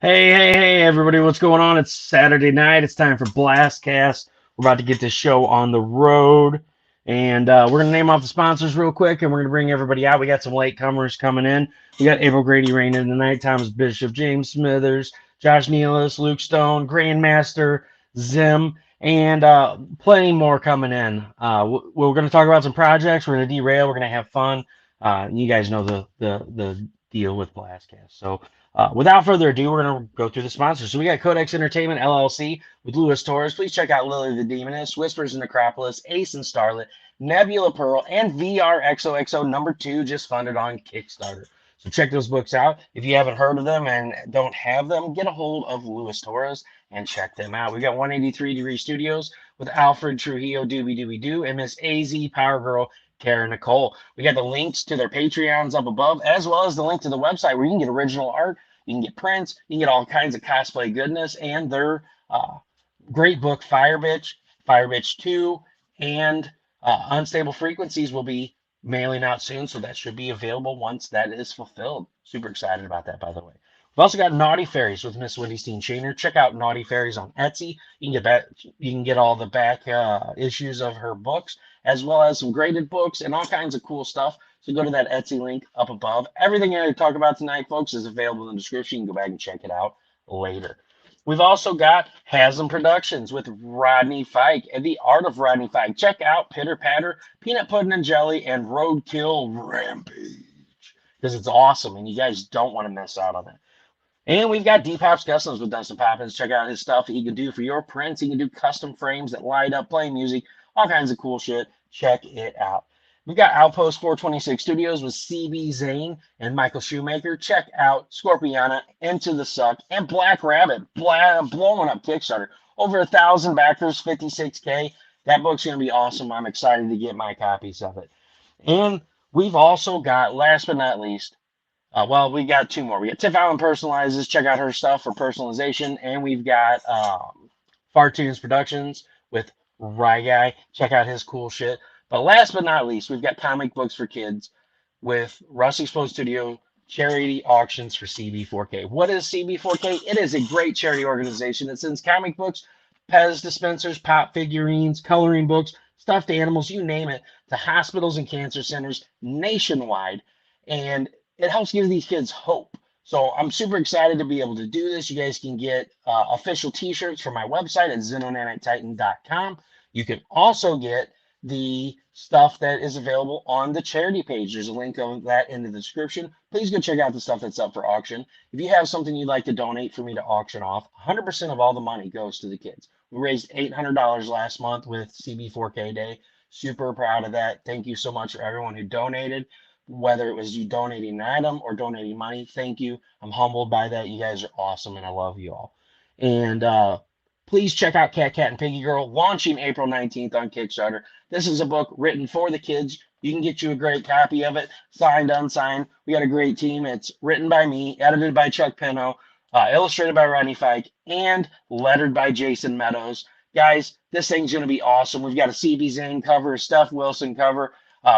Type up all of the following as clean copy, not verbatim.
Hey, everybody, what's going on? It's Saturday night. It's time for Blastcast. We're about to get this show on the road. And we're going to name off the sponsors real quick, and we're going to bring everybody out. We got some latecomers coming in. We got April Grady reigning tonight, Thomas Bishop, James Smithers, Josh Nealis, Luke Stone, Grandmaster, Zim, and plenty more coming in. We're going to talk about some projects. We're going to derail. We're going to have fun. You guys know the deal with Blastcast. So without further ado, we're going to go through the sponsors. So we got Codex Entertainment LLC with Louis Torres. Please check out Lily the Demoness, Whispers in Necropolis, Ace and Starlet, Nebula Pearl, and VRXOXO number 2 just funded on Kickstarter. So check those books out. If you haven't heard of them and don't have them, get a hold of Louis Torres and check them out. We got 183 Degree Studios with Alfred Trujillo Doobie Doobie Doo and Miss AZ Power Girl Kara Nicole. We got the links to their Patreons up above, as well as the link to the website where you can get original art, you can get prints, you can get all kinds of cosplay goodness, and their great book, Fire Bitch 2, and Unstable Frequencies will be mailing out soon, so that should be available once that is fulfilled. Super excited about that, by the way. We've also got Naughty Fairies with Miss Wendy Steen Shaner. Check out Naughty Fairies on Etsy. You can get all the back issues of her books, as well as some graded books and all kinds of cool stuff. So go to that Etsy link up above. Everything I talk about tonight, folks, is available in the description. You can go back and check it out later. We've also got Hazzum Productions with Rodney Fike and the Art of Rodney Fike. Check out Pitter Patter, Peanut Pudding and Jelly, and Roadkill Rampage, because it's awesome and you guys don't want to miss out on that. And we've got DPopp Customz with Dustin Poppins. Check out his stuff he can do for your prints. He can do custom frames that light up, play music, all kinds of cool shit. Check it out. We've got Outpost 426 Studios with CB Zane and Michael Shoemaker. Check out Scorpiana, Into the Suck, and Black Rabbit blowing up Kickstarter. Over 1,000 backers, 56K. That book's going to be awesome. I'm excited to get my copies of it. And we've also got, last but not least, we got 2 more. We got Tiffaney Personalizes. Check out her stuff for personalization. And we've got Fartoons Productions with Rye Guy. Check out his cool shit. But last but not least, we've got Comic Books for Kids with Russ Exposed Studio charity auctions for CB4K. What is CB4K? It is a great charity organization that sends comic books, Pez dispensers, pop figurines, coloring books, stuffed animals, you name it, to hospitals and cancer centers nationwide. And it helps give these kids hope. So I'm super excited to be able to do this. You guys can get official t-shirts from my website at xenonanititan.com. You can also get the stuff that is available on the charity page. There's a link of that in the description. Please go check out the stuff that's up for auction. If you have something you'd like to donate for me to auction off, 100% of all the money goes to the kids. We raised $800 last month with CB4K Day. Super proud of that. Thank you so much for everyone who donated, whether it was you donating an item or donating money. Thank you. I'm humbled by that. You guys are awesome, and I love you all. And please check out Cat and Piggy Girl, launching April 19th on Kickstarter. This is a book written for the kids. You can get you a great copy of it, signed, unsigned. We got a great team. It's written by me, edited by Chuck Pino, illustrated by Rodney Fike, and lettered by Jason Meadows. Guys, this thing's going to be awesome. We've got a CB Zane cover, a Steph Wilson cover.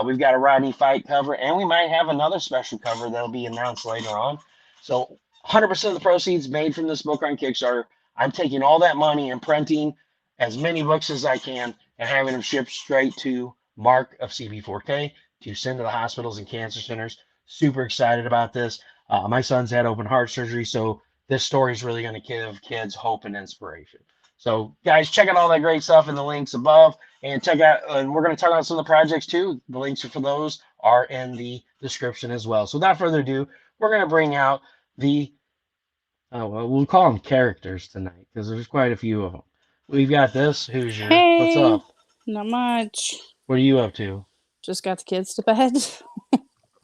We've got a Rodney Fike cover, and we might have another special cover that'll be announced later on. So 100% of the proceeds made from this book on Kickstarter, I'm taking all that money and printing as many books as I can and having them shipped straight to Mark of CB4K to send to the hospitals and cancer centers. Super excited about this. My son's had open heart surgery, so this story is really going to give kids hope and inspiration. So, guys, check out all that great stuff in the links above, and check out. And we're going to talk about some of the projects too. The links for those are in the description as well. So, without further ado, we're going to bring out the we'll call them characters tonight because there's quite a few of them. We've got this Hoosier. Hey, what's up? Not much. What are you up to? Just got the kids to bed.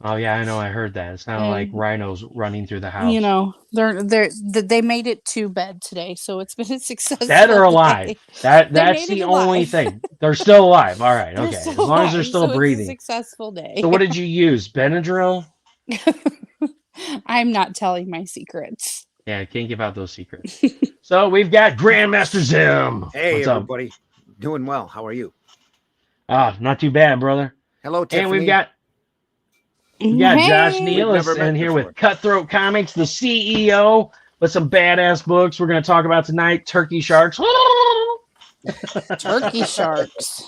Oh yeah, I know. I heard that. It sounded like rhinos running through the house. You know, they made it to bed today, so it's been a successful Dead or alive? day. That's the only thing. They're still alive. All right, okay. As long as they're still breathing. It's a successful day. So what did you use? Benadryl? I'm not telling my secrets. Yeah, I can't give out those secrets. So we've got Grandmaster Zim. Hey, what's everybody. up? Doing well. How are you? Not too bad, brother. Hello, Tiffaney. And we've got Josh Nealis in here with Cutthroat Comics, the CEO with some badass books we're going to talk about tonight. Turkey Sharks. Turkey sharks.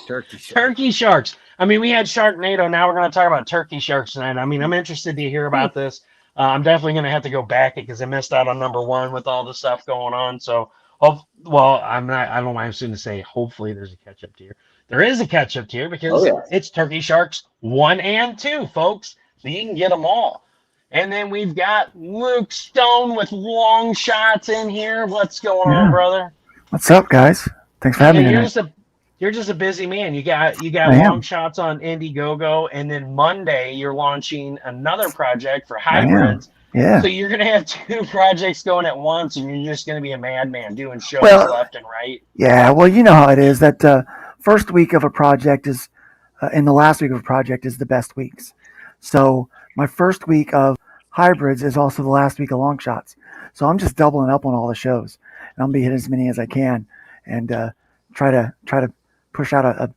Turkey Sharks. I mean, we had Sharknado. Now we're going to talk about Turkey Sharks tonight. I mean, I'm interested to hear about this. I'm definitely going to have to go back it because I missed out on number 1 with all the stuff going on. So, well, I'm not. I don't know why I'm soon to say. Hopefully, there's a catch-up tier. There is a catch-up tier because it's Turkey Sharks 1 and 2, folks. So you can get them all. And then we've got Luke Stone with long shots in here. What's going on, brother? What's up, guys? Thanks for having me tonight. You're just a busy man. You got long shots on Indiegogo, and then Monday you're launching another project for hybrids. Yeah. So you're gonna have 2 projects going at once, and you're just gonna be a madman doing shows left and right. Yeah. Well, you know how it is. That first week of a project is, and the last week of a project is the best weeks. So my first week of hybrids is also the last week of long shots. So I'm just doubling up on all the shows, and I'm gonna be hitting as many as I can, and try to push out a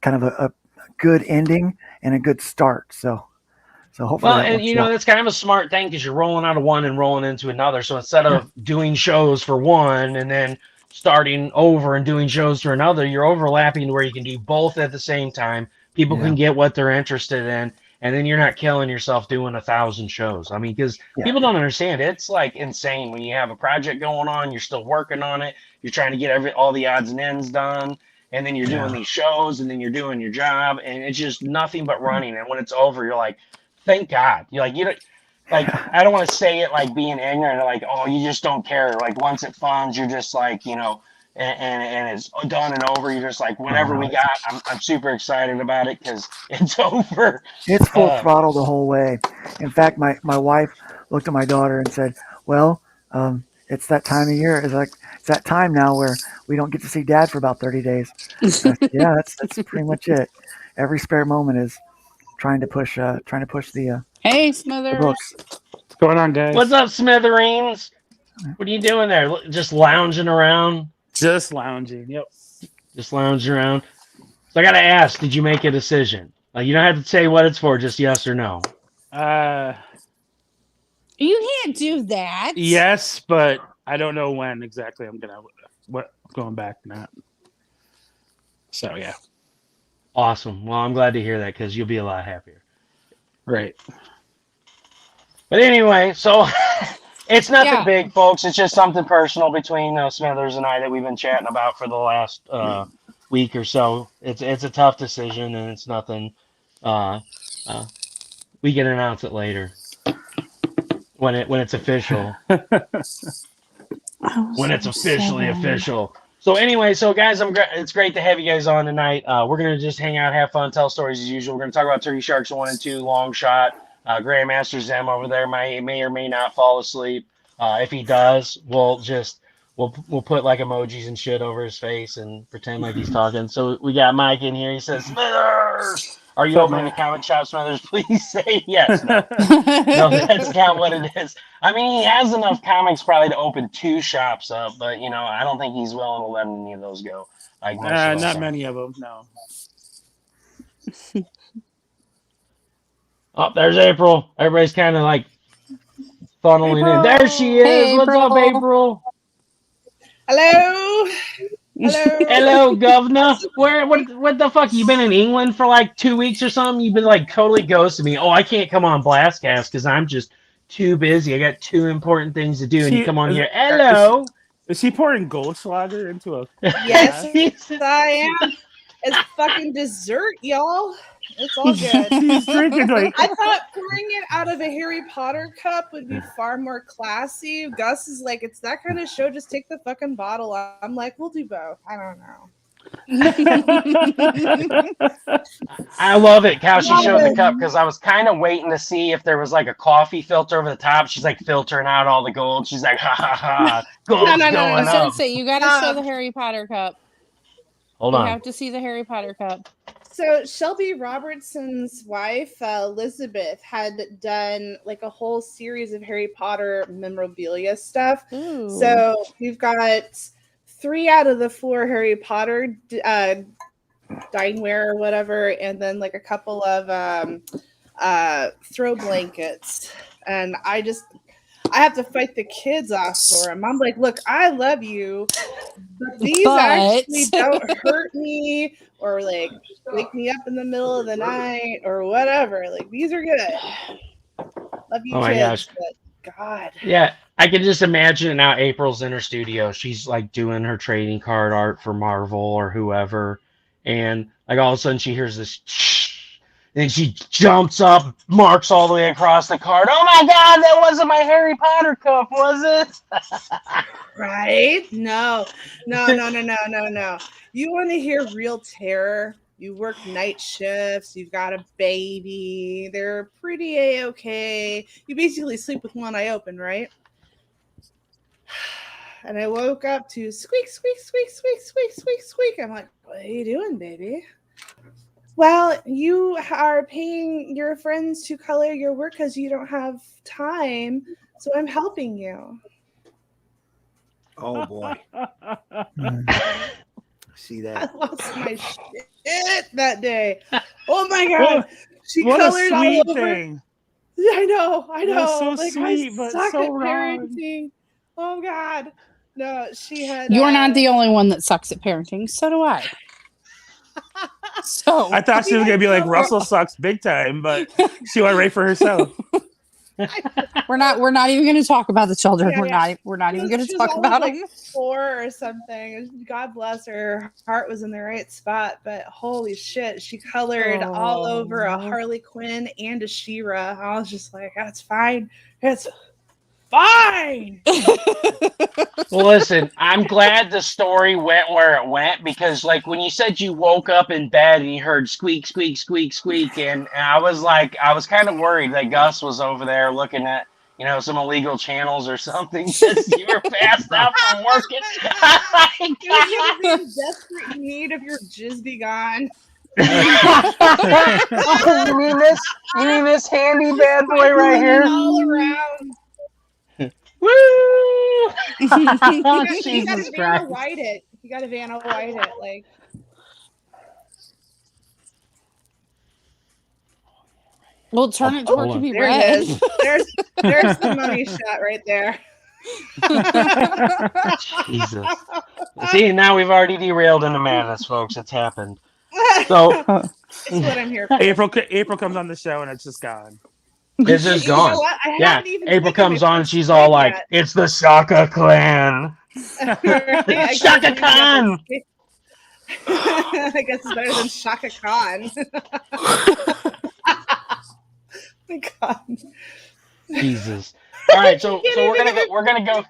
kind of a good ending and a good start. So hopefully. Well, and that's kind of a smart thing because you're rolling out of one and rolling into another. So instead of doing shows for one and then starting over and doing shows for another, you're overlapping to where you can do both at the same time. People can get what they're interested in, and then you're not killing yourself doing 1,000 shows. I mean, because people don't understand. It's like insane when you have a project going on, you're still working on it, you're trying to get all the odds and ends done, and then you're doing these shows, and then you're doing your job, and it's just nothing but running. And when it's over, you're like, thank God. You're like, I don't want to say it like being ignorant, like, oh, you just don't care. Like once it funds, you're just like, and it's done and over. You're just like, whatever we got, I'm super excited about it because it's over. It's full throttle the whole way. In fact, my wife looked at my daughter and said, well, it's that time of year. It's that time now where we don't get to see Dad for about 30 days. Yeah, that's pretty much it. Every spare moment is trying to push the Hey, Smithers. books. What's going on, guys? What's up, Smithereens? What are you doing there? Just lounging around? Just lounging. Yep. Just lounging around. So I gotta ask, did you make a decision? Like you don't have to say what it's for, just yes or no. You can't do that. Yes, but I don't know when exactly I'm going back now. So yeah. Awesome. Well, I'm glad to hear that because you'll be a lot happier. Right. But anyway, so it's nothing big, folks. It's just something personal between Smithers and I that we've been chatting about for the last week or so. It's a tough decision, and it's nothing. We can announce it later when it's official. When it's officially official. So anyway, guys, it's great to have you guys on tonight. We're gonna just hang out, have fun, tell stories as usual. We're gonna talk about Turkey Sharks 1 and 2, long shot. Grandmaster Zem over there may or may not fall asleep. If he does, we'll put like emojis and shit over his face and pretend like he's talking. So we got Mike in here. He says, Smithers, are you opening a comic shop, Smithers? Please say yes. No, that's not what it is. I mean, he has enough comics probably to open 2 shops up, but I don't think he's willing to let any of those go. Like not many of them. No. Oh, there's April. Everybody's kind of like funneling in. There she is. Hey, What's up, April? Hello. Hello. Hello, governor. What the fuck? You been in England for like 2 weeks or something? You've been like totally ghosting me. Oh, I can't come on Blastcast because I'm just too busy. I got 2 important things to do, and you come on here. Hello. Is he pouring Goldschlager into a? Yes, I am. It's fucking dessert, y'all. It's all good. He's drinking like. I thought pouring it out of a Harry Potter cup would be far more classy. Gus is like, it's that kind of show. Just take the fucking bottle. I'm like, we'll do both. I don't know. I love it. Cow, she showed the cup because I was kind of waiting to see if there was like a coffee filter over the top. She's like filtering out all the gold. She's like, ha ha ha. Gold's going I was up. gonna say you gotta show the Harry Potter cup. Hold on. You have to see the Harry Potter cup. So Shelby Robertson's wife, Elizabeth, had done like a whole series of Harry Potter memorabilia stuff. Ooh. So we've got 3 out of the 4 Harry Potter dineware or whatever, and then like a couple of throw blankets. And I have to fight the kids off for them. I'm like, look, I love you, but these But- actually don't hurt me or like wake me up in the middle of the night or whatever. Like these are good. Love you, Oh my kids. gosh. But God. Yeah, I can just imagine now April's in her studio. She's like doing her trading card art for Marvel or whoever. And like all of a sudden she hears this and she jumps up, marks all the way across the card. Oh my God, that wasn't my Harry Potter cup, was it? Right? No. You want to hear real terror? You work night shifts, you've got a baby, they're pretty A-okay. You basically sleep with one eye open, right? And I woke up to squeak, squeak, squeak, squeak, squeak, squeak, squeak. I'm like, what are you doing, baby? Well, you are paying your friends to color your work because you don't have time, so I'm helping you. Oh boy. Mm. See I that? lost my shit that day. Oh my God. She What a colored all sweet over. thing. I know. That's so Like, sweet, I but suck so at wrong. parenting. Oh God. No, she had. You're not the only one that sucks at parenting. So do I. So I thought she was gonna be like Russell sucks big time, but she went right for herself. we're not even going to talk about the children. Yeah. We're not even going to She was talk always, about like, them. 4 or something. God bless her. Her heart was in the right spot, but holy shit, she colored all over a Harley Quinn and a She-Ra. I was just like, that's fine. It's fine. Well, listen, I'm glad the story went where it went because, like, when you said you woke up in bed and you heard squeak, squeak, squeak, squeak, and I was like, I was kind of worried that Gus was over there looking at, some illegal channels or something because you were passed out from working. You're gonna be in desperate need of your jizz be gone. Oh, you mean this? You mean this handy bad boy right here? All around. Woo! You gotta Jesus Vanna Christ! White it. You gotta Vanna White it. Like, Well, turn it to where it can be there it read. is. There's the money shot right there. Jesus. See, now we've already derailed into madness, folks. It's happened. So It's what I'm here for. April comes on the show and it's just gone. it's just You know gone. what? I Yeah, haven't even April taken comes my on and first she's all swig like, yet. "It's the Shaka Clan." Right? Shaka Khan. I guess it's better than Shaka Khan. My God. Jesus. All right, so we're gonna go.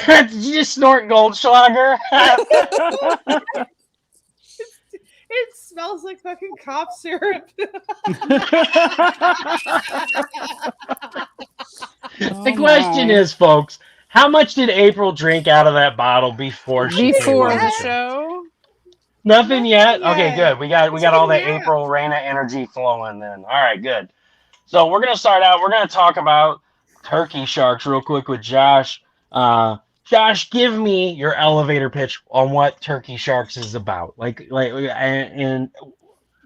Did you just snort Goldschlager? It smells like fucking cough syrup. The question is, folks, how much did April drink out of that bottle before she came Before on the the show? show. Nothing yet? Nothing Okay, yet. good. We got It's all like that a nap. April Raina energy flowing then. All right, good. So we're gonna start out. We're gonna talk about turkey sharks real quick with Josh. Josh, give me your elevator pitch on what Turkey Sharks is about. And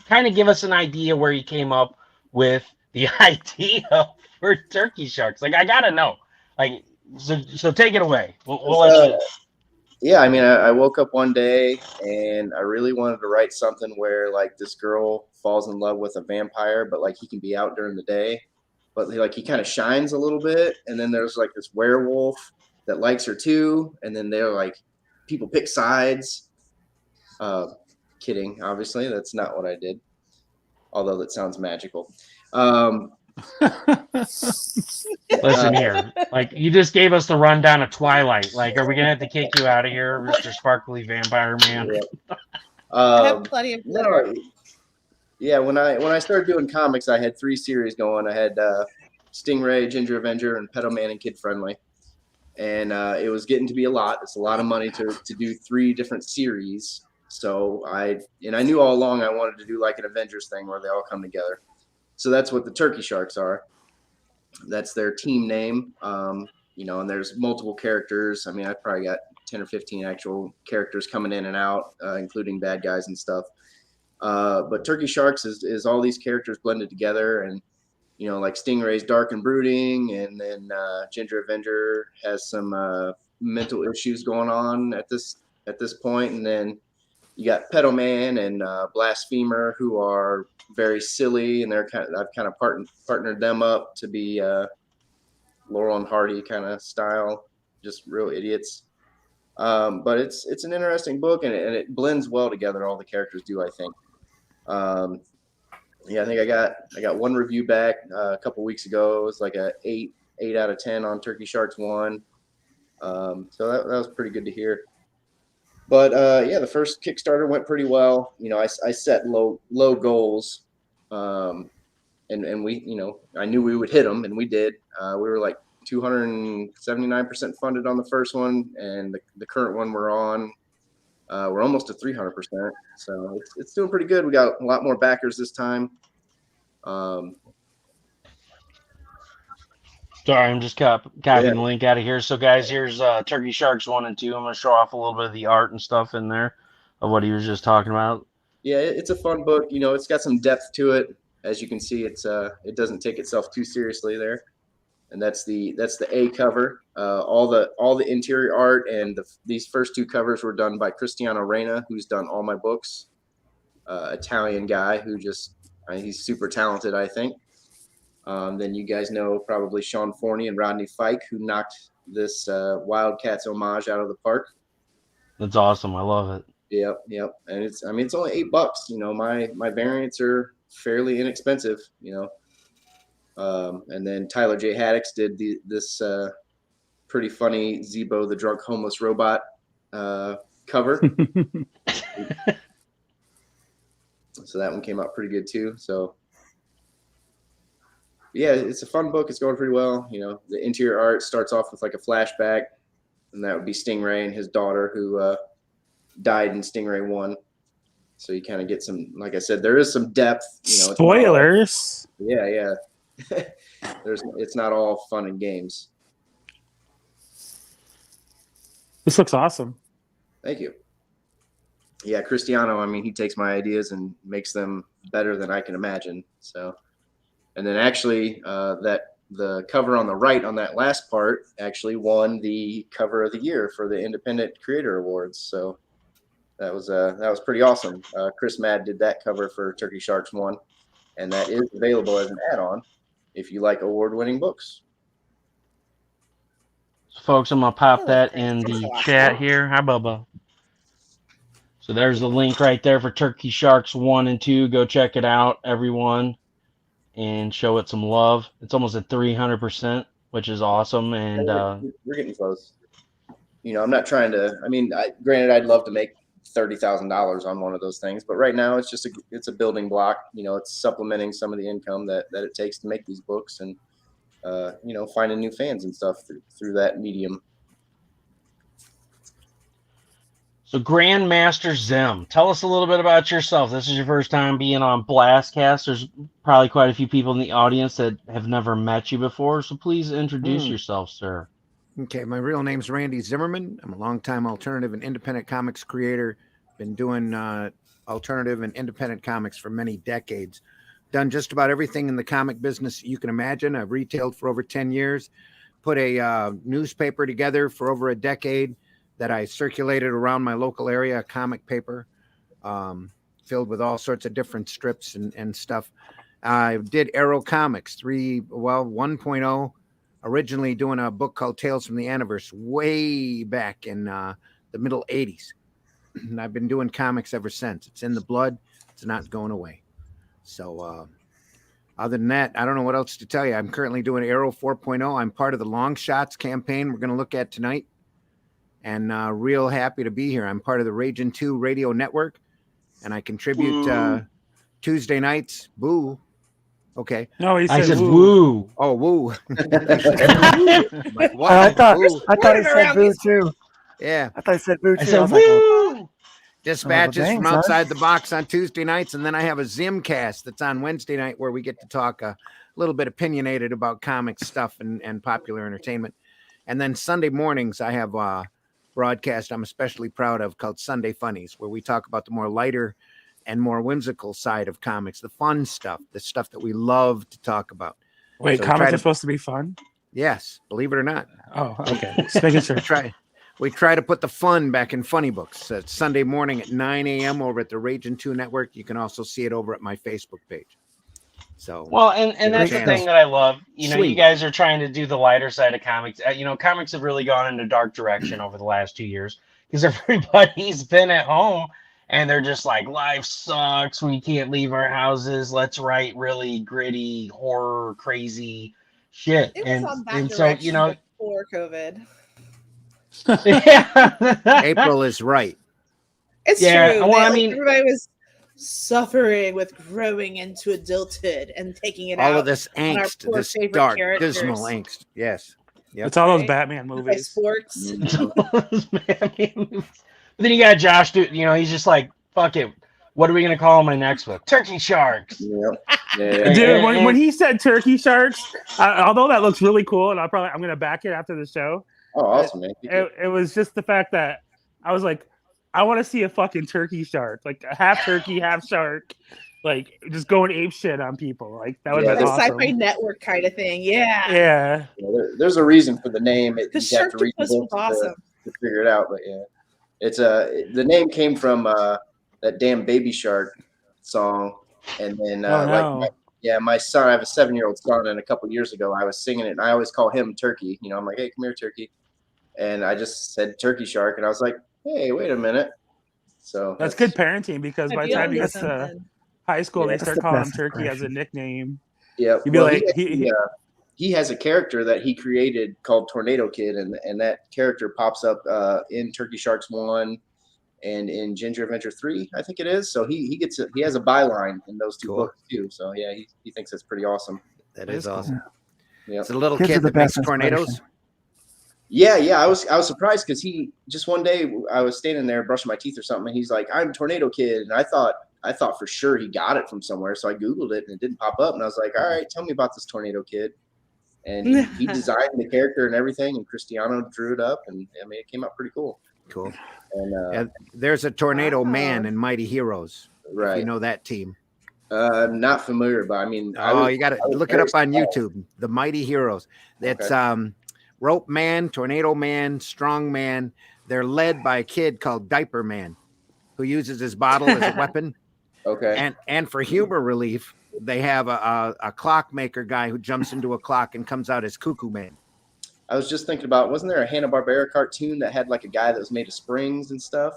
kind of give us an idea where you came up with the idea for Turkey Sharks. Like, I gotta know. Like, so take it away. We'll let you. Yeah, I mean, I woke up one day and I really wanted to write something where like this girl falls in love with a vampire, but like he can be out during the day, but he kind of shines a little bit. And then there's like this werewolf that likes her too, and then they're like people pick sides. Kidding, obviously, that's not what I did. Although that sounds magical. Listen here. Like, you just gave us the rundown of Twilight. Like, are we gonna have to kick you out of here, Mr. Sparkly Vampire Man? Yeah. I have plenty of glitter. No, yeah, when I started doing comics, I had 3 series going. I had Stingray, Ginger Avenger, and Pedo Man and Kid Friendly, and it was getting to be a lot. It's a lot of money to do 3 different series. So I knew all along I wanted to do like an Avengers thing where they all come together. So that's what the Turkey Sharks are. That's their team name. And there's multiple characters. I mean, I probably got 10 or 15 actual characters coming in and out, including bad guys and stuff. But Turkey Sharks is all these characters blended together, and like Stingray's dark and brooding, and then Ginger Avenger has some mental issues going on at this point, and then you got Pedo Man and Blasphemer, who are very silly, and I've kind of partnered them up to be Laurel and Hardy kind of style, just real idiots. But it's an interesting book, and it blends well together. All the characters do, I think. I think I got one review back a couple weeks ago. It was like a 8 out of 10 on Turkey Sharks 1. So that was pretty good to hear. But the first Kickstarter went pretty well. I set low goals, and we, I knew we would hit them, and we did. We were like 279% funded on the first one, and the current one we're on, we're almost to 300%. So it's doing pretty good. We got a lot more backers this time. Sorry, I'm just copying the link out of here. So, guys, here's Turkey Sharks 1 and 2. I'm going to show off a little bit of the art and stuff in there of what he was just talking about. Yeah, it's a fun book. It's got some depth to it. As you can see, it doesn't take itself too seriously there. And that's the A cover. All the interior art and these first two covers were done by Cristiano Reina, who's done all my books. Italian guy who he's super talented, I think. Then you guys know probably Sean Forney and Rodney Fike, who knocked this Wildcats homage out of the park. That's awesome. I love it. Yep. And it's only $8. My variants are fairly inexpensive. And then Tyler J. Haddix did this pretty funny Zebo the Drunk Homeless Robot cover. So that one came out pretty good too. So yeah, it's a fun book. It's going pretty well. The interior art starts off with like a flashback, and that would be Stingray and his daughter who died in Stingray 1. So you kind of get some, like I said, there is some depth. Spoilers. Yeah. It's not all fun and games. This looks awesome. Thank you. Yeah, Cristiano, he takes my ideas and makes them better than I can imagine. So, and then actually the cover on the right on that last part actually won the cover of the year for the Independent Creator Awards. So that was pretty awesome. Chris Madd did that cover for Turkey Sharks 1, and that is available as an add-on if you like award-winning books. So, folks, I'm going to pop that in the chat here. Hi, Bubba. So there's the link right there for Turkey Sharks 1 and 2. Go check it out, everyone, and show it some love. It's almost at 300%, which is awesome. And we're getting close. I'm not trying to. Granted, I'd love to make $30,000 on one of those things, but right now it's a building block. It's supplementing some of the income that it takes to make these books, and finding new fans and stuff through that medium. So Grandmaster Zim, tell us a little bit about yourself. This is your first time being on Blastcast. There's probably quite a few people in the audience that have never met you before, so please introduce yourself, sir. Okay, my real name's Randy Zimmerman. I'm a longtime alternative and independent comics creator. Been doing alternative and independent comics for many decades. Done just about everything in the comic business you can imagine. I've retailed for over 10 years. Put a newspaper together for over a decade that I circulated around my local area, a comic paper filled with all sorts of different strips and stuff. I did Arrow Comics 1.0, originally doing a book called Tales from the Aniverse way back in the middle 80s. And I've been doing comics ever since. It's in the blood. It's not going away. So other than that, I don't know what else to tell you. I'm currently doing Arrow 4.0. I'm part of the Long Shots campaign we're going to look at tonight. And real happy to be here. I'm part of the Ragin' 2 radio network, and I contribute Tuesday nights. Boo. Okay. No, I said woo. Oh, woo. Like, what? I thought he said boo too. Yeah. I thought he said boo too. I said woo. Dispatches from outside the box on Tuesday nights, and then I have a Zimcast that's on Wednesday night where we get to talk a little bit opinionated about comics stuff and popular entertainment. And then Sunday mornings I have broadcast I'm especially proud of called Sunday Funnies, where we talk about the more lighter and more whimsical side of comics, the fun stuff, the stuff that we love to talk about. Wait, So we comics try are to- supposed to be fun? Yes, believe it or not. Oh, okay. Just making sure. We try to put the fun back in funny books. It's Sunday morning at 9 a.m. over at the Raging 2 Network. You can also see it over at my Facebook page. So Well, and that's the Chance. thing that I love. You know, you Sweet. guys are trying to do the lighter side of comics. You know, comics have really gone in a dark direction over the last 2 years because everybody's been at home and they're just like, life sucks. We can't leave our houses. Let's write really gritty, horror, crazy shit. It was on that and so, direction you know, before COVID. yeah. April is right. It's Yeah, true. well, I mean- everybody was suffering with growing into adulthood and taking it All out of this on our angst, poor this favorite dark, characters. dismal angst. Yes. Yep. It's all those Right? Batman by movies. sports. But then you got Josh, you know, he's just like, fuck it. What are we going to call my next book? Turkey Sharks. Yep. Yeah. Dude, when he said turkey sharks, although that looks really cool, and I'm gonna back it after the show. Oh, awesome, man. It was just the fact that I was like, I want to see a fucking turkey shark, like a half turkey, half shark, like just going ape shit on people. Like that would Yeah, be The awesome. Sci-Fi Network kind of thing. Yeah. Yeah. There's a reason for the name. You Because have to Shark read the Puss was book awesome. to figure it out. But yeah, it's the name came from that damn Baby Shark song, and then Oh, no. my son. I have a 7-year-old son, and a couple years ago I was singing it, and I always call him Turkey. You know, I'm like, hey, come here, Turkey, and I just said Turkey Shark, and I was like, hey, wait a minute. So That's good parenting because by the time he gets to something. high school, they That's start the calling him best Turkey as a inspiration. nickname. Yeah, You'd be like, he has a character that he created called Tornado Kid, and that character pops up in Turkey Sharks 1 and in Ginger Adventure 3, I think it is. So he has a byline in those two Cool. books too. So yeah, he thinks that's pretty awesome. That That is is cool. awesome. Yeah. It's a little Kids are kid the that makes best tornadoes. inspiration. Yeah, I was surprised because he just one day I was standing there brushing my teeth or something, and he's like, "I'm Tornado Kid," and I thought for sure he got it from somewhere, so I googled it and it didn't pop up, and I was like, "All right, tell me about this Tornado Kid." And he designed the character and everything, and Cristiano drew it up, and I mean, it came out pretty cool. Cool. And Yeah, there's a Tornado Wow. Man in Mighty Heroes. If right, you know that team. I'm not familiar, but I mean, You got to I was look it up very on surprised. YouTube. The Mighty Heroes. That's Rope Man, Tornado Man, Strong Man. They're led by a kid called Diaper Man, who uses his bottle as a weapon. Okay. And for humor relief, they have a clockmaker guy who jumps into a clock and comes out as Cuckoo Man. I was just thinking about, wasn't there a Hanna-Barbera cartoon that had like a guy that was made of springs and stuff?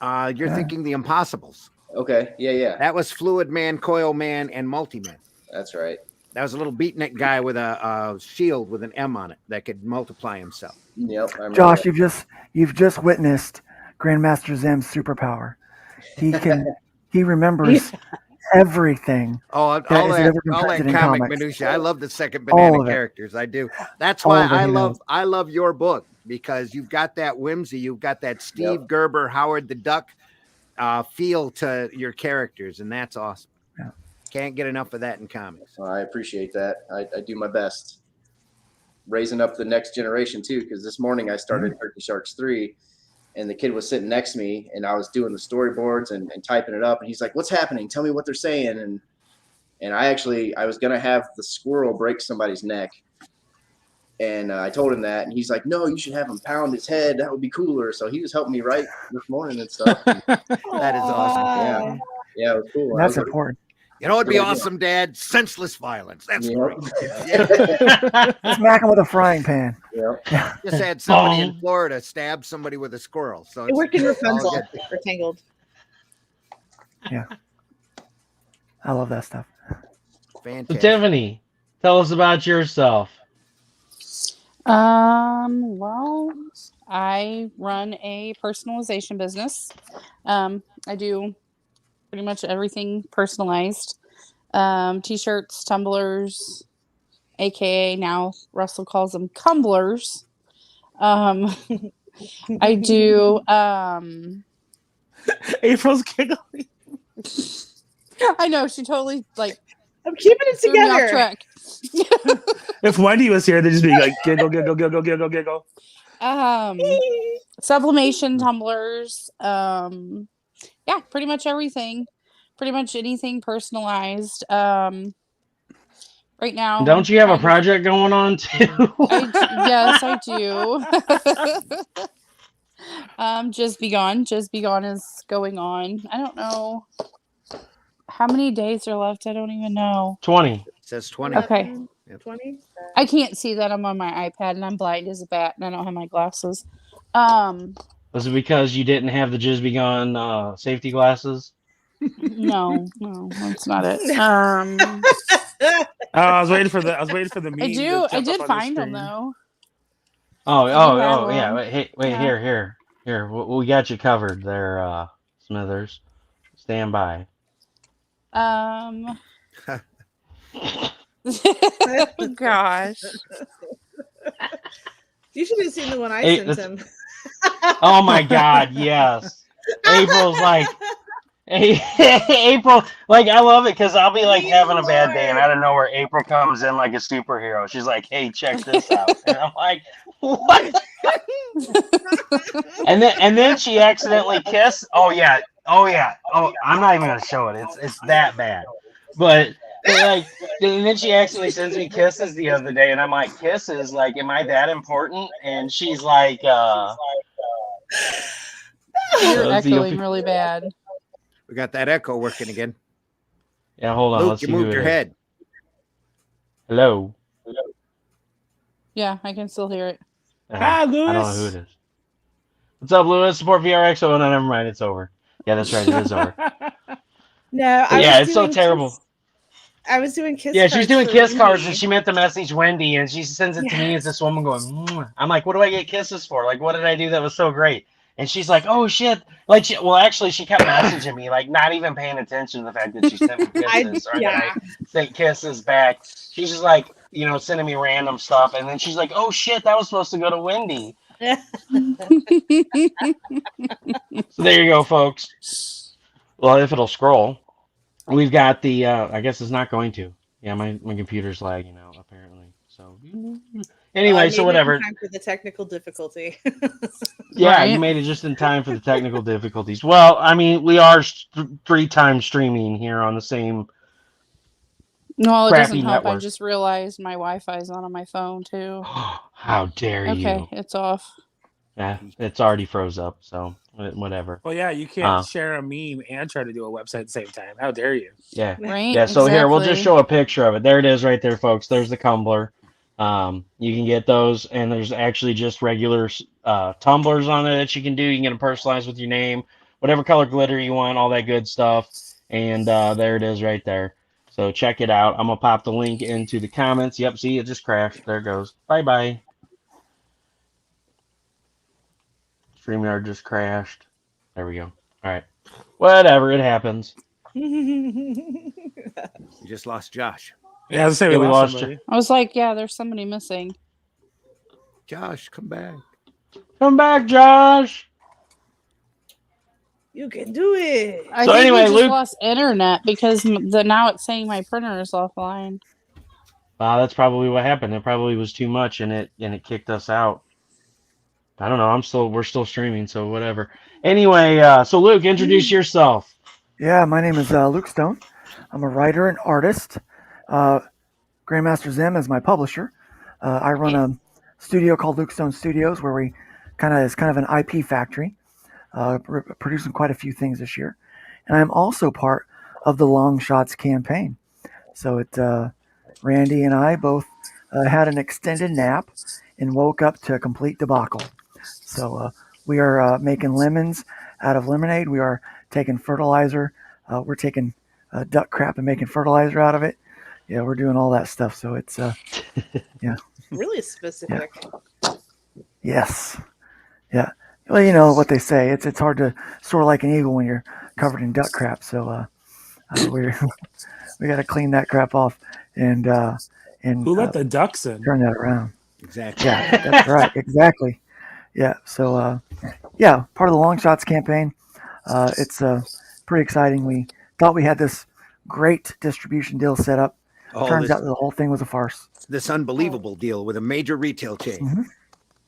You're thinking the Impossibles. Okay, yeah, That was Fluid Man, Coil Man, and Multi Man. that's right. That was a little beatnik guy with a shield with an M on it that could multiply himself. Yep. I remember Josh, that. you've just witnessed Grandmaster Zem's superpower. He remembers everything. Oh, That all has that, ever been all that printed in comic comics. minutia. I love the second All banana of it. characters. I do. That's All why of it, he I love your book, because you've got that whimsy, you've got that Steve Yep. Gerber, Howard the Duck feel to your characters, and that's awesome. Yeah. Can't get enough of that in comics. Well, I appreciate that. I do my best raising up the next generation too, because this morning I started Turkey Sharks 3, and the kid was sitting next to me, and I was doing the storyboards and typing it up, and he's like, "What's happening? Tell me what they're saying." And I was gonna have the squirrel break somebody's neck, and I told him that, and he's like, "No, you should have him pound his head. That would be cooler." So he was helping me write this morning and stuff. That is awesome. Yeah, it was cool. And I that's was like, important. You know, it'd be Yeah. awesome, Dad. Senseless violence. That's Yep. great. Smack him with a frying pan. Yep. Just had somebody in Bong. Florida stab somebody with a squirrel. So It worked in it's all Rapunzel good. for Tangled. I love that stuff. So Fantastic. Tiffany, tell us about yourself. Well, I run a personalization business. I do pretty much everything personalized. T-shirts, tumblers, aka now Russell calls them cumblers. I do April's giggling. I know she totally like I'm keeping it threw me off together. track. If Wendy was here, they'd just be like giggle, giggle, giggle, giggle, giggle. Sublimation tumblers. Yeah, pretty much everything. Pretty much anything personalized. Right right now. Don't you have a kind of- project going on too? Yes, I do. Just Begun. Just Begun is going on. I don't know how many days are left. I don't even know. 20. It says 20. Okay. 20. I can't see that. I'm on my iPad and I'm blind as a bat and I don't have my glasses. Um, Was it because you didn't have the Jizz Begun safety glasses? no, that's not it. I was waiting for the meme. I to do. jump I up did on the find them screen. though. Oh, have yeah. one. Wait, Yeah. here. We got you covered there, Smithers. Stand by. Gosh. You should have seen the one I Hey, sent that's- him. Oh my God, yes. April's like, hey, April, like I love it because I'll be like having a bad day and out of nowhere April comes in like a superhero. She's like, hey, check this out, and I'm like, what? and then she accidentally kissed. Oh yeah. Oh, I'm not even gonna show it. It's that bad. But like, and then she actually sends me kisses the other day, and I'm like, kisses? Like, am I that important? And she's like, You're Let's see if echoing we- really bad. We got that echo working again. yeah, hold on. Luke, Let's you see who moved it your is. head. Yeah, I can still hear it. Hi, I don't know Lewis. who it is. What's up, Lewis? Support VRX. Oh, no, never mind. It's over. Yeah, that's right. It is over. No, But yeah, it's so terrible. I was doing kiss. Yeah, she's cards doing for kiss cards, Wendy. and she meant to message Wendy, and she sends it to me as this woman going, "Mwah." I'm like, what do I get kisses for? Like, what did I do that was so great? And she's like, oh, shit. Like, actually, she kept messaging me, like, not even paying attention to the fact that she sent me kisses or that I sent kisses back. She's just like, sending me random stuff. And then she's like, oh, shit, that was supposed to go to Wendy. So there you go, folks. Well, if it'll scroll. We've got the, I guess it's not going to. Yeah, my computer's lagging out, apparently. So, anyway, so whatever. Time for the technical difficulty. Yeah, Right. you made it just in time for the technical difficulties. Well, I mean, we are 3 times streaming here on the same. No, it Crappy doesn't help. I network. just realized my Wi-Fi is on my phone too. How dare Okay, you? it's off. Yeah, it's already froze up, so whatever. Well, yeah, you can't share a meme and try to do a website at the same time. How dare you? Yeah. Right? Yeah, so here, we'll just Exactly. show a picture of it. There it is right there, folks. There's the Tumblr. You can get those, and there's actually just regular tumblers on there that you can do. You can get them personalized with your name, whatever color glitter you want, all that good stuff. And there it is right there. So check it out. I'm going to pop the link into the comments. Yep, see, it just crashed. There it goes. Bye-bye. StreamYard just crashed. There we go. All right. Whatever, it happens. You just lost Josh. Yeah, I was saying Yeah, we we lost lost somebody. I was like, yeah, there's somebody missing. Josh, come back. Come back, Josh. You can do it. I So think anyway, we just Luke- lost internet because now it's saying my printer is offline. That's probably what happened. It probably was too much, and it kicked us out. I don't know. We're still streaming, so whatever. Anyway, so Luke, introduce yourself. Yeah, my name is Luke Stone. I'm a writer and artist. Grandmaster Zim is my publisher. I run a studio called Luke Stone Studios, where we it's kind of an IP factory, producing quite a few things this year. And I'm also part of the Long Shots campaign. So Randy and I both had an extended nap and woke up to a complete debacle. So we are making lemons out of lemonade. We are taking fertilizer. We're taking duck crap and making fertilizer out of it. Yeah, we're doing all that stuff. So it's Really specific. yes, yeah. Well, you know what they say. It's hard to soar like an eagle when you're covered in duck crap. So we got to clean that crap off and Who let the ducks in? turn that around. Exactly. Yeah, that's right. Exactly. Yeah. So, part of the Long Shots campaign. It's pretty exciting. We thought we had this great distribution deal set up. Oh, Turns out the whole thing was a farce. this unbelievable deal with a major retail chain. Mhm.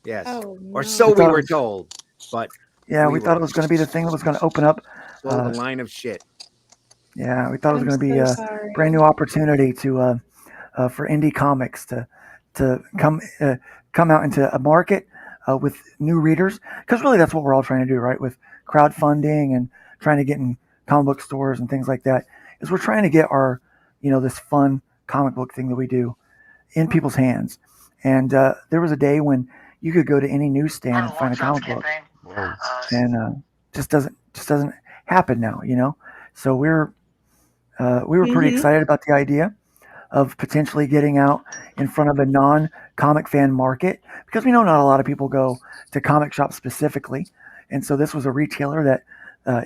Yes. Oh, Or no. so We we thought it were was- told. But Yeah, We we thought were- it was going to be the thing that was going to open up. sold a line of shit. Yeah, we thought it was I'm going to be so a sorry. brand new opportunity to for indie comics to come out into a market with new readers, because really that's what we're all trying to do, right? With crowdfunding and trying to get in comic book stores and things like that, is we're trying to get our, this fun comic book thing that we do in people's hands. And there was a day when you could go to any newsstand and find a comic book, and just doesn't happen now, So we were pretty excited about the idea of potentially getting out in front of a non-comic fan market, because we know not a lot of people go to comic shops specifically. And so this was a retailer that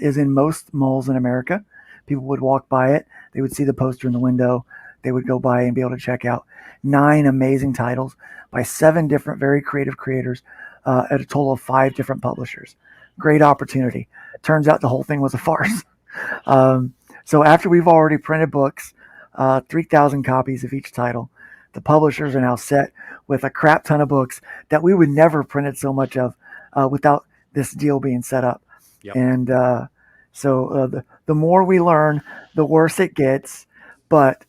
is in most malls in America. People would walk by it. They would see the poster in the window. They would go by and be able to check out 9 amazing titles by 7 different, very creative creators at a total of 5 different publishers. Great opportunity. Turns out the whole thing was a farce. So after we've already printed books, 3,000 copies of each title, the publishers are now set with a crap ton of books that we would never have printed so much of without this deal being set up. Yep. And so the more we learn, the worse it gets. But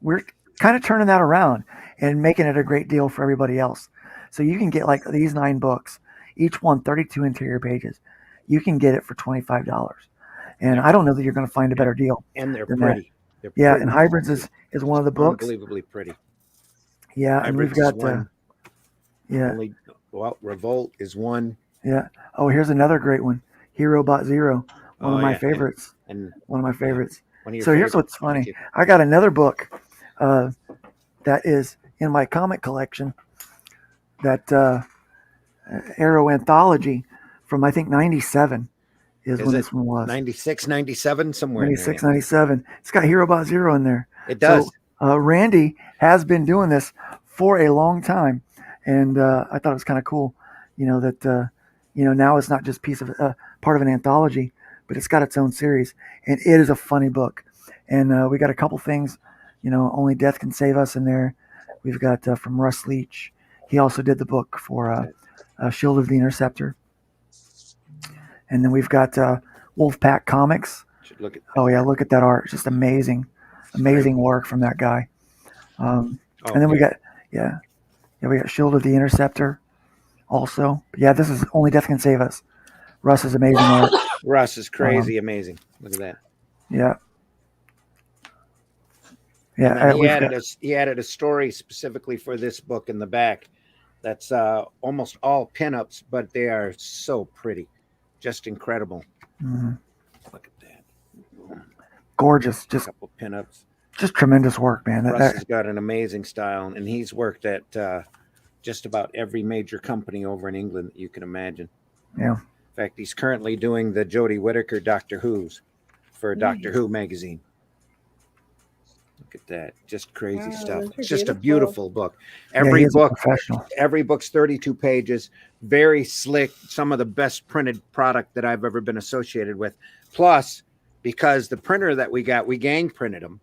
we're kind of turning that around and making it a great deal for everybody else. So you can get like these 9 books, each one 32 interior pages. You can get it for $25. And I don't know that you're going to find a better deal. And they're pretty. They're Yeah, pretty. and Hybrids is one of the books. Unbelievably pretty. Yeah, and Hybrids we've is got one. yeah. Revolt is one. Yeah. Oh, here's another great one. Herobot Zero. One of my yeah. favorites. And One of my favorites. one of your So here's favorites. what's Thank funny. you. I got another book that is in my comic collection, that Arrow anthology from, I think, 97 is when it this one was. 96, 97, somewhere in there. 96, 97. It's got Herobot Zero in there. It does. So Randy has been doing this for a long time, and I thought it was kind of cool, that now it's not just part of an anthology, but it's got its own series, and it is a funny book. And we got a couple things, Only Death Can Save Us in there. We've got from Russ Leach. He also did the book for Shield of the Interceptor. And then we've got Wolfpack Comics. Should look at Oh yeah, look at that art! Just amazing work from that guy. And then we got we got Shield of the Interceptor, also. But yeah, this is Only Death Can Save Us. Russ is amazing art. Russ is crazy, amazing. Look at that. Yeah, And then yeah. he added a story specifically for this book in the back. That's almost all pinups, but they are so pretty, just incredible. Mhm. Look at that. Gorgeous, A just couple pinups. tremendous work, man. Russ has got an amazing style, and he's worked at just about every major company over in England that you can imagine. Yeah. In fact, he's currently doing the Jodie Whittaker Doctor Who's for Doctor Who magazine. Look at that. Just crazy Wow, stuff. those are It's just a beautiful. beautiful book. Yeah, Every he is a book, professional. every book's 32 pages, very slick, some of the best printed product that I've ever been associated with. Plus, because the printer that we got, we gang printed them,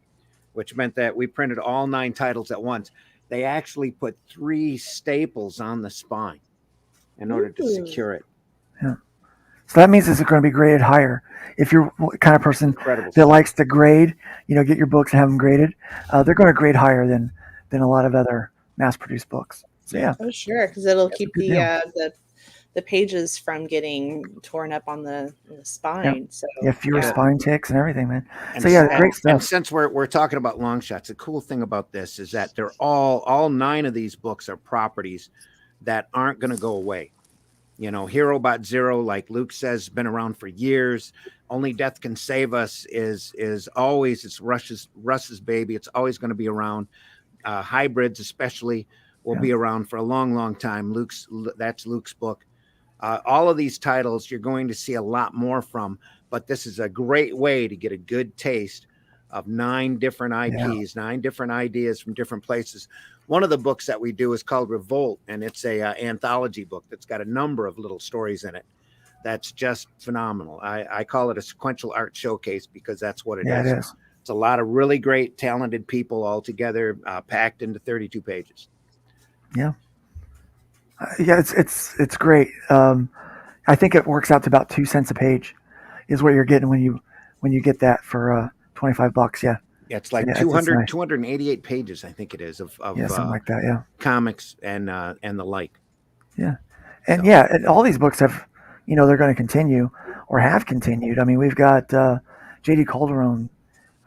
which meant that we printed all 9 titles at once. They actually put 3 staples on the spine in order to secure it. So that means it's going to be graded higher. If you're the kind of person Incredible that stuff. likes to grade, get your books and have them graded, they're going to grade higher than a lot of other mass-produced books. So yeah, Oh, sure, because it'll That's a keep good the pages from getting torn up on the spine. So fewer spine ticks and everything, man. And So yeah, s- great And stuff. since we're talking about long shots, the cool thing about this is that they're all 9 of these books are properties that aren't going to go away. Herobot Zero, like Luke says, been around for years. Only Death Can Save Us is always, it's Russ's baby. It's always going to be around. Hybrids especially will be around for a long, long time. That's Luke's book. All of these titles you're going to see a lot more from, but this is a great way to get a good taste of 9 different IPs, 9 different ideas from different places. One of the books that we do is called Revolt, and it's a anthology book that's got a number of little stories in it. That's just phenomenal. I call it a sequential art showcase because that's what it Yeah, is. it is. It's a lot of really great, talented people all together, packed into 32 pages. Yeah, it's great. I think it works out to about 2 cents a page, is what you're getting when you get that for $25. Yeah. Yeah, it's like Yeah, it's 200, nice. 288 pages, I think it is, of Something like that. Yeah. comics and the like. Yeah. And So- yeah, and all these books have, they're going to continue or have continued. I mean, we've got J.D. Calderon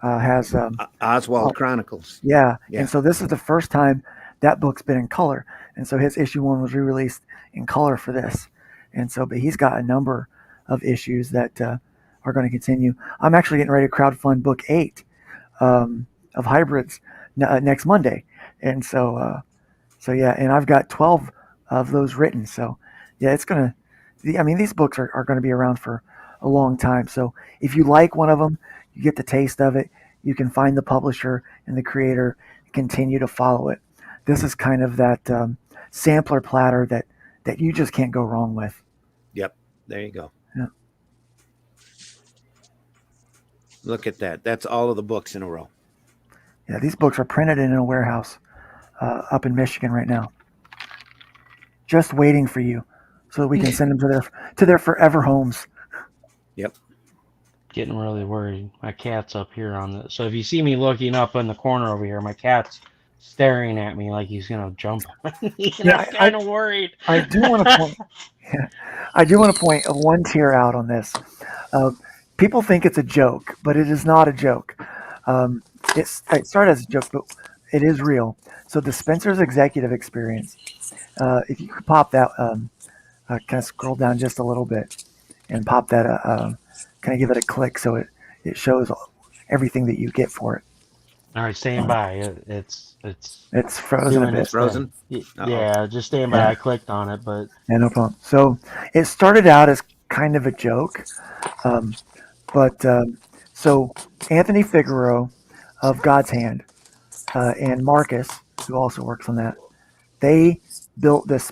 has Oswald Chronicles. Yeah. Yeah. And so this is the first time that book's been in color. And so his issue 1 was re-released in color for this. And so, but he's got a number of issues that are going to continue. I'm actually getting ready to crowdfund book 8 of Hybrids next Monday. And so yeah, and I've got 12 of those written. So yeah, it's going to, I mean, these books are going to be around for a long time. So if you like one of them, you get the taste of it. You can find the publisher and the creator, continue to follow it. This is kind of that sampler platter that you just can't go wrong with. Yep. There you go. Yeah. Look at that. That's all of the books in a row. Yeah, these books are printed in a warehouse up in Michigan right now, just waiting for you, so that we can send them to their forever homes. Yep. Getting really worried. My cat's up here on the. So if you see me looking up in the corner over here, my cat's staring at me like he's gonna jump on me. And I'm kind of worried. I do want to point. Yeah, I do want to point one tier out on this. People think it's a joke, but it is not a joke. It started as a joke, but it is real. So the Spencer's Executive Experience. If you could pop that, kind of scroll down just a little bit, and pop that. Kind of give it a click so it shows everything that you get for it. All right, stand by. It's frozen a bit. It's frozen? Yeah, just stand by. Yeah. I clicked on it, but Yeah, no problem. So it started out as kind of a joke, but so Anthony Figueroa of God's Hand and Marcus, who also works on that, they built this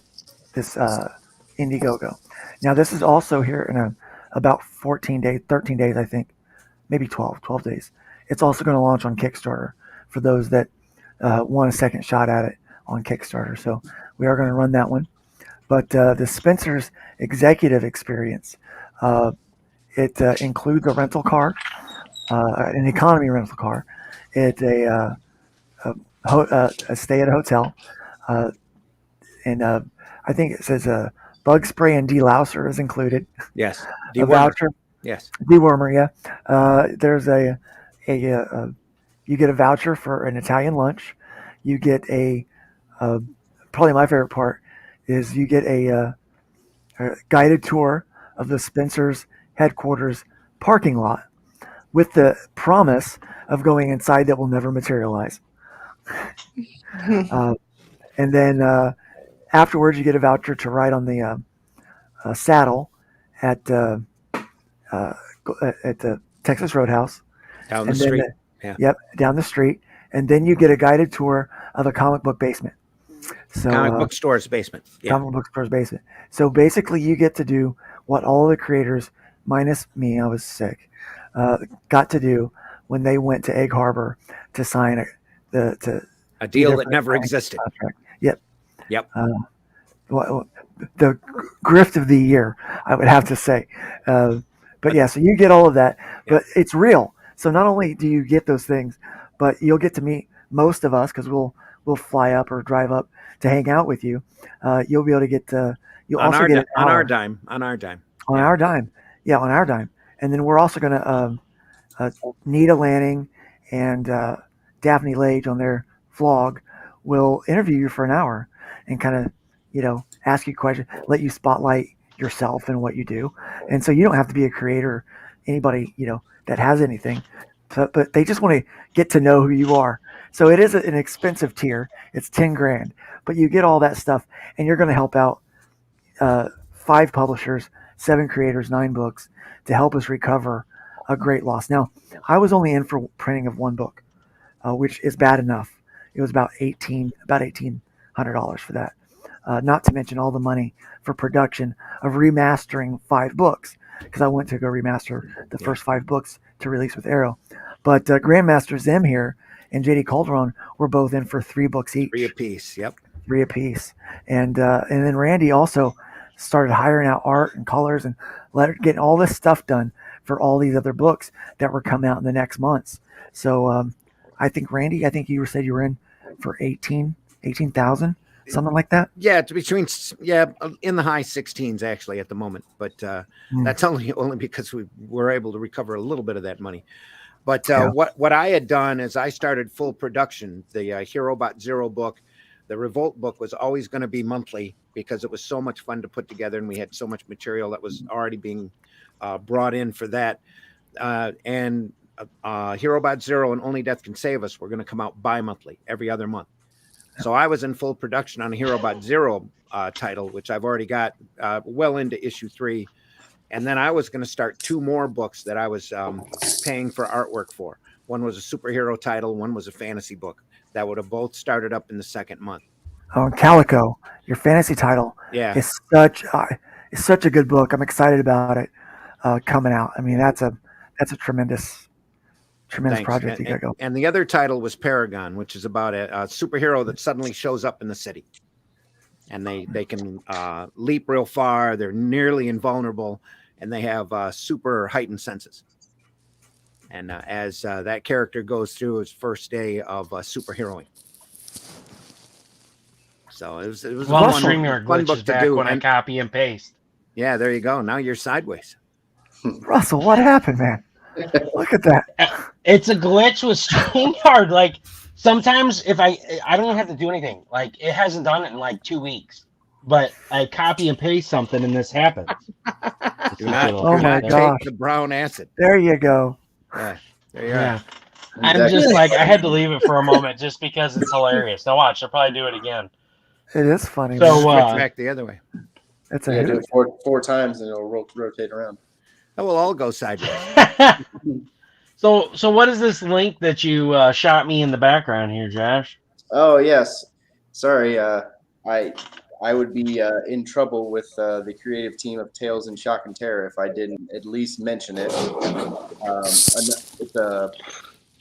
Indiegogo. Now this is also here in about 13 days, I think, maybe 12 days. It's also going to launch on Kickstarter for those that want a second shot at it on Kickstarter. So we are going to run that one. But the Spencer's Executive Experience, it includes a rental car, an economy rental car. It's a stay at a hotel, and I think it says bug spray and delouser is included. Yes. A voucher. Yes. Dewormer, yeah. There's you get a voucher for an Italian lunch. You get probably my favorite part is you get a guided tour of the Spencer's headquarters parking lot with the promise of going inside that will never materialize. And then afterwards, you get a voucher to ride on the saddle at the Texas Roadhouse. Down the street. Yep, down the street. And then you get a guided tour of a comic book basement. So comic book store's basement. Yeah. Comic book store's basement. So basically, you get to do what all the creators, minus me, I was sick, got to do when they went to Egg Harbor to sign a deal that never existed. Contract. Yep. Yep. The grift of the year, I would have to say. But yeah, so you get all of that, but it's real. So not only do you get those things, but you'll get to meet most of us because we'll fly up or drive up to hang out with you. You'll be able to get you'll on also get on our dime. Yeah, on our dime. And then we're also going to Nita Lanning and Daphne Lage on their vlog will interview you for an hour and kind of ask you questions, let you spotlight yourself and what you do. And so you don't have to be a creator, anybody that has anything, but they just want to get to know who you are. So it is an expensive tier. It's $10,000, but you get all that stuff, and you're going to help out 5 publishers, 7 creators, 9 books to help us recover a great loss. Now, I was only in for printing of 1 book, which is bad enough. It was about $1,800 for that. Not to mention all the money for production of remastering 5 books, because I went to go remaster the first 5 books to release with Arrow. But Grandmaster Zim here and JD Calderon were both in for 3 books each. 3 apiece. Yep. 3 apiece. And then Randy also started hiring out art and colors and getting all this stuff done for all these other books that were coming out in the next months. So I think Randy, you said you were in for 18,000, something like that. Yeah, it's between in the high 16s actually at the moment, but that's only because we were able to recover a little bit of that money. But what I had done is I started full production. The Herobot Zero book, the Revolt book was always going to be monthly because it was so much fun to put together, and we had so much material that was already being brought in for that. And Herobot Zero and Only Death Can Save Us were going to come out bi-monthly, every other month. So I was in full production on a Herobot Zero title, which I've already got well into issue 3. And then I was going to start 2 more books that I was paying for artwork for. One was a superhero title. One was a fantasy book that would have both started up in the second month. Oh, and Calico, your fantasy title, is such a good book. I'm excited about it coming out. I mean, that's a tremendous project you got going. And the other title was Paragon, which is about a superhero that suddenly shows up in the city. And they can leap real far. They're nearly invulnerable, and they have super heightened senses. And as that character goes through his first day of superheroing. So it was a fun book to do. When I copy and paste. Yeah, there you go. Now you're sideways. Russell, what happened, man? Look at that. It's a glitch with StreamYard. Like sometimes if I don't have to do anything. Like it hasn't done it in like 2 weeks. But I copy and paste something and this happens. Do not gosh. take the brown acid. There you go. Yeah. There you are. I'm just like, I had to leave it for a moment just because it's hilarious. Now watch, I'll probably do it again. It is funny. So switch back the other way. It's do it four times and it'll rotate around. That will all go sideways. So what is this link that you shot me in the background here, Josh? Oh yes, sorry. I would be in trouble with the creative team of Tales in Shock and Terror if I didn't at least mention it. It's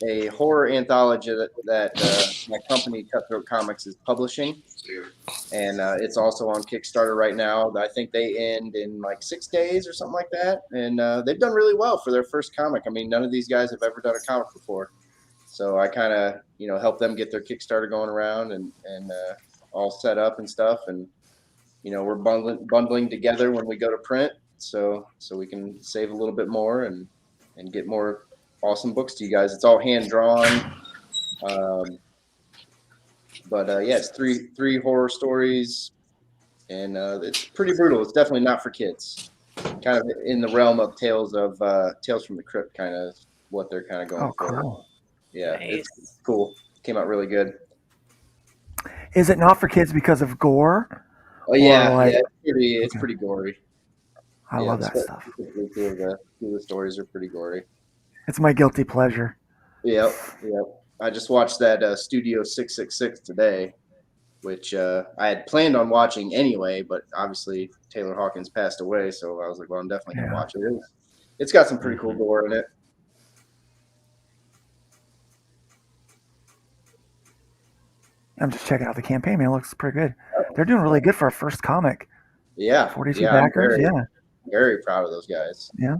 a horror anthology that my company, Cutthroat Comics, is publishing. And it's also on Kickstarter right now. I think they end in like 6 days or something like that. And they've done really well for their first comic. I mean, none of these guys have ever done a comic before. So I kind of, help them get their Kickstarter going around and all set up and stuff. And, we're bundling together when we go to print. So we can save a little bit more and get more awesome books to you guys. It's all hand drawn. But it's three horror stories, and it's pretty brutal. It's definitely not for kids. Kind of in the realm of Tales from the Crypt, kind of what they're kind of going for. Cool. Yeah, nice. It's cool. Came out really good. Is it not for kids because of gore? Oh yeah, it's pretty gory. I love that stuff. Two of the stories are pretty gory. It's my guilty pleasure. Yep. I just watched that Studio 666 today, which I had planned on watching anyway, but obviously Taylor Hawkins passed away, so I was like, well, I'm definitely going to watch it. It's got some pretty cool gore in it. I'm just checking out the campaign, man. It looks pretty good. They're doing really good for a first comic. Yeah. 42 backers, Very proud of those guys. Yeah.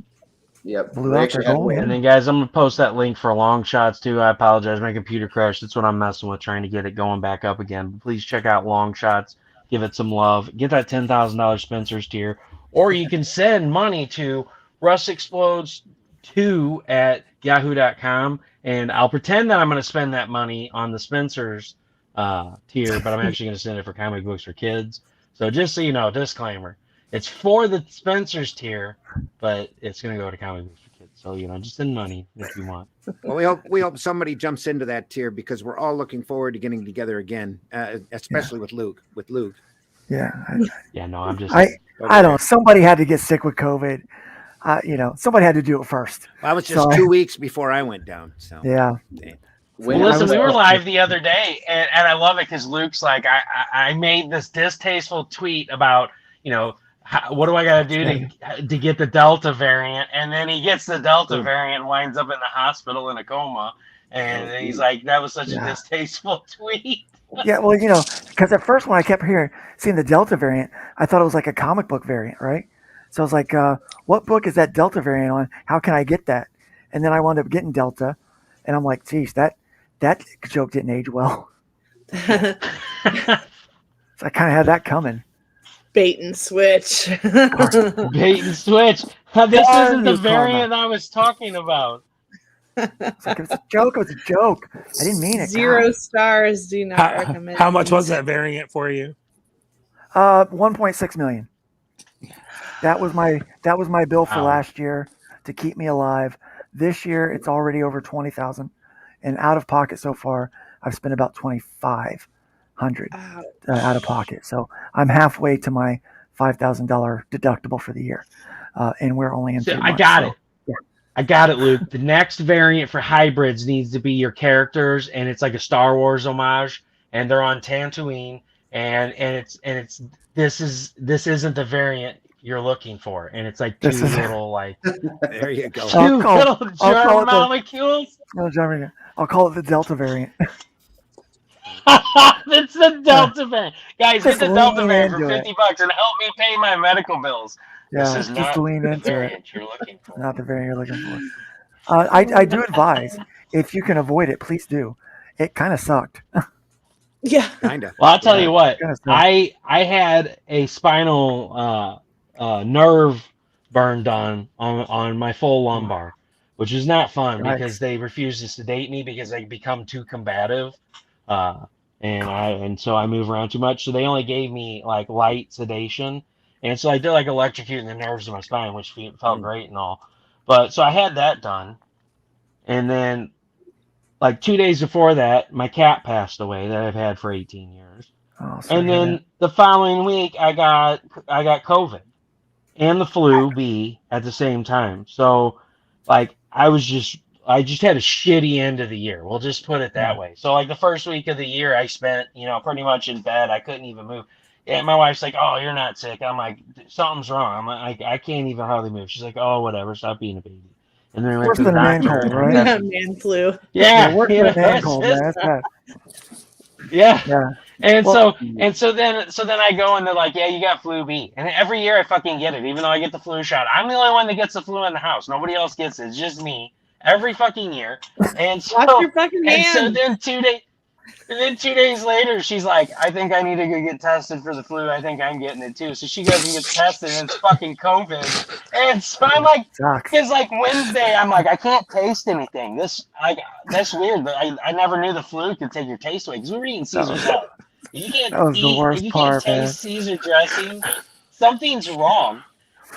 Yep. Blew out their goal. And then, guys, I'm going to post that link for long shots, too. I apologize. My computer crashed. That's what I'm messing with, trying to get it going back up again. But please check out long shots. Give it some love. Get that $10,000 Spencer's tier. Or you can send money to RussExplodes2 at yahoo.com. And I'll pretend that I'm going to spend that money on the Spencer's tier, but I'm actually going to send it for comic books for kids. So just so you know, disclaimer. It's for the Spencer's tier, but it's going to go to comic books for kids. So, just send money if you want. Well, we hope somebody jumps into that tier because we're all looking forward to getting together again, especially with Luke. Yeah. I'm just. I don't know. Somebody had to get sick with COVID. Somebody had to do it first. Well, I was just 2 weeks before I went down. So yeah. Well, listen, we were live the other day, and I love it because Luke's like, I made this distasteful tweet about, what do I got to do to get the Delta variant? And then he gets the Delta variant and winds up in the hospital in a coma. And he's like, that was such a distasteful tweet. Yeah, well, because at first when I kept seeing the Delta variant, I thought it was like a comic book variant, right? So I was like, what book is that Delta variant on? How can I get that? And then I wound up getting Delta. And I'm like, geez, that That joke didn't age well. So I kind of had that coming. Bait and switch. Bait and switch. This isn't the variant I was talking about. It's like, it was a joke. It was a joke. I didn't mean it. 0 stars. Do not recommend. How much was that variant for you? 1.6 million. That was my bill for last year to keep me alive. This year it's already over 20,000, and out of pocket so far I've spent about 2,500 out of pocket. So I'm halfway to my $5,000 deductible for the year, and we're only in. So 3 months, I got so, it. Yeah. I got it, Luke. The next variant for hybrids needs to be your characters, and it's like a Star Wars homage, and they're on Tatooine, and it's this isn't the variant you're looking for, and it's like two little like there you go. Two little germ molecules. I'll call it the Delta variant. It's the Delta variant, guys. Get the Delta variant for $50 and help me pay my medical bills. Yeah, this is just not lean the into variant it. you're looking for. Not the variant you're looking for. I do advise, if you can avoid it, please do. It kind of sucked. Yeah, kind of. Well, I'll tell you what. I had a spinal nerve burn done on my full lumbar, which is not fun because they refused to sedate me because they become too combative, and so I move around too much. So they only gave me like light sedation, and so I did like electrocuting the nerves of my spine, which felt great and all. But so I had that done, and then like 2 days before that, my cat passed away that I've had for 18 years. Oh, and then the following week, I got COVID and the flu B at the same time. So, like, I just had a shitty end of the year. We'll just put it that way. So, like, the first week of the year, I spent, pretty much in bed. I couldn't even move. And my wife's like, "Oh, you're not sick." I'm like, "Something's wrong." I'm like, I can't even hardly move. She's like, "Oh, whatever. Stop being a baby." And then we went to the doctor. Right? Man flu. Yeah, worse than a man cold, man. That's bad. Yeah. And so then I go and they're like, "Yeah, you got flu B." And every year I fucking get it, even though I get the flu shot. I'm the only one that gets the flu in the house. Nobody else gets it. It's just me every fucking year. And so, Wash your fucking hands. And then 2 days later, she's like, "I think I need to go get tested for the flu. I think I'm getting it too." So she goes and gets tested, and it's fucking COVID. And so I'm like, because like Wednesday, I'm like, I can't taste anything. That's weird. I never knew the flu could take your taste away because we were eating Caesar salad. You can't can't taste Caesar dressing. Something's wrong.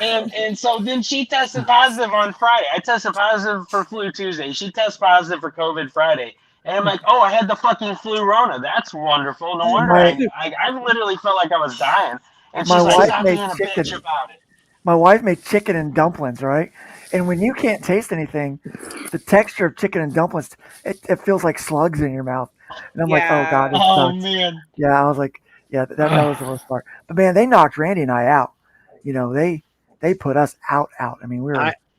And so then she tested positive on Friday. I tested positive for flu Tuesday. She tested positive for COVID Friday. And I'm like, "Oh, I had the fucking flu Rona. That's wonderful. No wonder I literally felt like I was dying." And she's like, "Stop being a bitch about it." My wife made chicken and dumplings, right? And when you can't taste anything, the texture of chicken and dumplings, it feels like slugs in your mouth. And I'm like, "Oh God, it sucks." Man. Yeah, I was like, yeah, that was the worst part. But man, they knocked Randy and I out. They put us out. I mean,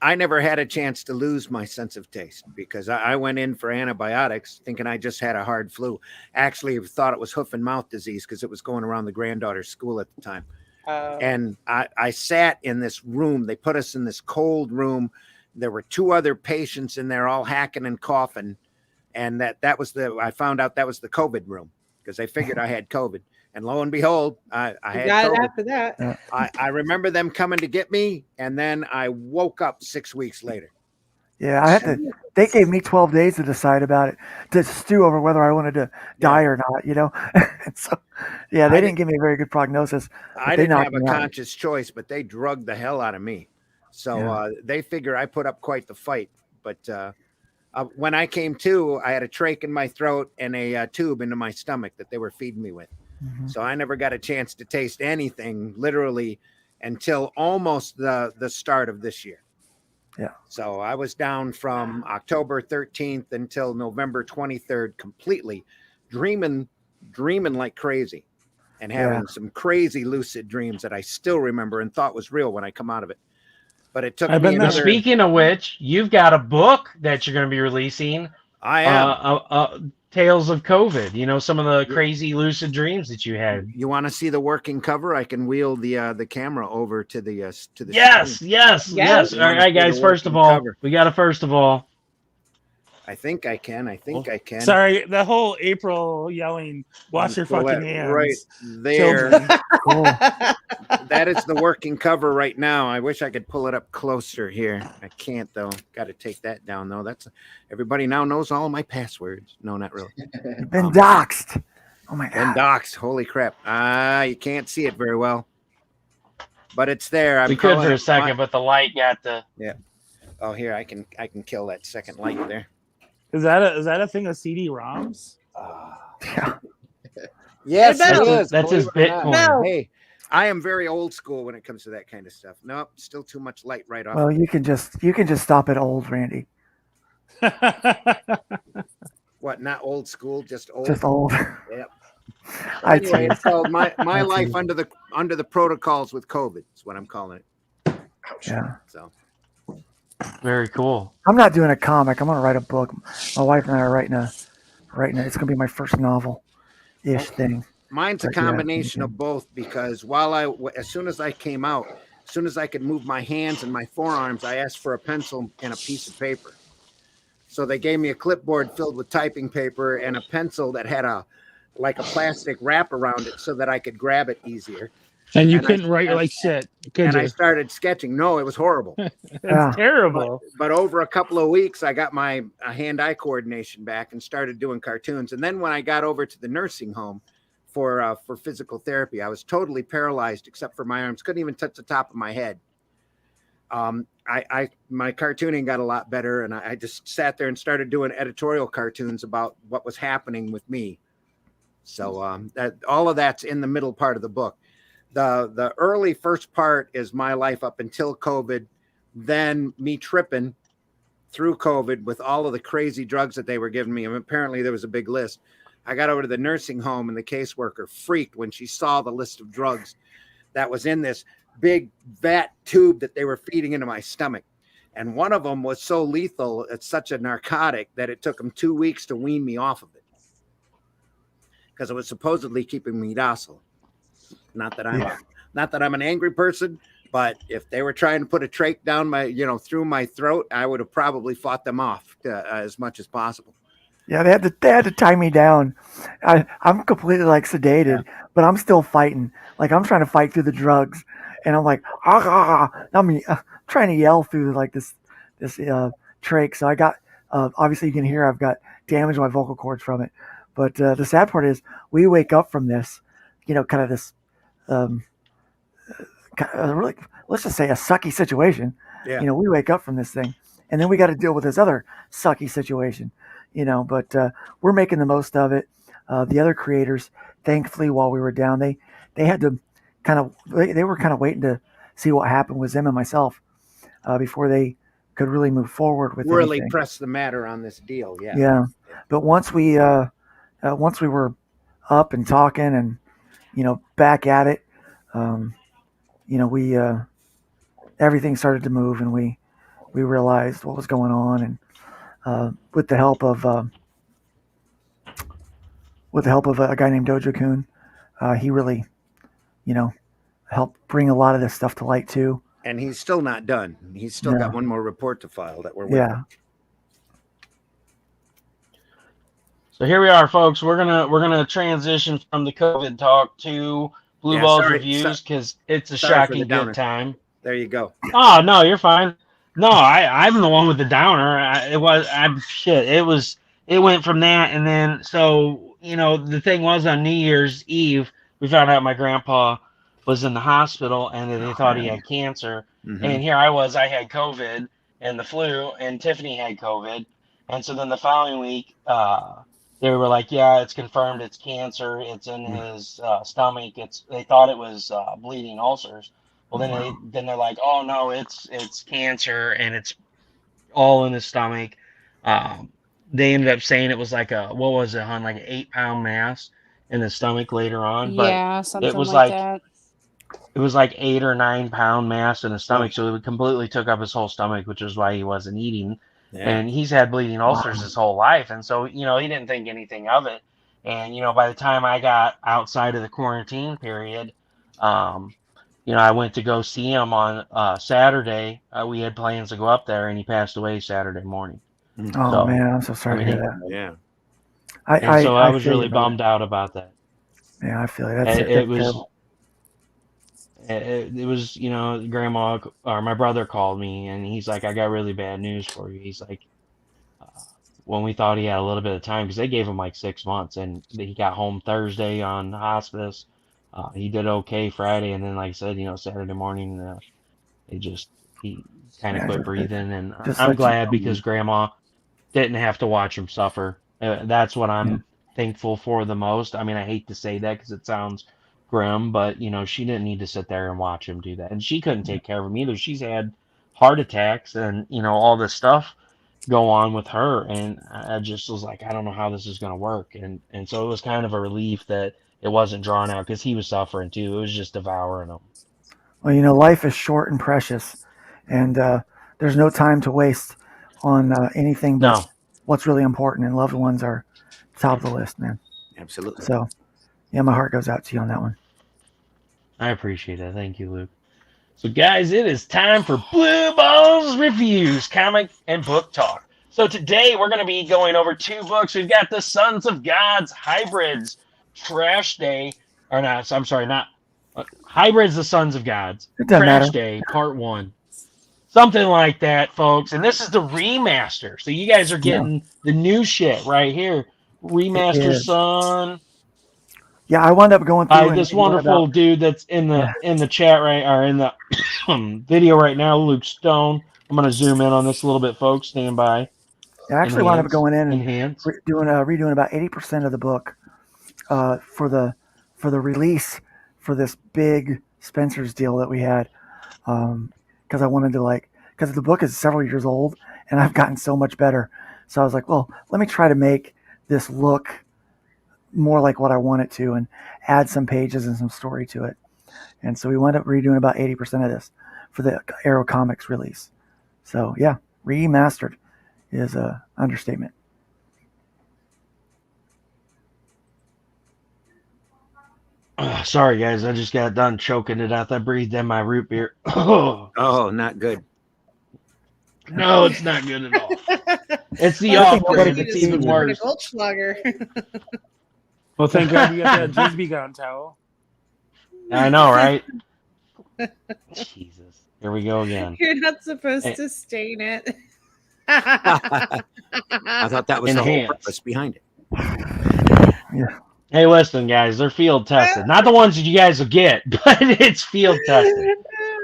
I never had a chance to lose my sense of taste because I went in for antibiotics thinking I just had a hard flu. Actually, I thought it was hoof and mouth disease because it was going around the granddaughter's school at the time. And I sat in this room. They put us in this cold room. There were 2 other patients in there all hacking and coughing. And I found out that was the COVID room because they figured I had COVID. And lo and behold, I had got COVID. it after that. I remember them coming to get me, and then I woke up 6 weeks later. Yeah, they gave me 12 days to decide about it, to stew over whether I wanted to die or not, So, yeah, they didn't give me a very good prognosis. I didn't have a conscious choice, but they drugged the hell out of me. So they figure I put up quite the fight. But when I came to, I had a trach in my throat and a tube into my stomach that they were feeding me with. Mm-hmm. So I never got a chance to taste anything literally until almost the start of this year. Yeah. So I was down from October 13th until November 23rd, completely dreaming like crazy and having some crazy lucid dreams that I still remember and thought was real when I come out of it. But it took me another... Speaking of which, you've got a book that you're going to be releasing. I am. Tales of COVID, some of the crazy lucid dreams that you had. You want to see the working cover? I can wheel the camera over to the Yes. All right, guys. First of all, we got to I think I can. I think I can. Sorry, the whole April yelling, "Wash your Pull fucking that hands!" right killed there. me. Cool. That is the working cover right now. I wish I could pull it up closer here. I can't though. Got to take that down though. That's everybody now knows all my passwords. No, not really. You've been doxxed. Oh my Been god. doxed. Holy crap. You can't see it very well, but it's there. We could for a second, but the light got the. Yeah. Oh, here I can kill that second light there. Is that a thing of CD-ROMs? Yeah. Yes, Hey, it Mel. is. That's his believe it or not. Bitcoin. Mel. Hey, I am very old school when it comes to that kind of stuff. Nope, still too much light right off. Well, you can just stop at old, Randy. What? Not old school, just old. Just old. Yep. I Anyway, tease. it's called my I life tease. under the protocols with COVID. Is what I'm calling it. Yeah. So Very cool. I'm not doing a comic. I'm gonna write a book. My wife and I are writing a. It's gonna be my first novel-ish thing. mine's a But, yeah, combination of both because as soon as I came out, as soon as I could move my hands and my forearms, I asked for a pencil and a piece of paper. So they gave me a clipboard filled with typing paper and a pencil that had a plastic wrap around it so that I could grab it easier. And you And couldn't write like shit, could And you? I started sketching. No, it was horrible. It's Yeah. terrible. But over a couple of weeks, I got my hand-eye coordination back and started doing cartoons. And then when I got over to the nursing home for physical therapy, I was totally paralyzed except for my arms. Couldn't even touch the top of my head. My cartooning got a lot better, and I just sat there and started doing editorial cartoons about what was happening with me. So all of that's in the middle part of the book. The early first part is my life up until COVID, then me tripping through COVID with all of the crazy drugs that they were giving me. And apparently there was a big list. I got over to the nursing home and the caseworker freaked when she saw the list of drugs that was in this big vat tube that they were feeding into my stomach. And one of them was so lethal, it's such a narcotic that it took them 2 weeks to wean me off of it because it was supposedly keeping me docile. Not that I'm an angry person, but if they were trying to put a trach down through my throat, I would have probably fought them off as much as possible. Yeah, they had to tie me down. I'm completely sedated, but I'm still fighting. I'm trying to fight through the drugs, and I'm like, I'm trying to yell through this trach. So I got obviously you can hear I've got damage to my vocal cords from it. But the sad part is we wake up from this, kind of this. Really, let's just say a sucky situation. Yeah. We wake up from this thing, and then we got to deal with this other sucky situation. But we're making the most of it. The other creators, thankfully, while we were down, they had to they were kind of waiting to see what happened with them and myself before they could really move forward with really anything. press the matter on this deal. Yeah. Yeah. But once we were up and talking and back at it, we everything started to move, and we realized what was going on, and with the help of a guy named Dojo-kun, he really helped bring a lot of this stuff to light too. And he's still not done. He's still got one more report to file that we're waiting. Yeah. So here we are, folks. We're gonna transition from the COVID talk to Blue Balls reviews because it's a shocking good time. There you go. Oh no, you're fine. No, I'm the one with the downer. It went from that, and then so the thing was on New Year's Eve we found out my grandpa was in the hospital and they thought he had cancer. Mm-hmm. And here I had COVID and the flu, and Tiffaney had COVID, and so then the following week they were like, yeah, it's confirmed it's cancer. It's in his stomach. They thought it was bleeding ulcers. Well, then they're like, oh no, it's cancer and it's all in his stomach. They ended up saying it was like an 8-pound mass in his stomach later on. But Yeah, something it was like that. It was like 8 or 9-pound mass in his stomach, so it completely took up his whole stomach, which is why he wasn't eating. Yeah. And he's had bleeding ulcers his whole life, and so he didn't think anything of it. And by the time I got outside of the quarantine period, I went to go see him on Saturday. We had plans to go up there, and he passed away Saturday morning. Oh So, man, I'm so sorry to hear that. Yeah. I was feel you, really brother. bummed out about that. Yeah, I feel you. It, That's it was terrible. it was grandma or my brother called me and he's like, I got really bad news for you. He's like, uh, when we thought he had a little bit of time because they gave him like 6 months and he got home Thursday on hospice. He did okay Friday and then like I said, Saturday morning he kind of Yeah, quit breathing and just I'm let you glad know. because grandma didn't have to watch him suffer. That's what Yeah. I'm thankful for the most. I mean, I hate to say that because it sounds grim, but she didn't need to sit there and watch him do that, and she couldn't take care of him either. She's had heart attacks and all this stuff go on with her, and I just was like, I don't know how this is going to work, and so it was kind of a relief that it wasn't drawn out because he was suffering too. It was just devouring him. Well, life is short and precious, and there's no time to waste on anything but No, what's really important, and loved ones are top of the list, man. Absolutely. So, yeah, my heart goes out to you on that one. I appreciate that. Thank you, Luke. So, guys, it is time for Blue Balls Reviews, comic and book talk. So today we're going to be going over 2 books. We've got the Sons of Gods Hybrids Trash Day, or not, I'm sorry, not Hybrids, the Sons of Gods It doesn't Trash matter. Day, Part 1. Something like that, folks. And this is the remaster. So you guys are getting the new shit right here. Remaster, is. son. Yeah, I wound up going through By this wonderful dude that's in the chat right, or in the video right now, Luke Stone. I'm going to zoom in on this a little bit, folks. Stand by. I actually wound up Enhance, going in and enhance. redoing about 80% of the book for the release for this big Spencer's deal that we had, because I wanted to because the book is several years old and I've gotten so much better. So I was like, well, let me try to make this look more like what I want it to and add some pages and some story to it. And so we wound up redoing about 80% of this for the Arrow Comics release. So yeah, remastered is a understatement. Sorry, guys. I just got done choking to death. I breathed in my root beer. Oh, not good. no, it's not good at all. It's the I think off-brand. nobody It's can even see worse. Goldschlager. Well, thank God you got that Disney Gown towel. I know, right? Jesus. Here we go again. You're not supposed to stain it. I thought that was the whole Enhance. purpose behind it. Yeah. Hey, listen, guys. They're field tested. Not the ones that you guys will get, but it's field tested.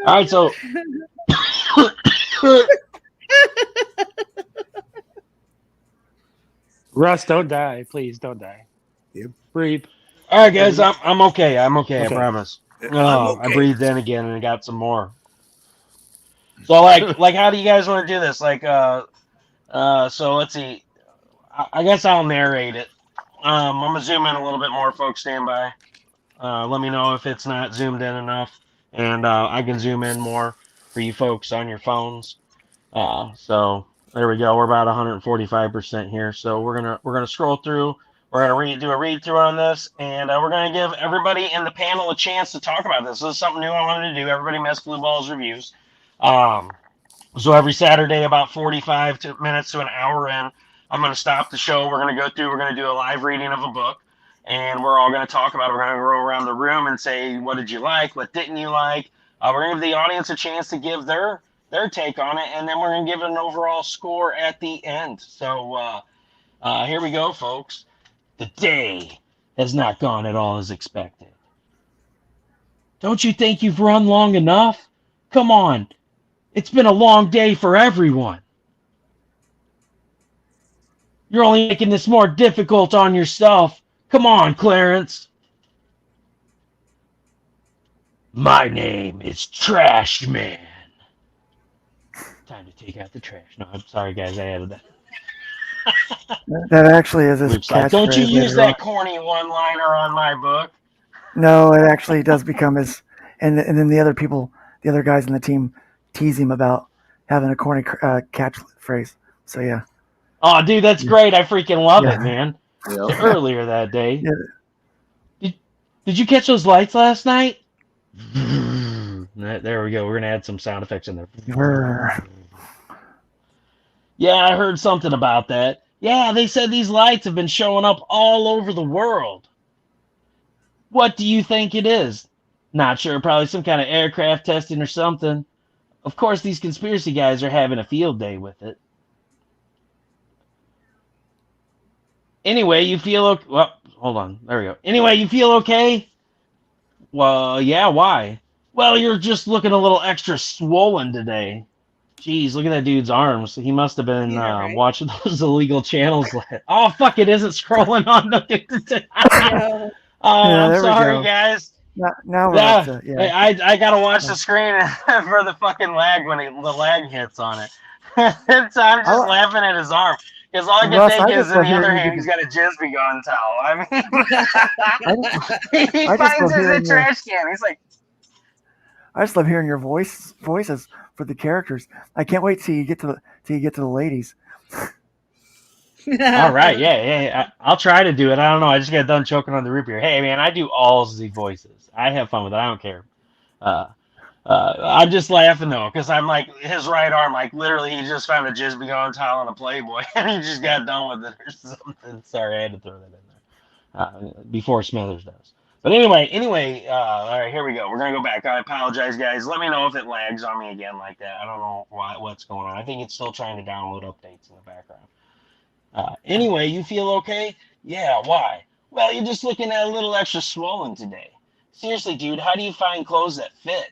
All right, so... Russ, don't die. Please don't die. Yep. Breathe. All right, guys. I'm okay. I'm okay. Okay. I promise. I'm Oh, okay. I breathed in again and I got some more. So like how do you guys want to do this? So let's see. I guess I'll narrate it. I'm gonna zoom in a little bit more, folks. Stand by. Let me know if it's not zoomed in enough, and I can zoom in more for you folks on your phones. So there we go. We're about 145% here. So we're gonna scroll through. We're gonna do a read through on this, and we're gonna give everybody in the panel a chance to talk about this. This is something new I wanted to do. Everybody mess Blue Balls reviews. So every Saturday, about 45 minutes to an hour in, I'm going to stop the show. We're going to go through. We're going to do a live reading of a book, and we're all going to talk about it. We're going to go around the room and say, what did you like? What didn't you like? We're going to give the audience a chance to give their take on it, and then we're going to give it an overall score at the end. So here we go, folks. The day has not gone at all as expected. Don't you think you've run long enough? Come on. It's been a long day for everyone. You're only making this more difficult on yourself. Come on, Clarence. My name is Trash Man. Time to take out the trash. No, I'm sorry, guys. I added that. That actually is his Luke's like, don't you catchphrase use later on. that corny one-liner on my book. No, it actually does become his, and then the other guys in the team tease him about having a corny catchphrase. So yeah. Oh, dude, that's great. I freaking love Yeah. it, man. Yeah. Earlier that day. Yeah. Did you catch those lights last night? There we go. We're going to add some sound effects in there. Yeah, I heard something about that. Yeah, they said these lights have been showing up all over the world. What do you think it is? Not sure, probably some kind of aircraft testing or something. Of course, these conspiracy guys are having a field day with it. Anyway, you feel okay? Well, hold on. There we go. Anyway, you feel okay? Well, yeah, why? Well, you're just looking a little extra swollen today. Jeez, look at that dude's arms. He must have been Yeah, right. watching those illegal channels. Oh, fuck, it isn't scrolling on the... Yeah. Oh, Yeah, I'm there we sorry, go. guys. Now we're Yeah, up to, yeah. I gotta watch the screen for the fucking lag when the lag hits on it. So I'm just laughing at his arm. Because all I can Russ, think I is, just in love the other hearing you hand, do he's got a jizz gun towel. I mean, he I just finds love it in hearing the your- trash can. He's like, I just love hearing your voices for the characters. I can't wait till you get to the ladies. all right, yeah. I'll try to do it. I don't know. I just got done choking on the root beer. Hey, man, I do all the voices. I have fun with it. I don't care. I'm just laughing though, because I'm like his right arm, like literally, he just found a jizz gun towel on a Playboy, and he just got done with it or something. Sorry, I had to throw that in there before Smithers does. But anyway, all right, here we go. We're gonna go back. I apologize, guys. Let me know if it lags on me again like that. I don't know what's going on. I think it's still trying to download updates in the background. Anyway, you feel okay? Yeah, why? Well, you're just looking at a little extra swollen today. Seriously, dude, how do you find clothes that fit?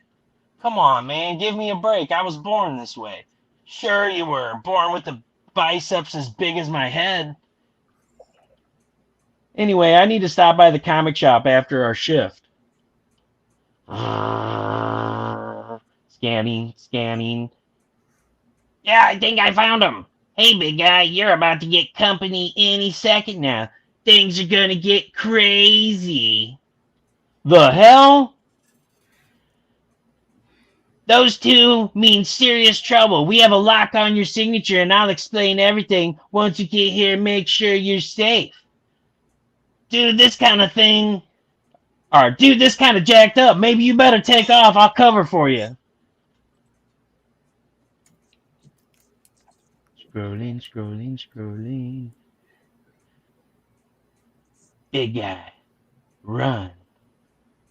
Come on, man, give me a break. I was born this way. Sure you were, born with the biceps as big as my head. Anyway, I need to stop by the comic shop after our shift. Scanning. Yeah, I think I found him. Hey, big guy, you're about to get company any second now. Things are gonna get crazy. The hell? Those two mean serious trouble. We have a lock on your signature, and I'll explain everything once you get here. Make sure you're safe. Dude, this kind of thing... Or, dude, this kind of jacked up. Maybe you better take off. I'll cover for you. Scrolling. Big guy. Run.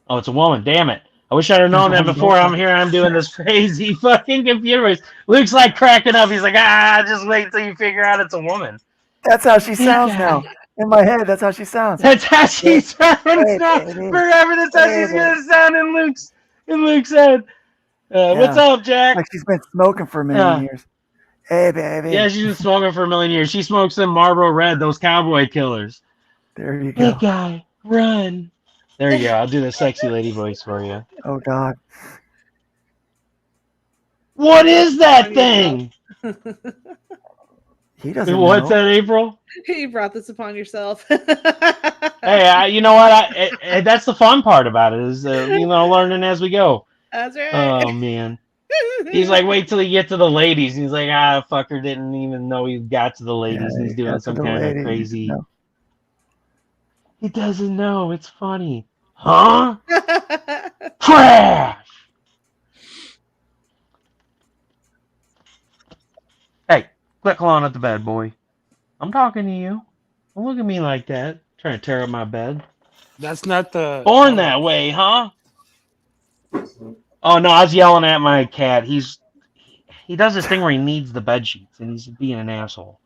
Oh, it's a woman. Damn it. I wish I'd have known that before. I'm doing this crazy fucking computer voice. Luke's like cracking up. He's like, just wait till you figure out it's a woman. That's how she sounds now. In my head, that's how she sounds. That's how she sounds now. Forever, that's how she's going to sound in Luke's head. What's up, Jack? Like she's been smoking for a million years. Hey, baby. Yeah, she's been smoking for a million years. She smokes them Marlboro Red, those cowboy killers. There you go. Big guy, run. There you go. I'll do the sexy lady voice for you. Oh, God. What is that thing? He doesn't What's know. that, April? You brought this upon yourself. Hey, you know what? That's the fun part about it is, learning as we go. That's right. Oh, man. He's like, wait till you get to the ladies. He's like, fucker didn't even know he got to the ladies. Yeah, He's doing some kind of crazy... No. He doesn't know. It's funny. Huh? Crash! Hey, quit clawing at the bed, boy. I'm talking to you. Don't look at me like that. Trying to tear up my bed. That's not the... Born that way, huh? Oh, no, I was yelling at my cat. He does this thing where he needs the bed sheets, and he's being an asshole.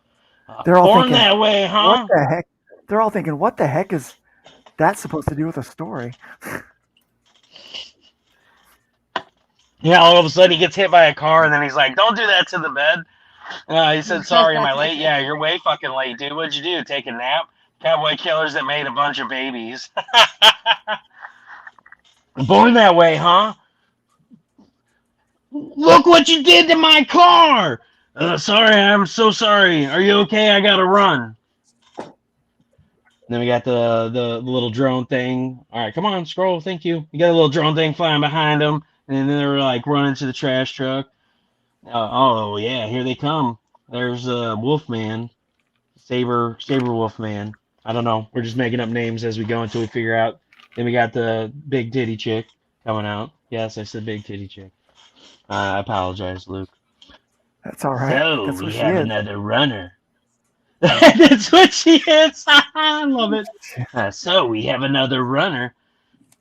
They're all Born thinking, that way, huh? What the heck? They're all thinking, what the heck is that supposed to do with a story? Yeah, all of a sudden he gets hit by a car, and then he's like, don't do that to the bed. He said, sorry, am I late? Yeah, you're way fucking late, dude. What'd you do? Take a nap? Cowboy killers that made a bunch of babies. Born that way, huh? Look what you did to my car! Sorry, I'm so sorry. Are you okay? I gotta run. Then we got the little drone thing. All right, come on, scroll. Thank you. You got a little drone thing flying behind them, and then they're like running to the trash truck. Oh yeah, here they come. There's Wolfman, Saber Wolfman. I don't know. We're just making up names as we go until we figure out. Then we got the big titty chick coming out. Yes, I said big titty chick. I apologize, Luke. That's all right. So That's we what she have is. another runner. That's what she is. I love it. So we have another runner.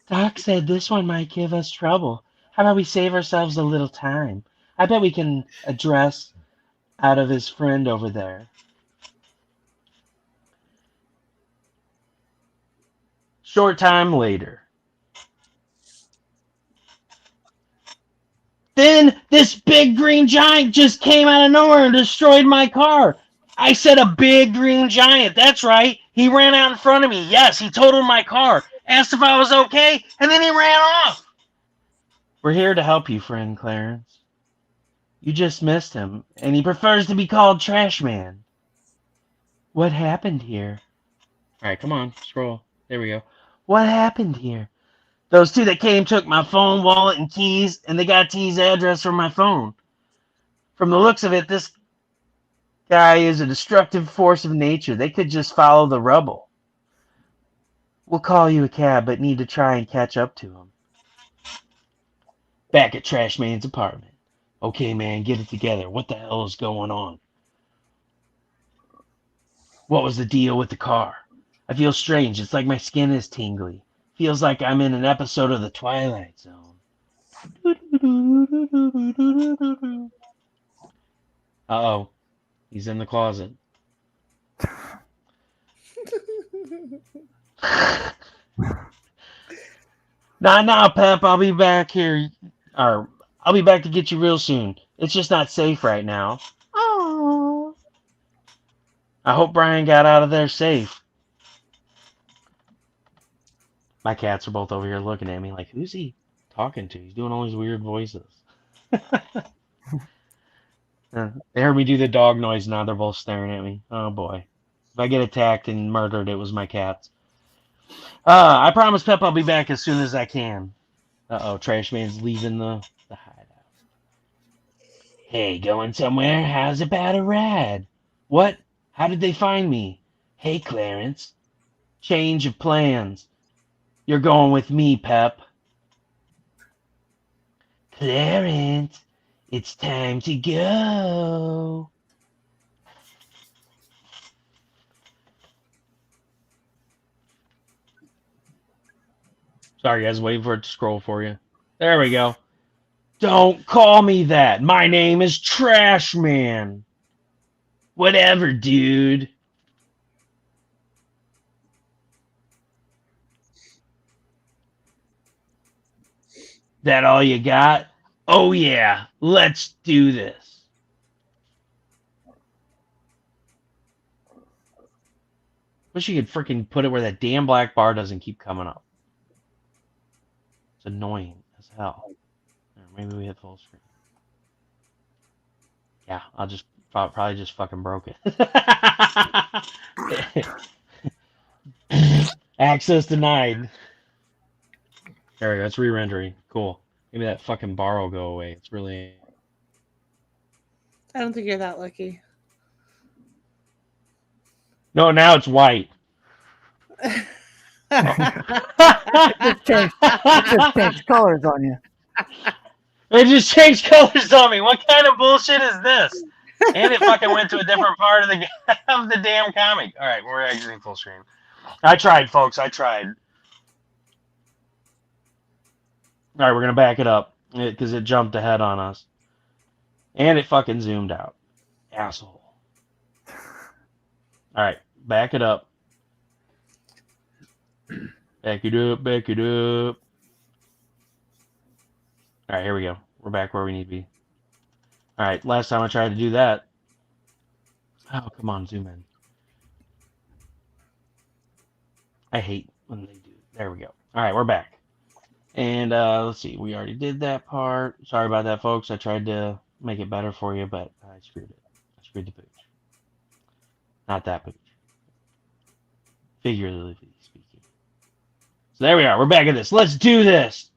Doc said this one might give us trouble. How about we save ourselves a little time? I bet we can address out of his friend over there. Short time later. Then this big green giant just came out of nowhere and destroyed my car. I said a big green giant. That's right. He ran out in front of me. Yes, he totaled my car. Asked if I was okay, and then he ran off. We're here to help you, friend Clarence. You just missed him, and he prefers to be called Trash Man. What happened here? All right, come on, scroll. There we go. What happened here? Those two that came took my phone, wallet, and keys, and they got T's address from my phone. From the looks of it, this guy is a destructive force of nature. They could just follow the rubble. We'll call you a cab, but need to try and catch up to him. Back at Trash Man's apartment. Okay, man, get it together. What the hell is going on? What was the deal with the car? I feel strange. It's like my skin is tingly. Feels like I'm in an episode of The Twilight Zone. Uh-oh. He's in the closet. Nah, Pep. I'll be back here. Or I'll be back to get you real soon. It's just not safe right now. Oh. I hope Brian got out of there safe. My cats are both over here looking at me like, who's he talking to? He's doing all these weird voices. They heard me do the dog noise. Now they're both staring at me. Oh, boy. If I get attacked and murdered, it was my cats. I promise, Pep, I'll be back as soon as I can. Uh-oh, Trash Man's leaving the hideout. Hey, going somewhere? How's about a ride? What? How did they find me? Hey, Clarence. Change of plans. You're going with me, Pep. Clarence, it's time to go. Sorry, guys, waiting for it to scroll for you. There we go. Don't call me that. My name is Trash Man. Whatever, dude. That all you got? Oh, yeah. Let's do this. Wish you could freaking put it where that damn black bar doesn't keep coming up. It's annoying as hell. Maybe we hit full screen. Yeah, I'll just probably just fucking broke it. Access denied. There we go. It's re-rendering. Cool. Maybe that fucking bar will go away. It's really... I don't think you're that lucky. No, now it's white. It just changed colors on you. It just changed colors on me. What kind of bullshit is this? And it fucking went to a different part of the damn comic. All right, we're exiting full screen. I tried, folks. I tried. All right, we're going to back it up because it jumped ahead on us. And it fucking zoomed out. Asshole. All right, back it up. Back it up, back it up. All right, here we go. We're back where we need to be. All right, last time I tried to do that. Oh, come on, zoom in. I hate when they do. There we go. All right, we're back. And let's see, we already did that part. Sorry about that, folks. I tried to make it better for you, but I screwed it. I screwed the pooch. Not that pooch. Figuratively speaking. So there we are. We're back at this. Let's do this.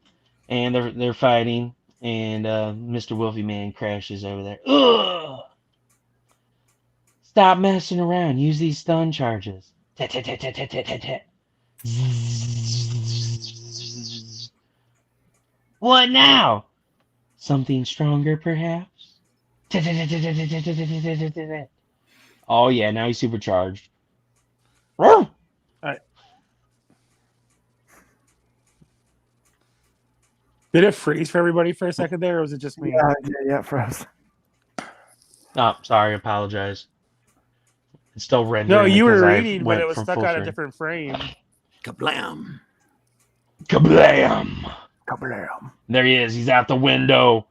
And they're fighting, and Mr. Wolfie Man crashes over there. Ugh! Stop messing around. Use these stun charges. What now? Something stronger, perhaps? Oh yeah, now he's supercharged. Woo! Did it freeze for everybody for a second there, or was it just me? Yeah, froze. Oh, sorry, apologize. It's still rendering. No, you were because I reading, but went it was from stuck full on a screen. different frame. Kablam. Kablam! Kablam. There he is. He's out the window.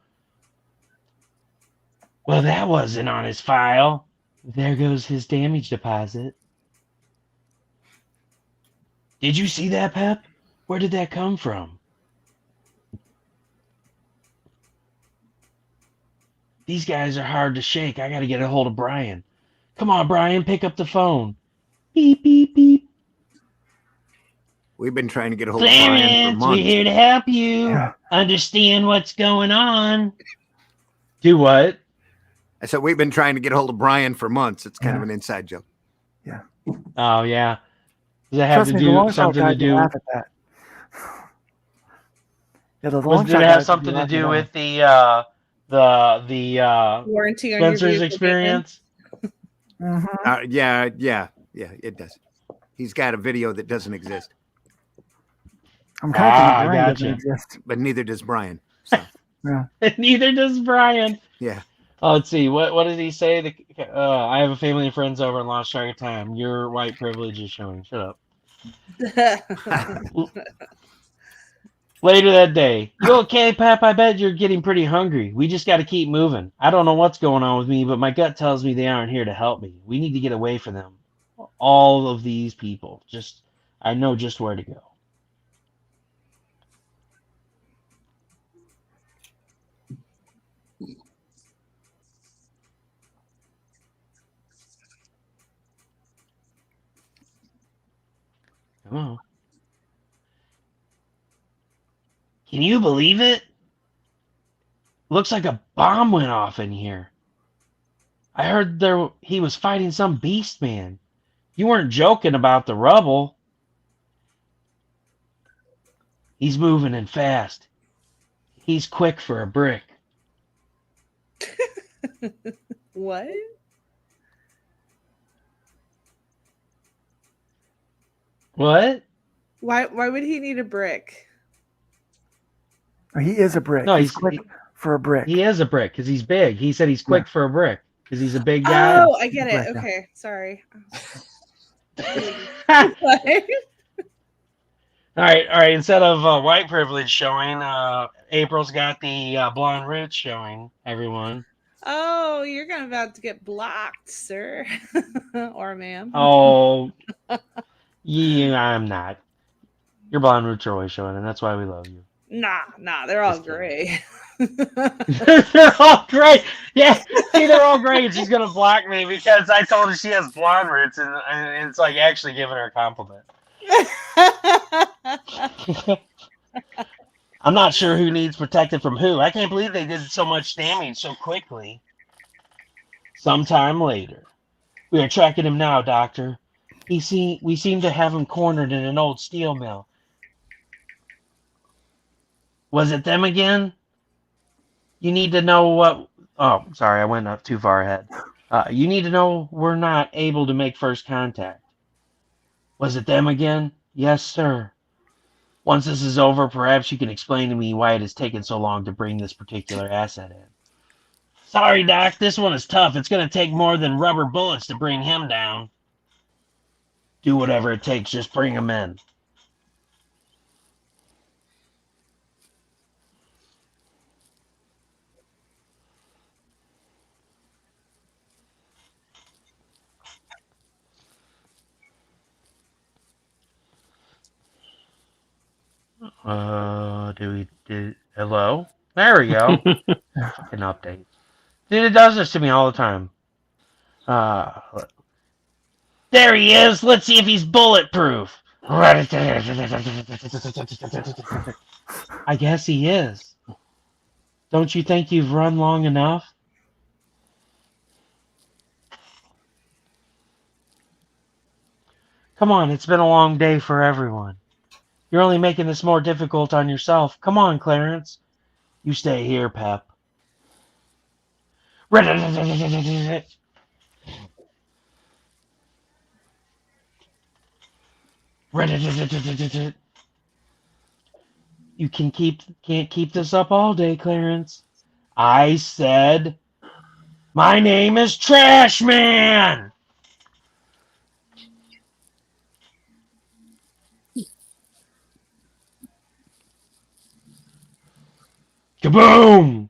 Well, that wasn't on his file. There goes his damage deposit. Did you see that, Pep? Where did that come from? These guys are hard to shake. I gotta get a hold of Brian. Come on, Brian, pick up the phone. Beep, beep, beep. We've been trying to get a hold of Brian for Clarence, we're months. here to help you. Yeah. Understand what's going on. Do what? I said we've been trying to get a hold of Brian for months. It's kind Yeah. of an inside joke. Oh, yeah. Does that have Trust to me, the do long shot something to guys do? laugh at that. Yeah, the long Did shot it have guys something to laugh at do that. with the Warranty on your Spencer's vehicle, experience? Mhm. Yeah, it does. He's got a video that doesn't exist, I'm kind of thinking Brian gotcha. doesn't exist. but neither does Brian. So, Yeah. Neither does Brian. yeah. Oh, let's see. What did he say? I have a family and friends over and lost track of time. Your white privilege is showing. Shut up. Later that day. You okay, Pep? I bet you're getting pretty hungry. We just got to keep moving. I don't know what's going on with me, but my gut tells me they aren't here to help me. We need to get away from them. All of these people. I know just where to go. Come on. Can you believe it? Looks like a bomb went off in here. I heard he was fighting some beast man. You weren't joking about the rubble. He's moving and fast. He's quick for a brick. What? What? Why would he need a brick? He is a brick. No, he's quick for a brick. He is a brick because he's big. He said he's quick for a brick because he's a big guy. Oh, I get it. Brick, yeah. Okay, sorry. All What? right. Instead of white privilege showing, April's got the blonde roots showing. Everyone. Oh, you're about to get blocked, sir or ma'am. Oh, yeah, I'm not. Your blonde roots are always showing, and that's why we love you. Nah, they're all Just kidding. gray. They're all great. Yeah, see, they're all great. She's gonna block me because I told her she has blonde roots, and it's like actually giving her a compliment. I'm not sure who needs protected from who. I can't believe they did so much damage so quickly. Sometime later, we are tracking him now, Doctor. We seem to have him cornered in an old steel mill. Was it them again? You need to know what... Oh, sorry, I went up too far ahead. You need to know we're not able to make first contact. Was it them again? Yes, sir. Once this is over, perhaps you can explain to me why it has taken so long to bring this particular asset in. Sorry, Doc, this one is tough. It's going to take more than rubber bullets to bring him down. Do whatever it takes, just bring him in. Hello? There we go. Fucking update. Dude, it does this to me all the time. There he is. Let's see if he's bulletproof. I guess he is. Don't you think you've run long enough? Come on, it's been a long day for everyone. You're only making this more difficult on yourself. Come on, Clarence. You stay here, Pep. You can't keep this up all day, Clarence. I said, my name is Trash Man. Kaboom!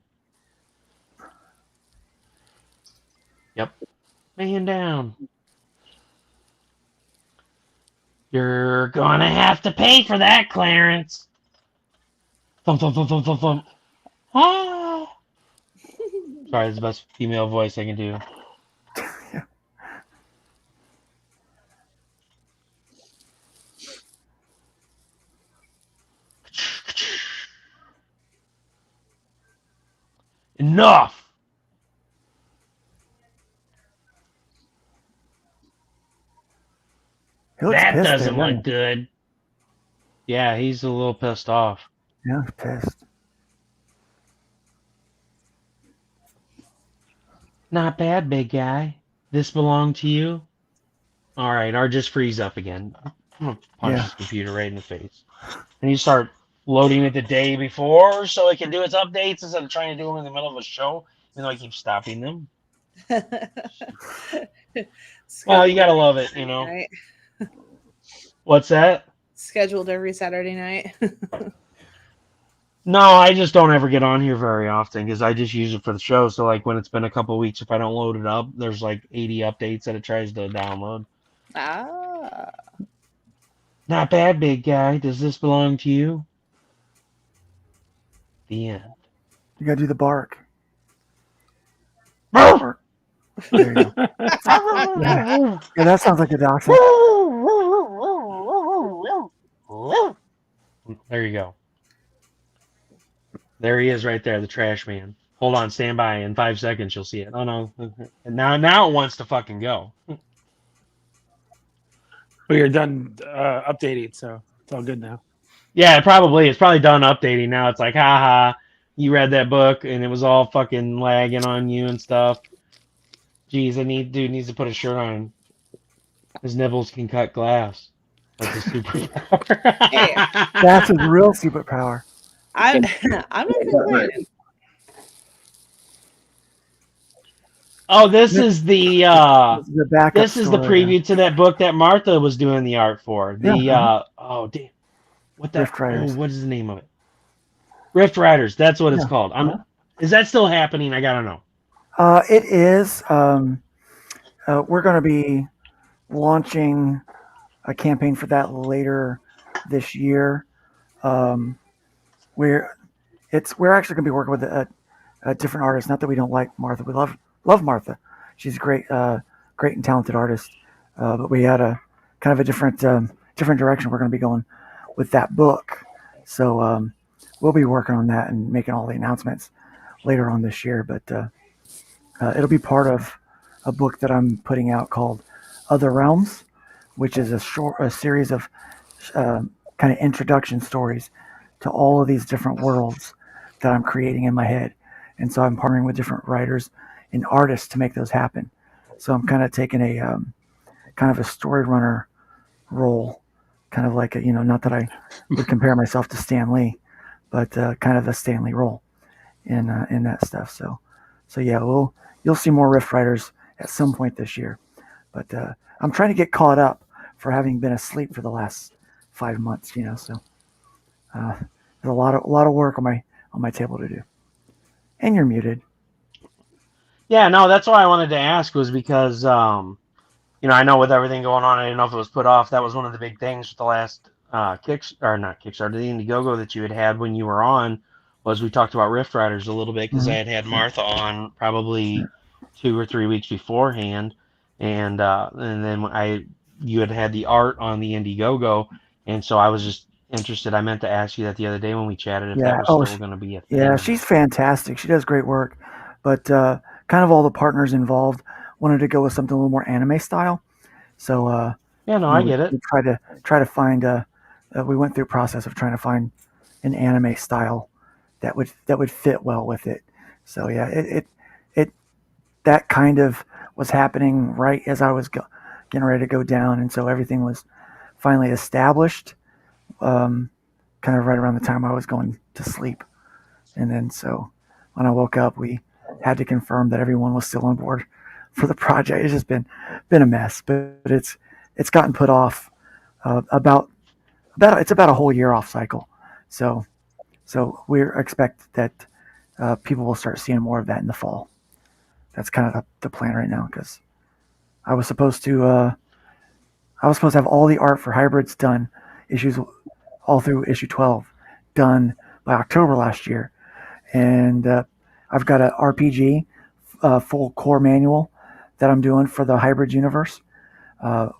Yep. Man down. You're gonna have to pay for that, Clarence. Thump, thump, thump, thump, thump, thump. Ah. Sorry, it's the best female voice I can do. Enough! That doesn't look good. Yeah, he's a little pissed off. Yeah, pissed. Not bad, big guy. This belong to you? Alright, or just freeze up again. I'm gonna punch his computer right in the face. And you start loading it the day before so it can do its updates instead of trying to do them in the middle of a show, even though I keep stopping them. Well, you gotta love it, you know. Right? What's that? Scheduled every Saturday night. No, I just don't ever get on here very often because I just use it for the show. So, like, when it's been a couple of weeks, if I don't load it up, there's like 80 updates that it tries to download. Ah. Not bad, big guy. Does this belong to you? The end. You gotta do the bark. Bark. There you go. Yeah, that sounds like a dachshund. There you go. There he is right there, the trash man. Hold on, stand by. In 5 seconds, you'll see it. Oh, no. And now it wants to fucking go. Well, you're done updating, so it's all good now. Yeah, it's probably done updating now. It's like, haha, you read that book and it was all fucking lagging on you and stuff. Jeez, dude needs to put a shirt on. His nibbles can cut glass. That's a superpower. Hey. That's a real superpower. I'm not complaining. Oh, this is the backup this is the story, preview to that book that Martha was doing the art for. The oh damn, Rift Riders. What is the name of it? Rift Riders. That's what it's called. Is that still happening? I gotta know. It is. We're going to be launching a campaign for that later this year. We're actually going to be working with a different artist. Not that we don't like Martha. We love Martha. She's a great and talented artist. But we had a kind of a different direction we're going to be going with that book. So we'll be working on that and making all the announcements later on this year. But it'll be part of a book that I'm putting out called Other Realms, which is a series of kind of introduction stories to all of these different worlds that I'm creating in my head. And so I'm partnering with different writers and artists to make those happen. So I'm kind of taking a kind of a story runner role, kind of like not that I would compare myself to Stan Lee, but kind of a Stan Lee role in that stuff. So yeah, you'll see more Rift Riders at some point this year. But I'm trying to get caught up for having been asleep for the last 5 months. So there's a lot of work on my table to do. And you're muted. Yeah, no, that's why I wanted to ask was because I know with everything going on, I didn't know if it was put off. That was one of the big things with the last not Kickstarter, the Indiegogo that you had when you were on, was we talked about Rift Riders a little bit because I had Martha on probably 2 or 3 weeks beforehand, and then you had the art on the Indiegogo, and so I was just interested. I meant to ask you that the other day when we chatted if that was still going to be a thing. Yeah, she's fantastic. She does great work, but kind of all the partners involved wanted to go with something a little more anime style. So I get it. We try to find we went through a process of trying to find an anime style that would fit well with it. So yeah, that kind of was happening right as I was getting ready to go down, and so everything was finally established, kind of right around the time I was going to sleep. And then so when I woke up, we had to confirm that everyone was still on board for the project. It's just been a mess, but it's gotten put off about it's about a whole year off cycle. So we expect that people will start seeing more of that in the fall. That's kind of the plan right now, because I was supposed to have all the art for hybrids done, issues all through issue 12 done by October last year, and I've got an RPG full core manual that I'm doing for the hybrids universe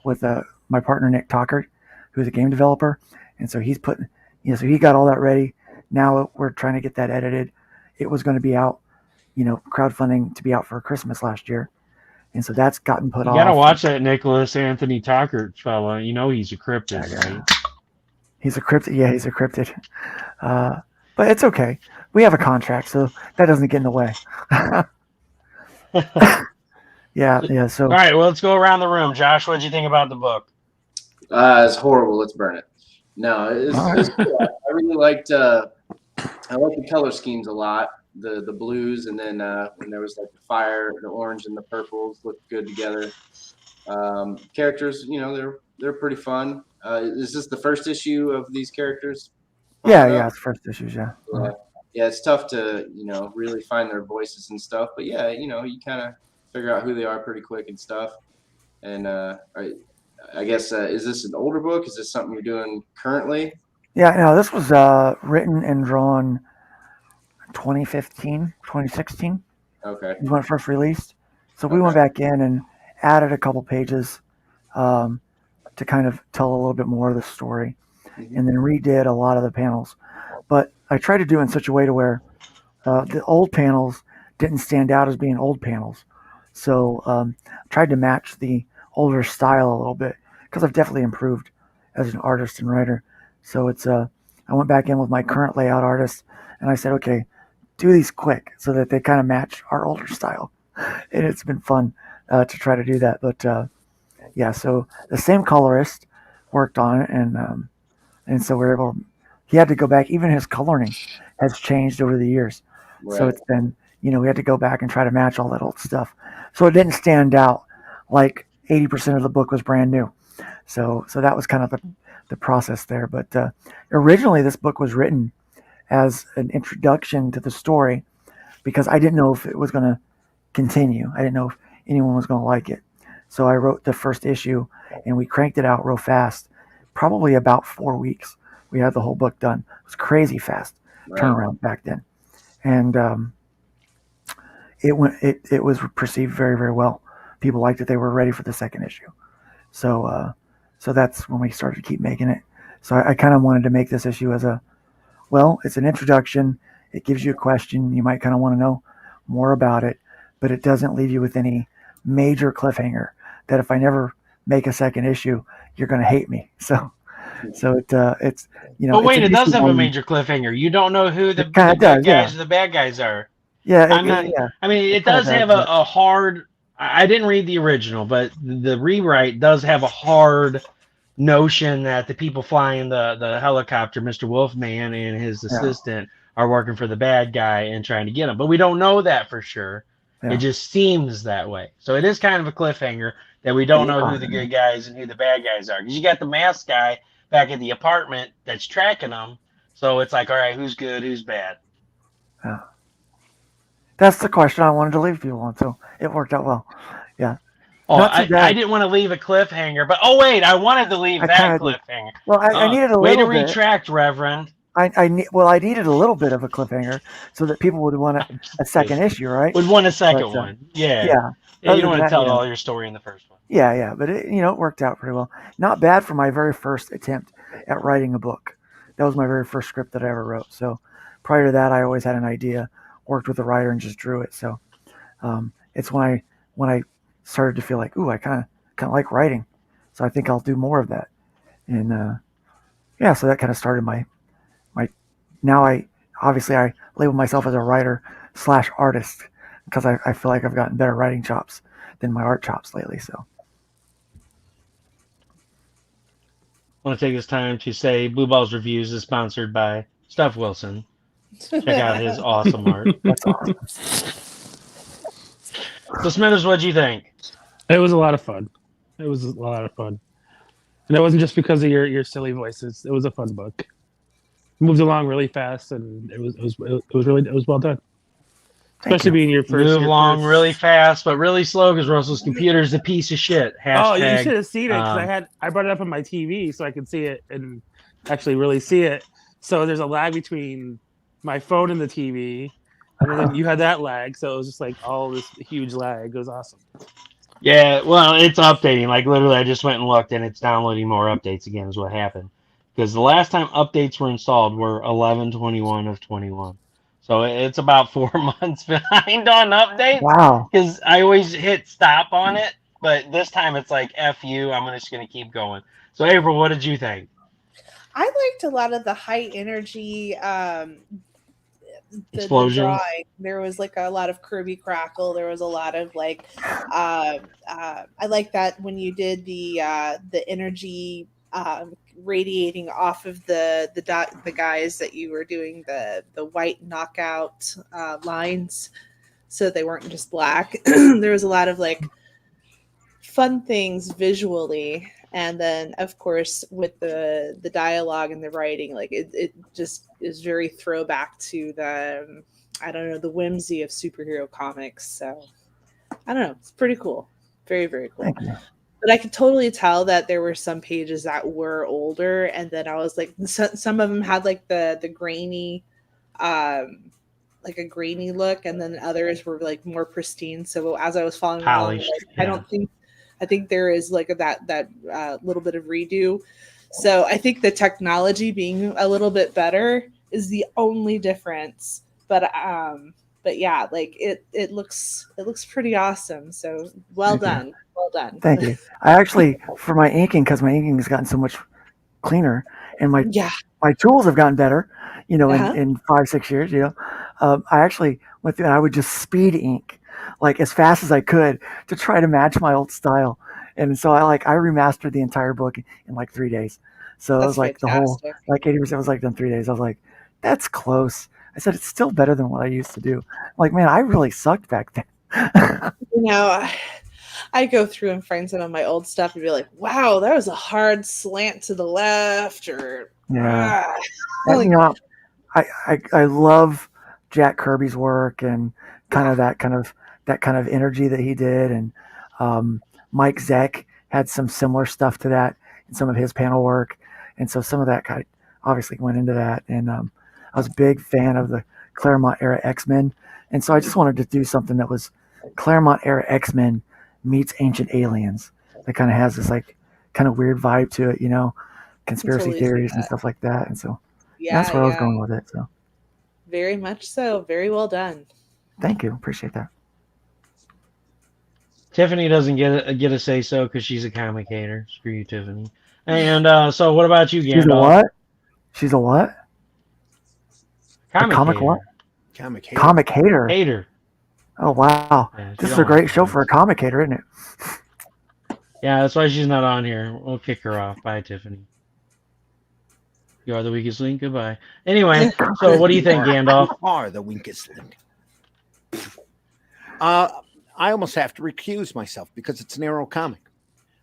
with my partner Nick Tockert, who's a game developer, and so he's putting, so he got all that ready. Now we're trying to get that edited. It was going to be out, crowdfunding to be out for Christmas last year, and so that's gotten put off. You gotta watch that Nicholas Anthony Tockert fella. He's a cryptid, right? He's a cryptid. Yeah, he's a cryptid. But it's okay. We have a contract, so that doesn't get in the way. Yeah. So all right, well, let's go around the room. Josh, what did you think about the book? It's horrible. Let's burn it. No, it's cool. I really liked. I like the color schemes a lot. The blues, and then when there was like the fire, the orange and the purples looked good together. Characters, they're pretty fun. Is this the first issue of these characters? Yeah, it's first issues. Yeah. Yeah, it's tough to really find their voices and stuff. But yeah, you kind of figure out who they are pretty quick and stuff. And I guess is this an older book? Is this something you're doing currently? Yeah, no, this was written and drawn 2015, 2016. Okay. When it first released. So we went back in and added a couple pages to kind of tell a little bit more of the story, and then redid a lot of the panels. But I tried to do it in such a way to where the old panels didn't stand out as being old panels. So I tried to match the older style a little bit, because I've definitely improved as an artist and writer. So it's I went back in with my current layout artist, and I said, okay, do these quick so that they kind of match our older style. And it's been fun to try to do that. But yeah, so the same colorist worked on it, and so we're able. He had to go back. Even his coloring has changed over the years. Right. So it's been, we had to go back and try to match all that old stuff. So it didn't stand out like 80% of the book was brand new. So that was kind of the process there. But originally this book was written as an introduction to the story, because I didn't know if it was going to continue. I didn't know if anyone was going to like it. So I wrote the first issue, and we cranked it out real fast, probably about 4 weeks. We had the whole book done. It was crazy fast turnaround back then. And it was perceived very, very well. People liked it. They were ready for the second issue. So that's when we started to keep making it. So I kind of wanted to make this issue as it's an introduction. It gives you a question. You might kind of want to know more about it, but it doesn't leave you with any major cliffhanger that if I never make a second issue, you're going to hate me. So it's But wait, it does have a major cliffhanger. You don't know who the good guys or the bad guys are. Yeah, I mean, it does have a hard. I didn't read the original, but the rewrite does have a hard notion that the people flying the helicopter, Mr. Wolfman and his assistant, are working for the bad guy and trying to get him. But we don't know that for sure. Yeah. It just seems that way. So it is kind of a cliffhanger that we don't know who the good guys and who the bad guys are. Because you got the masked guy back at the apartment that's tracking them. So it's like, all right, who's good, who's bad? Yeah. That's the question I wanted to leave people on. So it worked out well. Yeah. Oh, I didn't want to leave a cliffhanger, but I wanted to leave that cliffhanger. Well, I needed a little bit. Way to retract, Reverend. I needed a little bit of a cliffhanger so that people would want a second issue, right? Would want a second one. Yeah. You don't want to tell all your story in the first one. Yeah. But it worked out pretty well. Not bad for my very first attempt at writing a book. That was my very first script that I ever wrote. So prior to that, I always had an idea, worked with a writer, and just drew it. So it's when I started to feel like, ooh, I kind of like writing. So I think I'll do more of that. And so that kind of started my now I label myself as a writer / artist. because I feel like I've gotten better writing chops than my art chops lately. So I want to take this time to say Blue Balls Reviews is sponsored by Steph Wilson. Check out his awesome art. that's awesome. So Smithers, what'd you think? It was a lot of fun. It was a lot of fun, and it wasn't just because of your silly voices. It was a fun book. It moved along really fast, and it was well done. Especially being your first. Move along really fast, but really slow because Russell's computer is a piece of shit. Oh, you Hashtag, should have seen it because I brought it up on my TV so I could see it and actually really see it. So there's a lag between my phone and the TV, and then you had that lag, so it was just like all this huge lag. It was awesome. Yeah, well, it's updating. Like literally, I just went and looked, and it's downloading more updates again. Is what happened because the last time updates were installed were 11/21 of 21. So it's about 4 months behind on updates. Wow. Because I always hit stop on it, but this time it's like F you. I'm just gonna keep going. So April, what did you think? I liked a lot of the high energy Explosions. the drawing. There was like a lot of Kirby crackle. There was a lot of like I like that when you did the energy radiating off of the guys that you were doing the white knockout lines, so they weren't just black. There was a lot of like fun things visually, and then of course with the dialogue and the writing, like it just is very throwback to the the whimsy of superhero comics. So I don't know, it's pretty cool, very, very cool. Thank you. But I could totally tell that there were some pages that were older, and then I was like, some of them had like the grainy, like a grainy look, and then others were like more pristine. So as I was following along, like, I think there is like that little bit of redo. So I think the technology being a little bit better is the only difference. But yeah, like it looks pretty awesome. So well done. Well done. Thank you. I actually, for my inking, because my inking has gotten so much cleaner, and my tools have gotten better, in 5-6 years, I actually went through and I would just speed ink like as fast as I could to try to match my old style. And so I remastered the entire book in like 3 days. So it was like fantastic. The whole, like 80% was like done 3 days. I was like, that's close. I said, it's still better than what I used to do. I'm like, man, I really sucked back then. I go through and find some of my old stuff and be like, wow, that was a hard slant to the left, or I love Jack Kirby's work and kind of that kind of energy that he did. And Mike Zeck had some similar stuff to that in some of his panel work. And so some of that kind of obviously went into that. And I was a big fan of the Claremont era X-Men. And so I just wanted to do something that was Claremont era X-Men meets Ancient Aliens. That kind of has this like kind of weird vibe to it, conspiracy theories and stuff like that. And so that's where I was going with it. So very much so. Very well done. Thank you. Appreciate that. Tiffaney doesn't get a say so because she's a comic hater. Screw you, Tiffaney. And so what about you, Gandalf? She's a what? She's a what? Comic what? Comic hater. Comic hater. Hater. Oh wow! Yeah, this is a great show for a comic hater, isn't it? Yeah, that's why she's not on here. We'll kick her off. Bye, Tiffaney. You are the weakest link. Goodbye. Anyway, so what do you think, Gandalf? You are the weakest link. I almost have to recuse myself because it's an Arrow comic,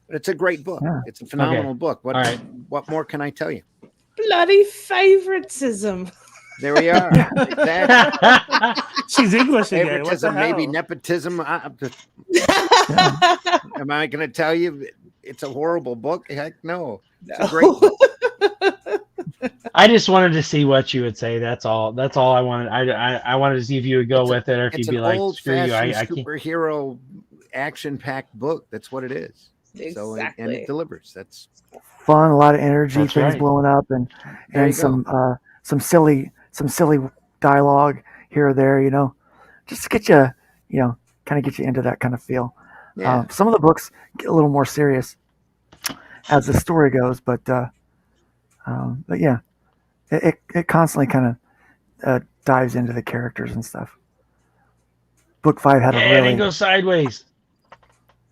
but it's a great book. Yeah. It's a phenomenal book. What more can I tell you? Bloody favoritism. There we are. Exactly. She's English again. Favoritism, maybe nepotism. Am I going to tell you it's a horrible book? Heck no. It's a great book. I just wanted to see what you would say. That's all. That's all I wanted. I wanted to see if you would go with it, or if you'd be like, "Screw you." I can't. Superhero, action-packed book. That's what it is. Exactly. So and it delivers. That's fun. A lot of energy, That's things blowing up, and some silly dialogue here or there. Just to get you, kind of get you into that kind of feel. Yeah. Some of the books get a little more serious as the story goes, but yeah, it constantly kind of dives into the characters and stuff. book 5 had Yeah, a it really didn't go sideways.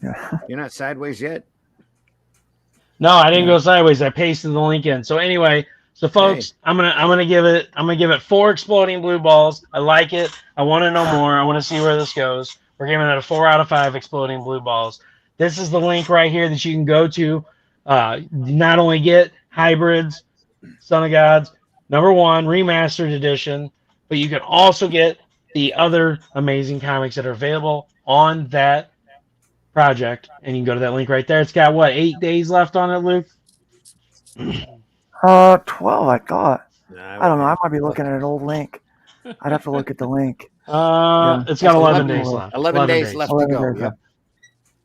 yeah. You're not sideways yet. No, I didn't Yeah. go sideways. I pasted the link in. So anyway, so folks, I'm gonna give it 4 exploding blue balls. I like it. I want to know more. I want to see where this goes. We're giving it a 4 out of 5 exploding blue balls. This is the link right here that you can go to. Not only get Hybrids, Son of Gods, #1 remastered edition, but you can also get the other amazing comics that are available on that project, and you can go to that link right there. It's got what, 8 days left on it, Luke? 12, I thought. I don't know. I might be looking at an old link. I'd have to look at the link. It's got 11 days left. 11 days left to 11 go. days, Yep.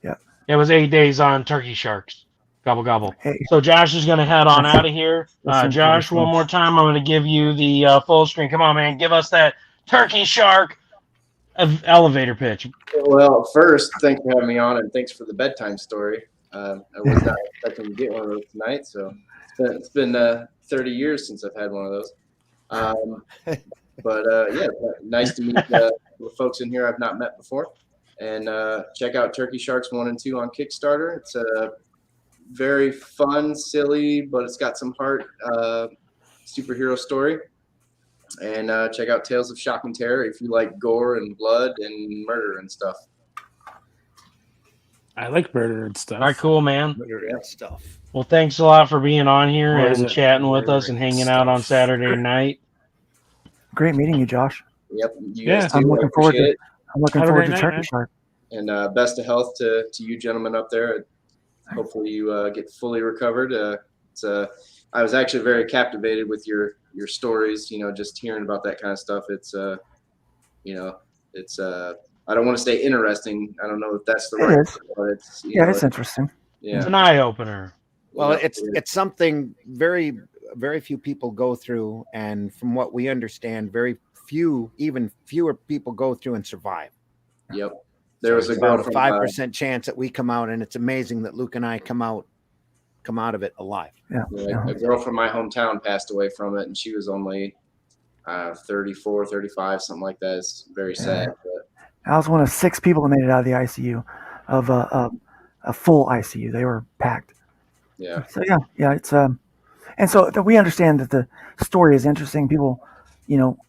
yeah. It was 8 days on Turkey Sharks. Gobble gobble. Hey, So Josh is going to head on out of here. Listen to Josh, this one one. more time. I'm going to give you the full screen. Come on, man. Give us that Turkey Shark elevator pitch. Well, first, thanks for having me on, and thanks for the bedtime story. I was not expecting to get one of those tonight, so it's been 30 years since I've had one of those. Yeah, nice to meet the folks in here I've not met before. And check out Turkey Sharks 1 and 2 on Kickstarter. It's a very fun, silly, but it's got some heart superhero story. And check out Tales of Shock and Terror if you like gore and blood and murder and stuff. I like murder and stuff. All right, cool, man. Murder and stuff. Well, thanks a lot for being on here Or is and it chatting with us murder and and hanging out on stuff? Saturday night. Great meeting you, Josh. Yep, you Yeah. guys too. I'm looking I forward appreciate to it. I'm looking Have a forward great to night, Turkey man. Shark. And best of health to you gentlemen up there. Hopefully you get fully recovered. I was actually very captivated with your stories. Just hearing about that kind of stuff. It's I don't want to say interesting. I don't know if that's the It right is. word, but it's It's interesting. It's yeah. an eye opener. Well, Yeah. it's something very, very few people go through, and from what we understand, even fewer people go through and survive. Yep. There was a It's girl about a from 5% chance that we come out, and it's amazing that Luke and I come out of it alive. a girl from my hometown passed away from it, and she was only 34, 35, something like that. It's very sad. But I was one of 6 people that made it out of the ICU, of a full ICU. They were packed. yeah. So yeah, it's and so we understand that the story is interesting. People,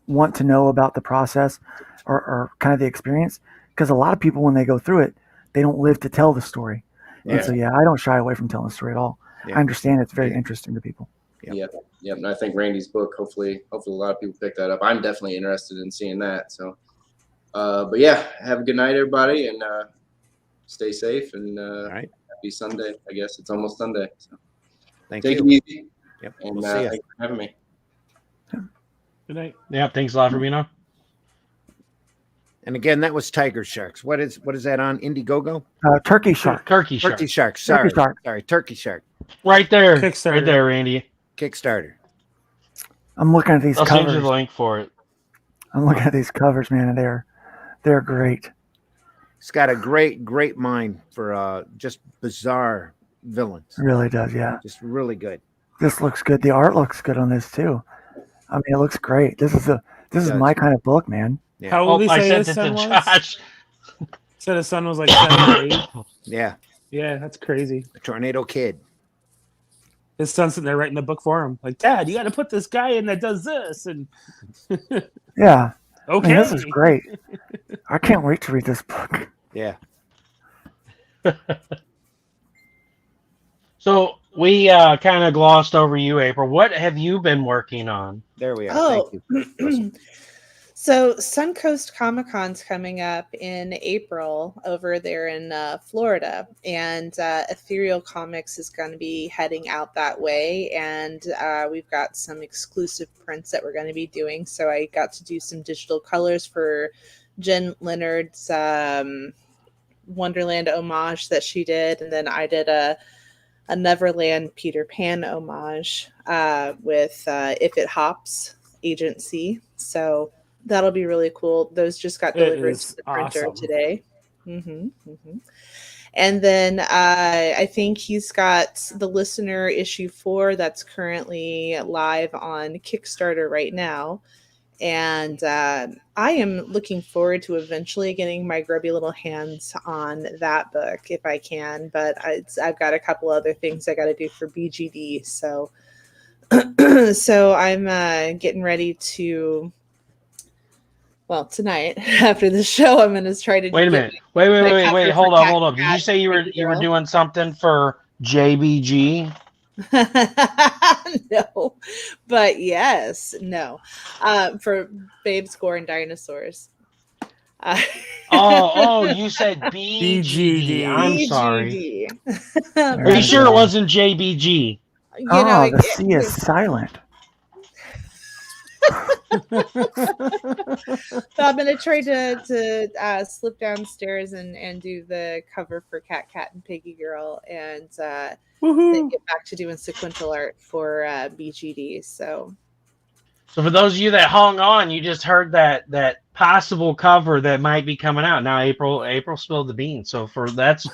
want to know about the process or kind of the experience, because a lot of people, when they go through it, they don't live to tell the story. Yeah. And so I don't shy away from telling the story at all. Yeah. I understand it's very interesting to people. Yep. And I think Randy's book, hopefully a lot of people pick that up. I'm definitely interested in seeing that. So, but yeah, have a good night, everybody, and stay safe. And All right. happy Sunday. I guess it's almost Sunday. So Thank take you. it easy. Yep. And We'll see ya. thanks for having me. Good night. Yeah, thanks a lot for being on. And again, that was Tiger Sharks. What is that on Indiegogo? Turkey Shark. Turkey Shark. Turkey Shark. Sorry. Turkey Shark. Sorry. Turkey Shark. Right there. Kickstarter. Right there, Randy. Kickstarter. I'm looking at these I'll send you covers. the link for it. I'm looking at these covers, man, and they're great. It's got a great mind for just bizarre villains. It really does, yeah. Just really good. This looks good. The art looks good on this too. I mean, it looks great. This is does. my kind of book, man. Yeah. How old did I he say sent his it to son was? Josh. Said his son was like 7 or 8. Yeah. Yeah, that's crazy. The Tornado Kid. His son's sitting there writing the book for him. Like, Dad, you got to put this guy in that does this. And Yeah. okay, I mean, this is great. I can't wait to read this book. Yeah. So we kind of glossed over you, April. What have you been working on? There we are. Oh, Thank you. so Suncoast Comic Con's coming up in April over there in Florida, and Ethereal Comics is going to be heading out that way, and we've got some exclusive prints that we're going to be doing. So I got to do some digital colors for Jen Leonard's Wonderland homage that she did, and then I did a Neverland Peter Pan homage with If It Hops agency. So that'll be really cool. Those just got delivered is to the printer awesome. today. And then I think he's got the Listener issue 4 that's currently live on Kickstarter right now. And I am looking forward to eventually getting my grubby little hands on that book if I can. But I've got a couple other things I got to do for BGD. So, so I'm getting ready to. Well, tonight after the show, I'm going to try to. Wait a minute. Wait. Hold up. Did you say you were doing something for JBG? No, but yes, no. For Babe Score and Dinosaurs. You said BGD. I'm sorry. BGD. Are you sure it wasn't JBG? You know, the C is silent. So I'm gonna try to slip downstairs and do the cover for Cat and Piggy Girl, and then get back to doing sequential art for BGD. So for those of you that hung on, you just heard that possible cover that might be coming out now. April spilled the beans. So you guys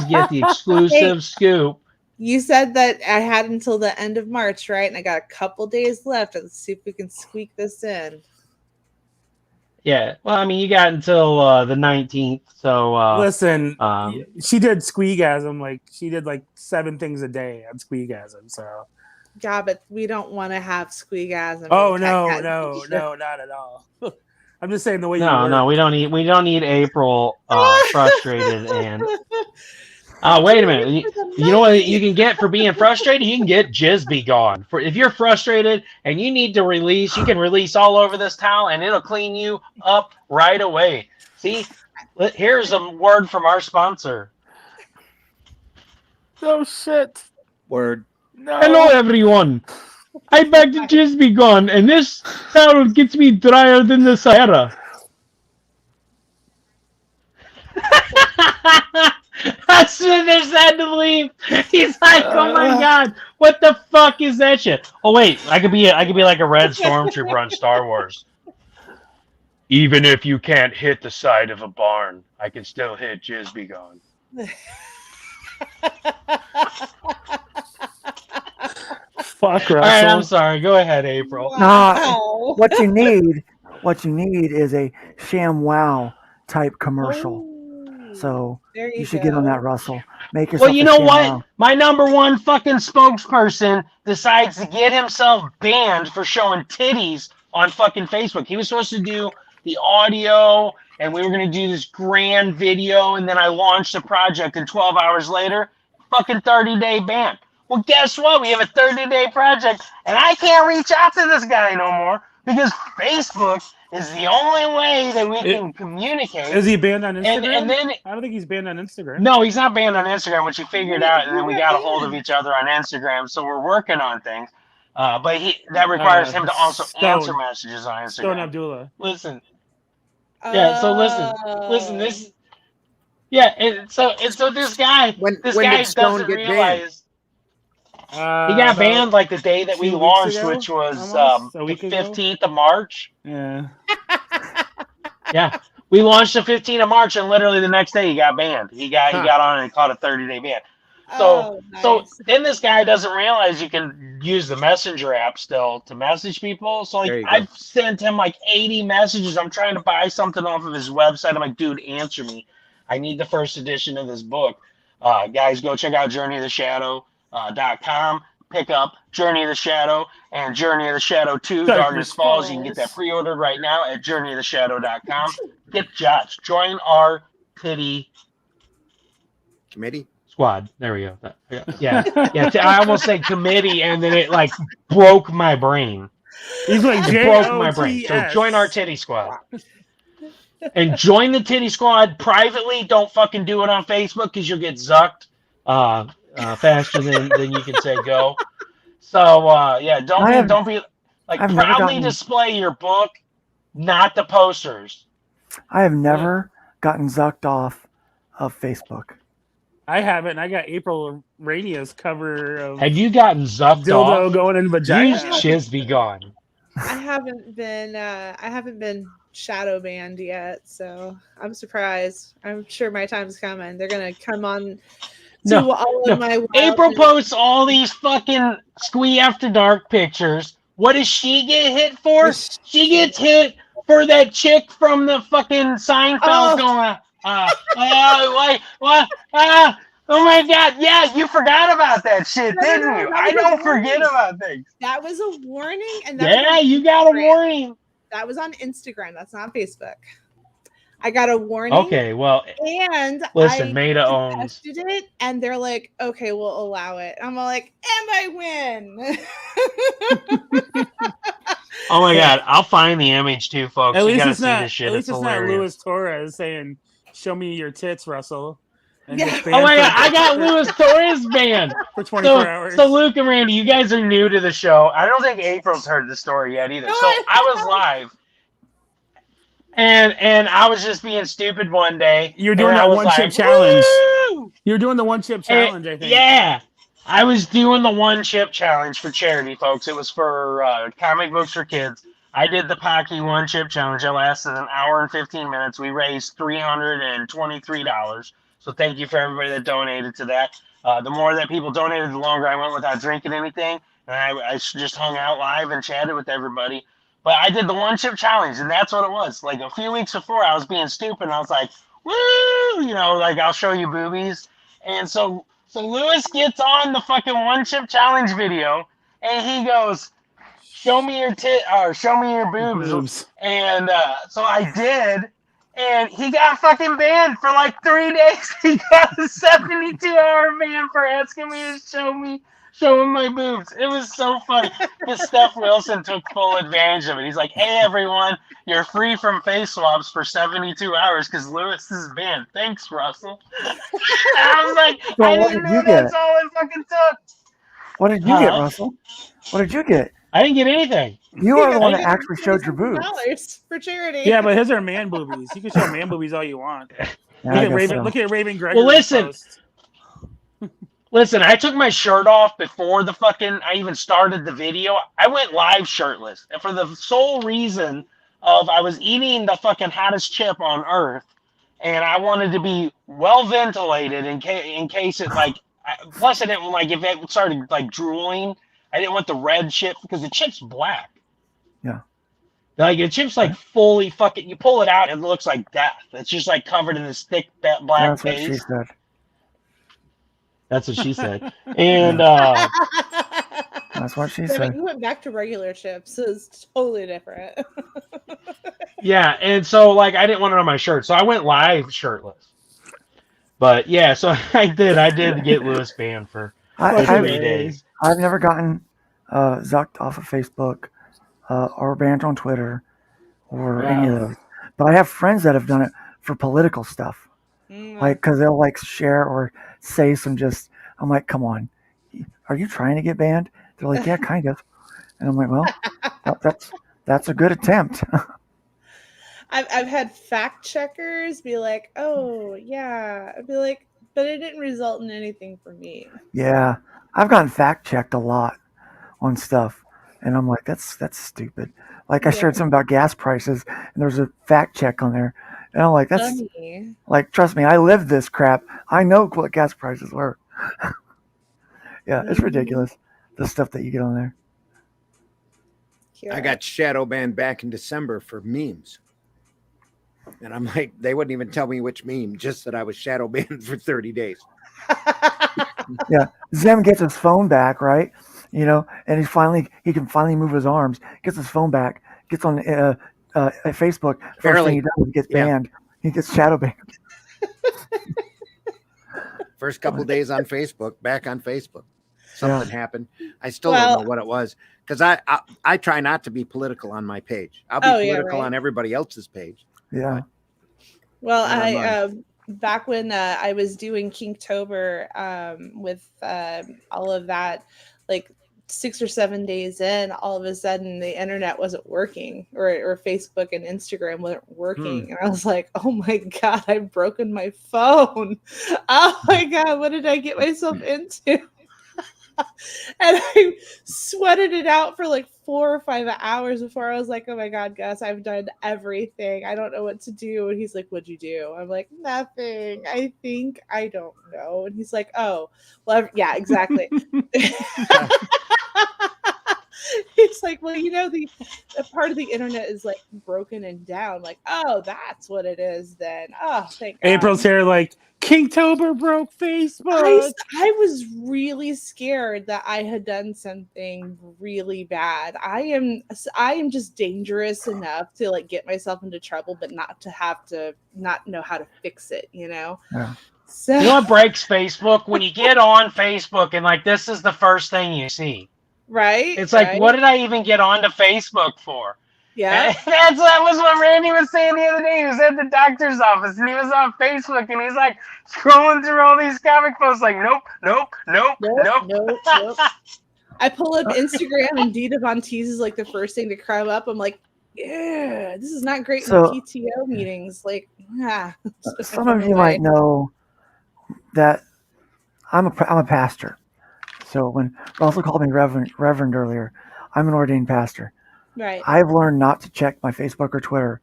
get the exclusive scoop. You said that I had until the end of March, right? And I got a couple days left. Let's see if we can squeak this in. Yeah. Well, I mean, you got until the 19th. So listen, she did Squeegasm. Like she did like 7 things a day on Squeegasm. So yeah, but we don't want to have Squeegasm. Oh no, not at all. I'm just saying the way. No, we don't need April frustrated and. Wait a minute. You know what you can get for being frustrated? You can get Jizz Be Gone. If you're frustrated and you need to release, you can release all over this towel and it'll clean you up right away. See, here's a word from our sponsor. Oh, shit. Word. No. Hello, everyone. I bagged the Jizz Be Gone, and this towel gets me drier than the Sahara. As soon as I had to leave, he's like, "Oh my god, what the fuck is that shit?" Oh wait, I could be like a red stormtrooper on Star Wars. Even if you can't hit the side of a barn, I can still hit Jizz Be Gone. Fuck, Russell. All right, I'm sorry. Go ahead, April. No, what you need is a ShamWow type commercial. So you should get on that, Russell. Make yourself. Well, you know what? My number one fucking spokesperson decides to get himself banned for showing titties on fucking Facebook. He was supposed to do the audio, and we were going to do this grand video, and then I launched the project, and 12 hours later, fucking 30-day ban. Well, guess what? We have a 30-day project, and I can't reach out to this guy no more because Facebook is the only way that we can communicate. Is he banned on Instagram? And then I don't think he's banned on Instagram. No, he's not banned on Instagram, which he figured out, and then we got a hold of each other on Instagram, so we're working on things. But that requires him to also answer messages on Instagram. Stone Abdullah. Listen. Yeah, so listen, this. Yeah, and so this guy doesn't realize. He got banned like the day that we launched, which was the 15th of March. Yeah. Yeah. We launched the 15th of March, and literally the next day he got banned. He got on and caught a 30-day ban. So then this guy doesn't realize you can use the Messenger app still to message people. So like I've sent him like 80 messages. I'm trying to buy something off of his website. I'm like, dude, answer me. I need the first edition of this book. Guys, go check out JourneyOfTheShadow.com. Pick up Journey of the Shadow and Journey of the Shadow 2, Darkness Falls. You can get that pre-ordered right now at JourneyOfTheShadow.com. Get Josh. Join our pity committee squad. There we go. Yeah. I almost said committee, and then it like broke my brain. He's like, it broke my brain. So join our titty squad. And join the titty squad privately. Don't fucking do it on Facebook because you'll get zucked faster than you can say go. So don't be like proudly display your book, not the posters. I have never gotten zucked off of Facebook. I haven't. I got April Radia's cover of. Have you gotten zucked dildo off? Going in vagina. Use Jizz Be Gone. I haven't been shadow banned yet, so I'm surprised. I'm sure my time's coming. They're gonna come on to all of my April posts all these fucking Squee After Dark pictures what does she get hit for? She gets hit for that chick from the fucking Seinfeld going, what? Oh my God! Yeah, you forgot about that shit, didn't you? I don't forget about things. That was a warning, and you got a warning. That was on Instagram. That's not Facebook. I got a warning. Okay, well, and listen, I Maida owns it, and they're like, "Okay, we'll allow it." I'm like, "And I win." Oh my God! I'll find the image too, folks. At least it's not. At least it's not Luis Torres saying, "Show me your tits, Russell." And yeah. Oh my God! I got Luis Torres banned for 24 hours. So Luke and Randy, you guys are new to the show. I don't think April's heard the story yet either. So I was live, and I was just being stupid one day. You're doing that one chip challenge. You're doing the one chip challenge, I think. Yeah. I was doing the one chip challenge for charity, folks. It was for comic books for kids. I did the Pocky one chip challenge. It lasted an hour and 15 minutes. We raised $323. So thank you for everybody that donated to that. The more that people donated, the longer I went without drinking anything. And I just hung out live and chatted with everybody. But I did the one chip challenge, and that's what it was. Like a few weeks before, I was being stupid. And I was like, woo! You know, like I'll show you boobies. And so Luis gets on the fucking one chip challenge video, and he goes, "Show me your show me your boobs." And so I did, and he got fucking banned for like 3 days. He got a 72-hour ban for asking me to show him my boobs. It was so funny. Because Steph Wilson took full advantage of it. He's like, "Hey everyone, you're free from face swaps for 72 hours because Luis is banned. Thanks, Russell." I was like, I didn't know that's all it fucking took. What did you get, Russell? What did you get? I didn't get anything. You are the one that actually showed your boobs. $dollars for charity. Yeah, but his are man boobies. You can show man boobies all you want. Look at Raven Gregory. Well, listen, I took my shirt off before I even started the video. I went live shirtless. And for the sole reason of I was eating the fucking hottest chip on earth. And I wanted to be well ventilated in case it plus I didn't if it started like drooling. I didn't want the red chip because the chip's black. Yeah. Like the chip's like fully fucking. You pull it out, it looks like death. It's just like covered in this thick black paste. That's what she said. That's what she said. And that's what she said. You went back to regular chips. So it's totally different. Yeah, and so like I didn't want it on my shirt, so I went live shirtless. But yeah, so I did get Luis banned for 3 days. I've never gotten zucked off of Facebook or banned on Twitter or any of those. But I have friends that have done it for political stuff. Like, because they'll like share or say some I'm like, come on, are you trying to get banned? They're like, yeah, kind of. And I'm like, well, that's a good attempt. I've had fact checkers be like, oh yeah. I'd be like, but it didn't result in anything for me. Yeah. I've gotten fact checked a lot on stuff. And I'm like, that's stupid. Like I shared something about gas prices and there's a fact check on there. And I'm like, that's funny. Like, trust me, I lived this crap. I know what gas prices were. Yeah, it's ridiculous. The stuff that you get on there. I got shadow banned back in December for memes. And I'm like, they wouldn't even tell me which meme, just that I was shadow banned for 30 days. Yeah. Zem gets his phone back, right? You know, and he can finally move his arms, gets his phone back, gets on Facebook. First thing he does is get banned. He gets shadow banned. First couple of days on Facebook, back on Facebook. Something happened. I still don't know what it was. Because I try not to be political on my page. I'll be political on everybody else's page. Yeah. Well, I back when I was doing Kinktober with all of that, like 6 or 7 days in, all of a sudden the internet wasn't working, or Facebook and Instagram weren't working. And I was like, oh my God, I've broken my phone. Oh my God, what did I get myself into? And I sweated it out for like 4 or 5 hours before I was like, oh my God, Gus, I've done everything. I don't know what to do. And he's like, what'd you do? I'm like, nothing. I think I don't know. And he's like, oh, well, yeah, exactly. It's like, well, the part of the internet is like broken and down. Like, oh, that's what it is then. Oh, thank God. April's here like Kingtober broke Facebook. I was really scared that I had done something really bad. I am just dangerous enough to like get myself into trouble, but not know how to fix it, Yeah. So You know what breaks Facebook? When you get on Facebook and like this is the first thing you see. right? It's like, right? what did I even get onto Facebook for? Yeah. That was what Randy was saying the other day. He was at the doctor's office and he was on Facebook and he's like scrolling through all these comic posts like, nope. I pull up Instagram and Dita Von Teese is like the first thing to come up. I'm like, yeah, this is not great in PTO meetings. Like, some of you might know that I'm a pastor. So when Russell called me Reverend earlier, I'm an ordained pastor. Right. I've learned not to check my Facebook or Twitter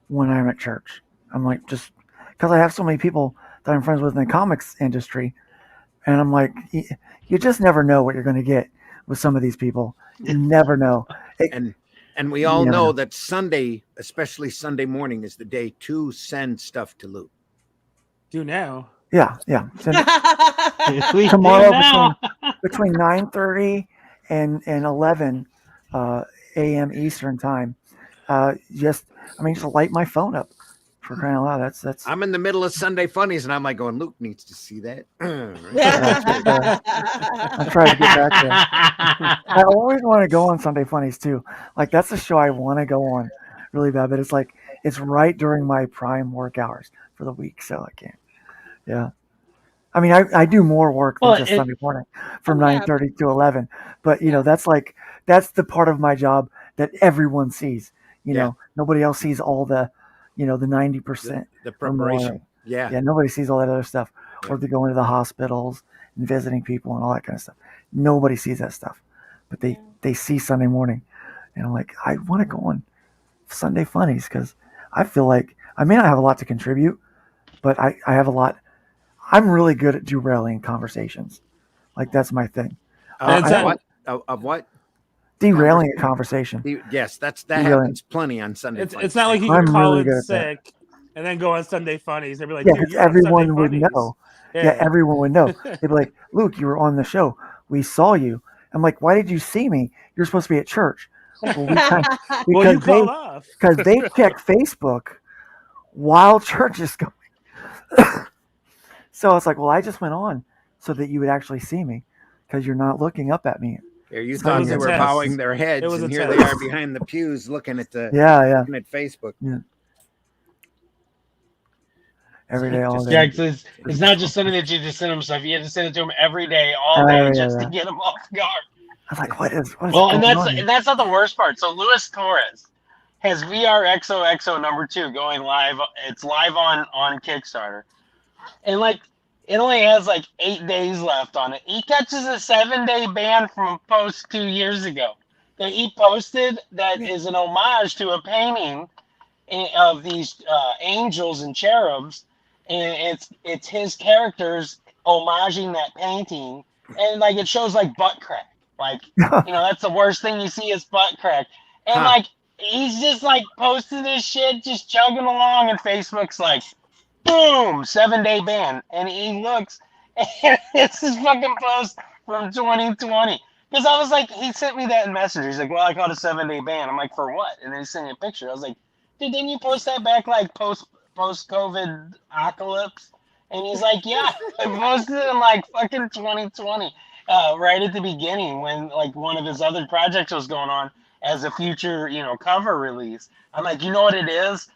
when I'm at church. I'm like, just because I have so many people that I'm friends with in the comics industry, and I'm like, you just never know what you're going to get with some of these people. You never know. And we all know that Sunday, especially Sunday morning, is the day to send stuff to Luke. Do now. Yeah. Tomorrow between 9:30 and 11 a.m. Eastern time. Just light my phone up for crying out loud. That's. I'm in the middle of Sunday Funnies, and I'm like going, Luke needs to see that. I'm trying to get back there. I always want to go on Sunday Funnies too. Like that's the show I want to go on really bad, but it's right during my prime work hours for the week, so I can't. Yeah. I mean, I do more work than just Sunday morning from 9:30 to 11, but that's the part of my job that everyone sees. Nobody else sees all the, the 90%. The preparation. Yeah. Nobody sees all that other stuff, or they go into the hospitals and visiting people and all that kind of stuff. Nobody sees that stuff, but they see Sunday morning, and I'm like, I want to go on Sunday Funnies because I feel like I may not have a lot to contribute, but I have a lot. I'm really good at derailing conversations. Like that's my thing. Of what? Derailing a conversation. Yes, that happens plenty on Sunday. It's not like you can call in sick and then go on Sunday Funnies. They'd be like, everyone would know. Yeah, everyone would know. They'd be like, Luke, you were on the show. We saw you. I'm like, why did you see me? You're supposed to be at church. Well, because they check Facebook while church is going. So it's like, well, I just went on so that you would actually see me because you're not looking up at me. Yeah, you thought they were bowing their heads, and here they are behind the pews looking at looking at Facebook. Yeah. Every day, all day. Yeah, it's not just something that you just send them stuff. You have to send it to them every day, all day, just to get them off guard. I was like, what is well, and that's not the worst part. So Luis Torres has VRXOXO #2 going live. It's live on Kickstarter. And it only has 8 days left on it. He catches a 7-day ban from a post 2 years ago that he posted that is an homage to a painting of these angels and cherubs, and it's his characters homaging that painting, and it shows butt crack, that's the worst thing you see is butt crack, and he's just posting this shit, just chugging along, and Facebook's like, boom, 7-day ban. And he looks, and it's this fucking post from 2020. Because I was like, he sent me that in Messenger. He's like, well, I caught a 7-day ban. I'm like, for what? And then he sent me a picture. I was like, dude, didn't you post that back post-COVID apocalypse? And he's like, yeah, I posted it in fucking 2020, right at the beginning when one of his other projects was going on as a future, cover release. I'm like, you know what it is?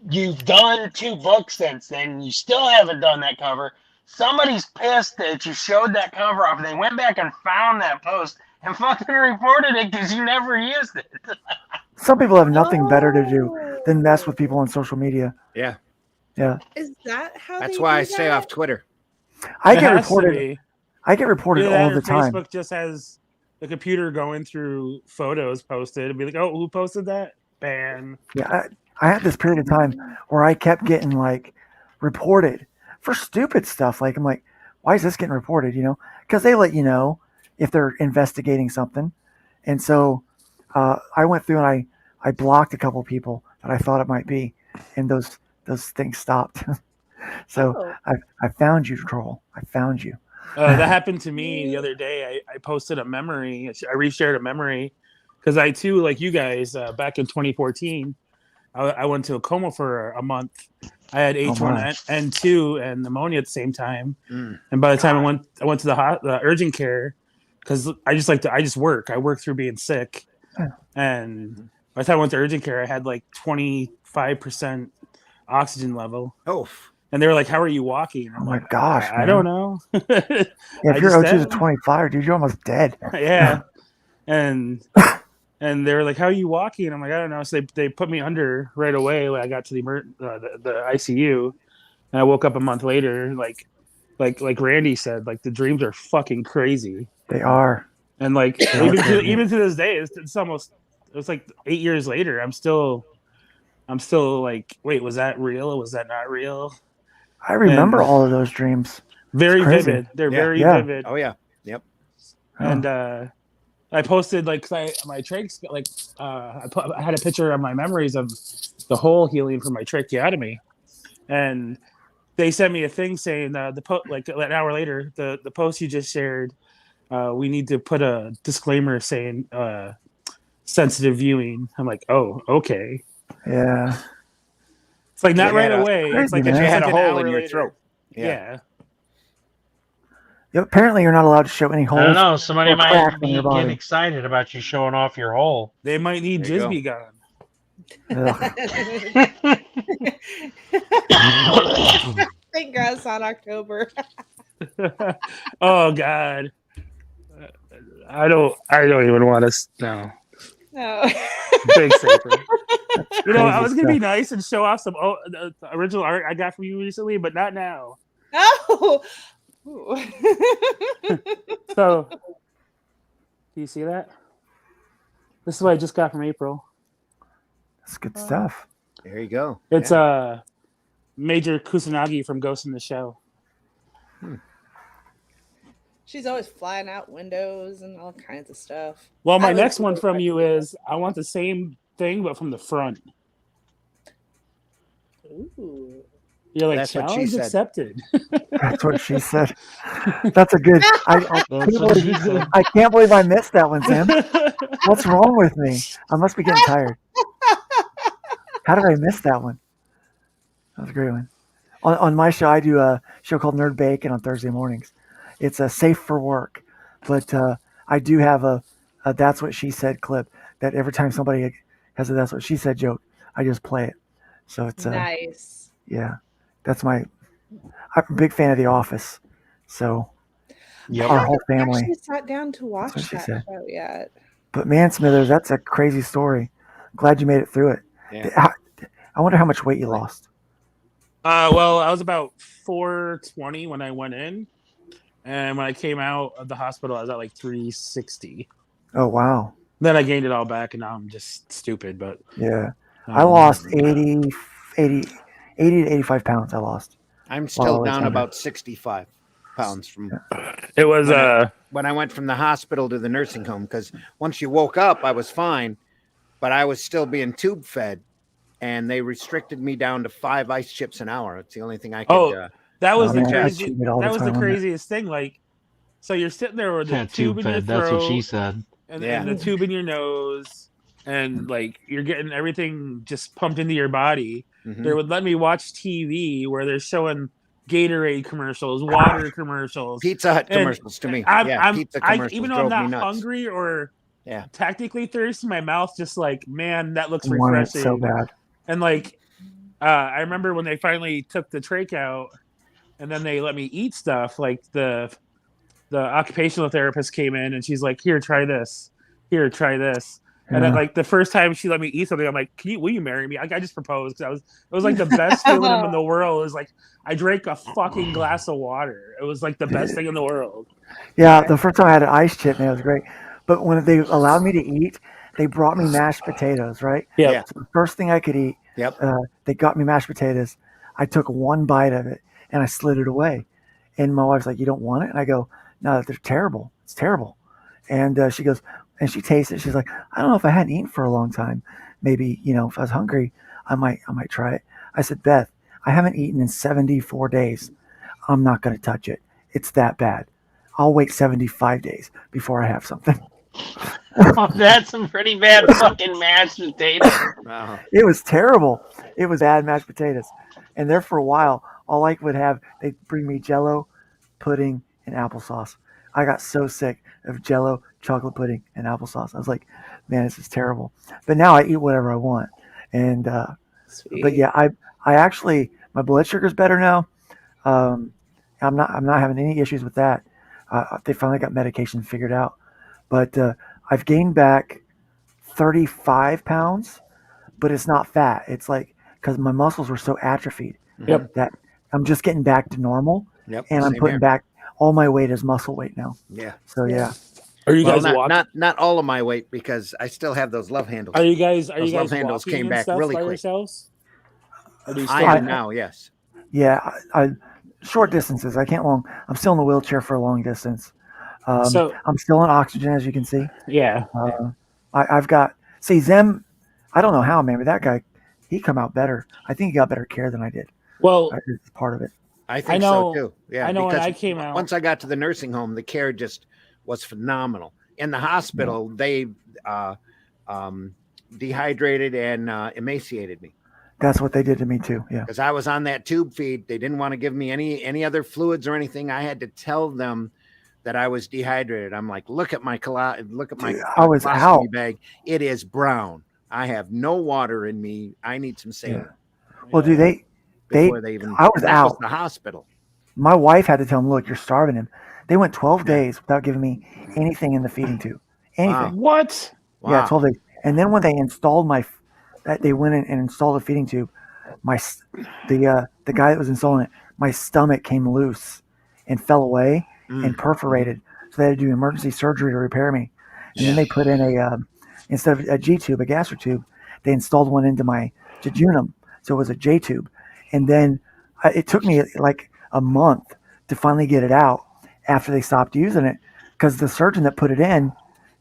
You've done 2 books since then. You still haven't done that cover. Somebody's pissed that you showed that cover off. And they went back and found that post and fucking reported it because you never used it. Some people have nothing better to do than mess with people on social media. Yeah. Is that how? That's why I stay off Twitter. I get reported all the time. Facebook just has the computer going through photos posted and be like, oh, who posted that? Ban. Yeah. I had this period of time where I kept getting reported for stupid stuff. I'm like, why is this getting reported? Because they let you know if they're investigating something, And so I went through and I blocked a couple people that I thought it might be, and those things stopped. So Oh. I found you, troll. I found you. That happened to me the other day. I posted a memory. I reshared a memory because I too, like you guys, back in 2014, I went to a coma for a month. I had H1N2 and pneumonia at the same time. And by the time I went to the urgent care because I just work. I work through being sick. And by the time I went to urgent care, I had like 25% oxygen level. Oh. And they were like, "How are you walking?" Oh my gosh, I don't know. Yeah, if your O2 is 25, dude, you're almost dead. Yeah. And they were like, "How are you walking?" I'm like, "I don't know." So they put me under right away when I got to the ICU, and I woke up a month later. Like Randy said, like the dreams are fucking crazy. They are. And like even to this day, it's like 8 years later. I'm still like, wait, was that real? Was that not real? I remember all of those dreams. Very vivid. They're very vivid. Oh yeah. Yep. And I posted like my trachs like I had a picture of my memories of the hole healing from my tracheotomy, and they sent me a thing saying like an hour later the post you just shared, we need to put a disclaimer saying sensitive viewing. I'm like, oh, okay. Yeah. It's like not right away. It's like you had like a hole in later. your throat. Yeah. Apparently, you're not allowed to show any holes. I don't know. Somebody might be your body. getting excited about you showing off your hole. They might need Jizby gun. Thank God it's not October. Oh God. I don't even want to. No. Big safer. You know, I was gonna be nice and show off some the original art I got from you recently, but not now. Oh. So, do you see that? This is what I just got from April. That's good stuff. There you go. It's Major Kusanagi from Ghost in the Shell. She's always flying out windows and all kinds of stuff. Well, my next one from you is I want the same thing, but from the front. Ooh. You're like, That's what she challenge said. accepted. That's what she said. That's a good. I can't believe I missed that one, Sam. What's wrong with me? I must be getting tired. How did I miss that one? That was a great one. On my show, I do a show called Nerd Bacon on Thursday mornings. It's safe for work, but I do have a That's What She Said clip that every time somebody has a That's What She Said joke, I just play it. So it's nice. Yeah, I'm a big fan of The Office. So our whole family. I actually sat down to watch that show yet. But man, Smithers, that's a crazy story. Glad you made it through it. Yeah. I wonder how much weight you lost. Well, I was about 420 when I went in. And when I came out of the hospital, I was at like 360. Oh, wow. Then I gained it all back, and now I'm just stupid. But yeah, I lost 80 to 85 pounds. I lost. I'm still down about 65 pounds from. It was when I went from the hospital to the nursing home, because once you woke up, I was fine, but I was still being tube fed, and they restricted me down to 5 ice chips an hour. It's the only thing I could. That was the craziest thing. Like, so you're sitting there with the tube in your throat. That's what she said. And the tube in your nose, and like you're getting everything just pumped into your body. Mm-hmm. They would let me watch TV where they're showing Gatorade commercials, water commercials, Pizza Hut commercials to me. Pizza commercials even though I'm not hungry or tactically thirsty, my mouth just like, man, that looks refreshing. So bad. And like, I remember when they finally took the trach out. And then they let me eat stuff. Like the occupational therapist came in and she's like, "Here, try this. Here, try this." Yeah. And then like the first time she let me eat something, I'm like, will you marry me? Like, I just proposed because it was like the best feeling in the world. It was like I drank a fucking glass of water. It was like the best thing in the world. Yeah, the first time I had an ice chip, man, it was great. But when they allowed me to eat, they brought me mashed potatoes, right? Yeah. So the first thing I could eat, they got me mashed potatoes. I took one bite of it. And I slid it away. And my wife's like, "You don't want it?" And I go, "No, they're terrible. It's terrible." And she goes, and she tasted it. She's like, I don't know if I hadn't eaten for a long time. Maybe, if I was hungry, I might try it. I said, Beth, I haven't eaten in 74 days. I'm not going to touch it. It's that bad. I'll wait 75 days before I have something. Oh, that's some pretty bad fucking mashed potatoes. Wow. It was terrible. It was bad mashed potatoes. And there for a while, all I would have, they'd bring me Jell-O, pudding, and applesauce. I got so sick of Jell-O, chocolate pudding, and applesauce. I was like, man, this is terrible. But now I eat whatever I want. And but yeah, I actually, my blood sugar's better now. I'm not having any issues with that. They finally got medication figured out. But I've gained back 35 pounds, but it's not fat. It's like because my muscles were so atrophied that I'm just getting back to normal. Yep. And I'm putting back all my weight as muscle weight now. Yeah. So yeah. Are you Well, guys walking? not all of my weight because I still have those love handles. Are you guys Those love handles walking came and back stuff really by quick. yourselves? Or do you I still am now, yes. Yeah, I short distances. I can't long. I'm still in the wheelchair for a long distance. So- I'm still on oxygen, as you can see. Yeah. I've got them. I don't know how, man, but that guy, he come out better. I think he got better care than I did. Well, It's part of it. I think know- so too. Yeah, I know when because I came out- once I got to the nursing home, the care just was phenomenal. In the hospital, they dehydrated and emaciated me That's what they did to me too. Yeah. because I was on that tube feed. They didn't want to give me any other fluids or anything. I had to tell them that I was dehydrated. I'm like, look at my Dude, I I was out. bag. It is brown. I have no water in me. I need some saline. Well, dude, Before they even. I was that out. the hospital. My wife had to tell him, look, you're starving him. They went 12 days without giving me anything in the feeding tube. Anything. What? Yeah, 12 days. And then when they installed they went in and installed a feeding tube, the guy that was installing it, my stomach came loose and fell away and perforated. So they had to do emergency surgery to repair me. And then they put in instead of a G tube, a gastric tube, they installed one into my jejunum. So it was a J tube. And then it took me like a month to finally get it out after they stopped using it because the surgeon that put it in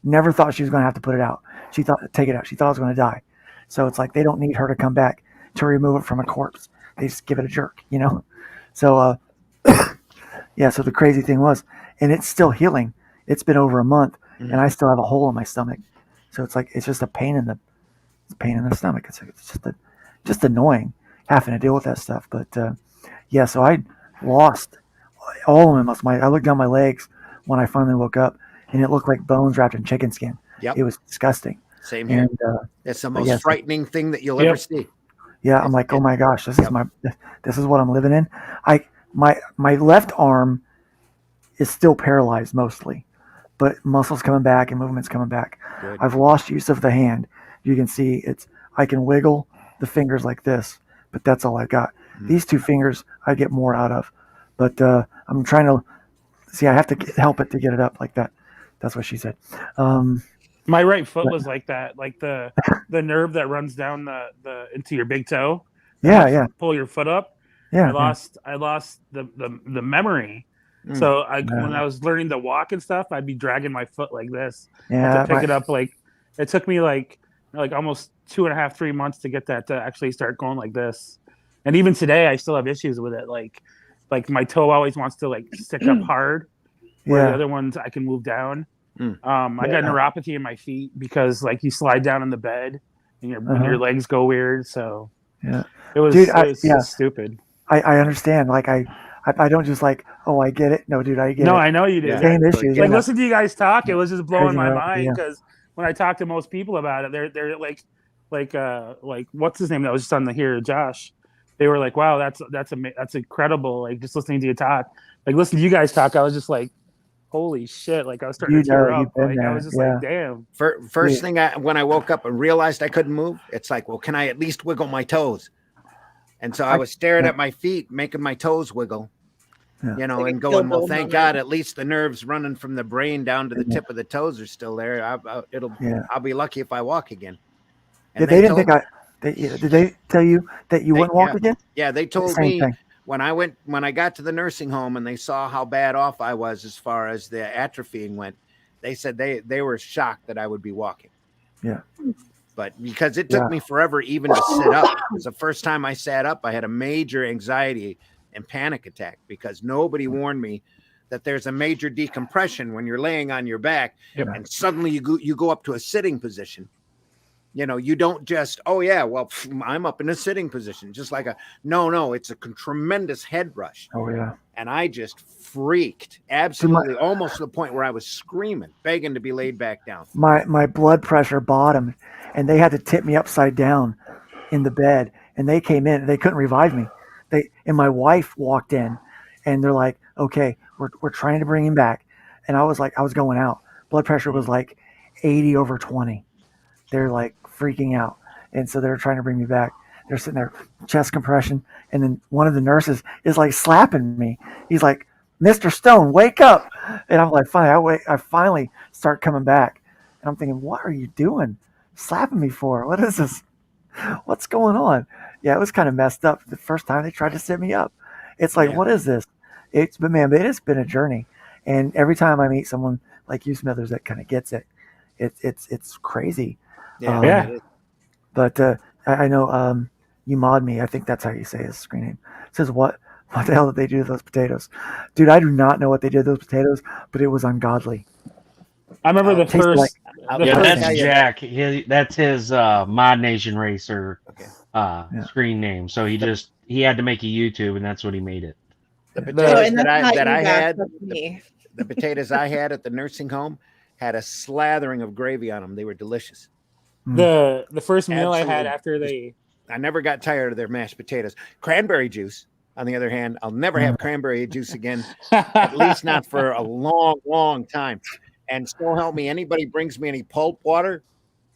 never thought she was going to have to put it out. She thought, take it out. She thought I was going to die. So it's like they don't need her to come back to remove it from a corpse. They just give it a jerk, So, yeah, so the crazy thing was, and it's still healing. It's been over a month, and I still have a hole in my stomach. So it's like it's just a pain in the stomach. It's just annoying having to deal with that stuff. But yeah, so I lost all of my muscle. I looked down my legs when I finally woke up, and it looked like bones wrapped in chicken skin. Yep. It was disgusting. Same here. And It's the most frightening thing that you'll ever see. yeah, I'm like, oh my gosh, this is what I'm living in. My left arm is still paralyzed mostly, but muscles coming back and movements coming back. Good. I've lost use of the hand. You can see I can wiggle the fingers like this, but that's all I got. These two fingers I get more out of, but I'm trying to see. I have to help it to get it up like that. That's what she said. My right foot was like that, like the nerve that runs down the into your big toe. Yeah. Pull your foot up. Yeah. I lost the memory. So when I was learning to walk and stuff, I'd be dragging my foot like this. Yeah. To pick it up. Like it took me like almost 2.5, 3 months to get that to actually start going like this. And even today, I still have issues with it. Like my toe always wants to like stick up hard, where the other ones I can move down. I got neuropathy in my feet because like you slide down in the bed and your legs go weird. So yeah, it was, dude, just stupid. I understand. Like I don't just like, oh, I get it. No, dude, I get it. No, I know you do. Same issues. Like listen to you guys talk. It was just blowing my mind yeah. because when I talk to most people about it, they're like what's his name that was just on the here, Josh. They were like, wow, that's incredible. Like just listening to you talk, like listening to you guys talk, I was just like, holy shit! Like I was starting to tear up. Like I was just like, damn. First thing when I woke up and realized I couldn't move, it's like, well, can I at least wiggle my toes? And so I was staring at my feet, making my toes wiggle, and going, well, thank God, at least the nerves running from the brain down to the tip of the toes are still there. I'll be lucky if I walk again. And they didn't think did they tell you that you wouldn't walk again? Yeah, they told me when I got to the nursing home and they saw how bad off I was as far as the atrophying went, They said they were shocked that I would be walking. Yeah. But because it took me forever even to sit up. It was the first time I sat up, I had a major anxiety and panic attack because nobody warned me that there's a major decompression when you're laying on your back and suddenly you go up to a sitting position. You know, you don't just, oh yeah, well, I'm up in a sitting position. Just like no, it's a tremendous head rush. Oh yeah. And I just freaked, absolutely, almost to the point where I was screaming, begging to be laid back down. My blood pressure bottomed, and they had to tip me upside down in the bed. And they came in, and they couldn't revive me. And my wife walked in, and they're like, "Okay, we're trying to bring him back." And I was going out. Blood pressure was like 80/20. They're like freaking out, and so they're trying to bring me back. They're sitting there, chest compression, and then one of the nurses is like slapping me. He's like, "Mr. Stone, wake up!" And I'm like, "Fine." I finally start coming back, and I'm thinking, "What are you doing? Slapping me for? What is this? What's going on?" Yeah, it was kind of messed up. The first time they tried to sit me up, it's like, what is this? It's been a journey, and every time I meet someone like you, Smithers, that kind of gets it, it's crazy. Yeah. But I know you mod me. I think that's how you say his screen name. It says, what the hell did they do to those potatoes? Dude, I do not know what they did to those potatoes, but it was ungodly. I remember the first. That's Jack. That's his Mod Nation Racer screen name. So he had to make a YouTube, and that's what he made it. The potatoes the potatoes I had at the nursing home had a slathering of gravy on them. They were delicious. The first meal I had after I never got tired of their mashed potatoes. Cranberry juice, on the other hand, I'll never have cranberry juice again, at least not for a long, long time. And so help me, anybody brings me any pulp water,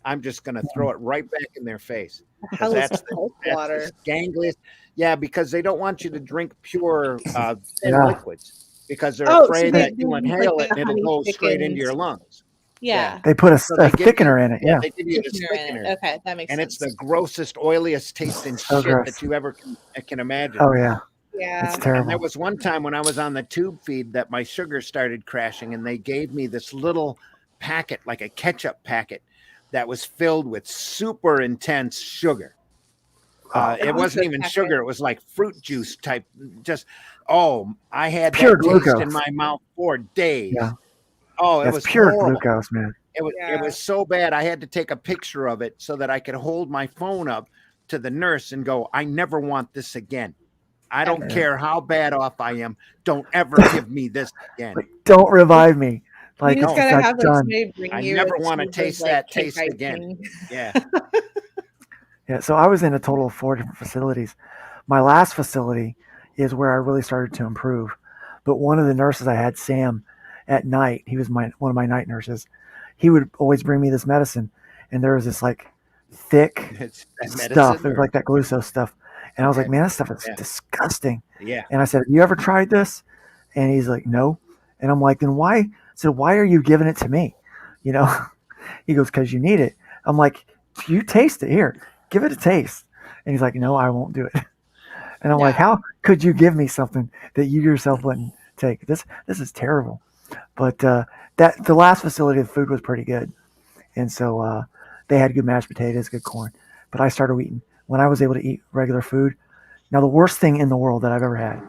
I'm just going to throw it right back in their face. That's water. Ganglious. Yeah, because they don't want you to drink pure thin liquids because they're afraid that you inhale it and it'll go straight into your lungs. Yeah. They put a thickener in it. Yeah. They give you a thickener. Okay, that makes sense. And it's the grossest, oiliest tasting shit that you ever can imagine. Oh, yeah. Yeah. It's terrible. And there was one time when I was on the tube feed that my sugar started crashing, and they gave me this little packet, like a ketchup packet, that was filled with super intense sugar. It wasn't even sugar. It was like fruit juice type. I had pure that glucose taste in my mouth for days. Yeah. Oh, it was pure horrible. glucose, man. It was so bad. I had to take a picture of it so that I could hold my phone up to the nurse and go, I never want this again. I don't care how bad off I am. Don't ever give me this again. Like, don't revive me. Like, you just gotta have done. I never want to taste that taste again. Yeah. Yeah. So I was in a total of 4 different facilities. My last facility is where I really started to improve. But one of the nurses I had, Sam, at night, he was one of my night nurses. He would always bring me this medicine, and there was this like thick stuff. There was like that glucose stuff, and I was like, "Man, this stuff is disgusting." Yeah. And I said, "You ever tried this?" And he's like, "No." And I'm like, "Then why?" I said, "Why are you giving it to me?" You know? He goes, "Because you need it." I'm like, "You taste it here. Give it a taste." And he's like, "No, I won't do it." And I'm like, "How could you give me something that you yourself wouldn't take? This is terrible." But the last facility, the food was pretty good, and so they had good mashed potatoes, good corn. But I started eating when I was able to eat regular food. Now the worst thing in the world that I've ever had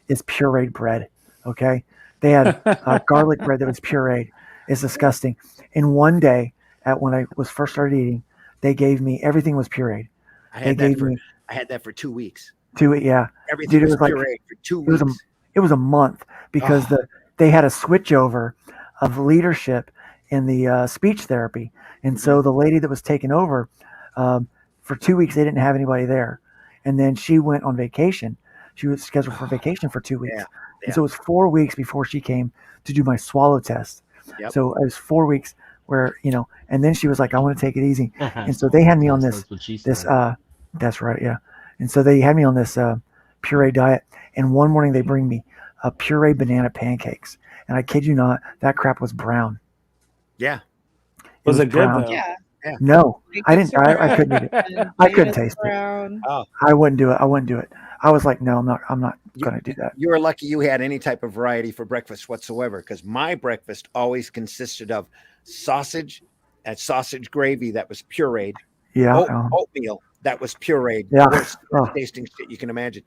is pureed bread. Okay, they had garlic bread that was pureed. It's disgusting. And one day, when I was first started eating, they gave me everything was pureed. I had that for 2 weeks. Everything was pureed for 2 weeks. It was a month because they had a switchover of leadership in the speech therapy. And so the lady that was taking over, for 2 weeks, they didn't have anybody there. And then she went on vacation. She was scheduled for vacation for 2 weeks. Yeah. And so it was 4 weeks before she came to do my swallow test. Yep. So it was 4 weeks where, and then she was like, I want to take it easy. And so they had me on this, that's right. Yeah. And so they had me on this puree diet. And one morning they bring me puree banana pancakes. And I kid you not, that crap was brown. Yeah. Was it good though? Yeah. No, I didn't. I couldn't eat it. I couldn't taste it. Oh. I wouldn't do it. I was like, no, I'm not going to do that. You were lucky you had any type of variety for breakfast whatsoever, because my breakfast always consisted of sausage and sausage gravy that was pureed, Yeah. oatmeal that was pureed, Yeah. worst tasting shit you can imagine,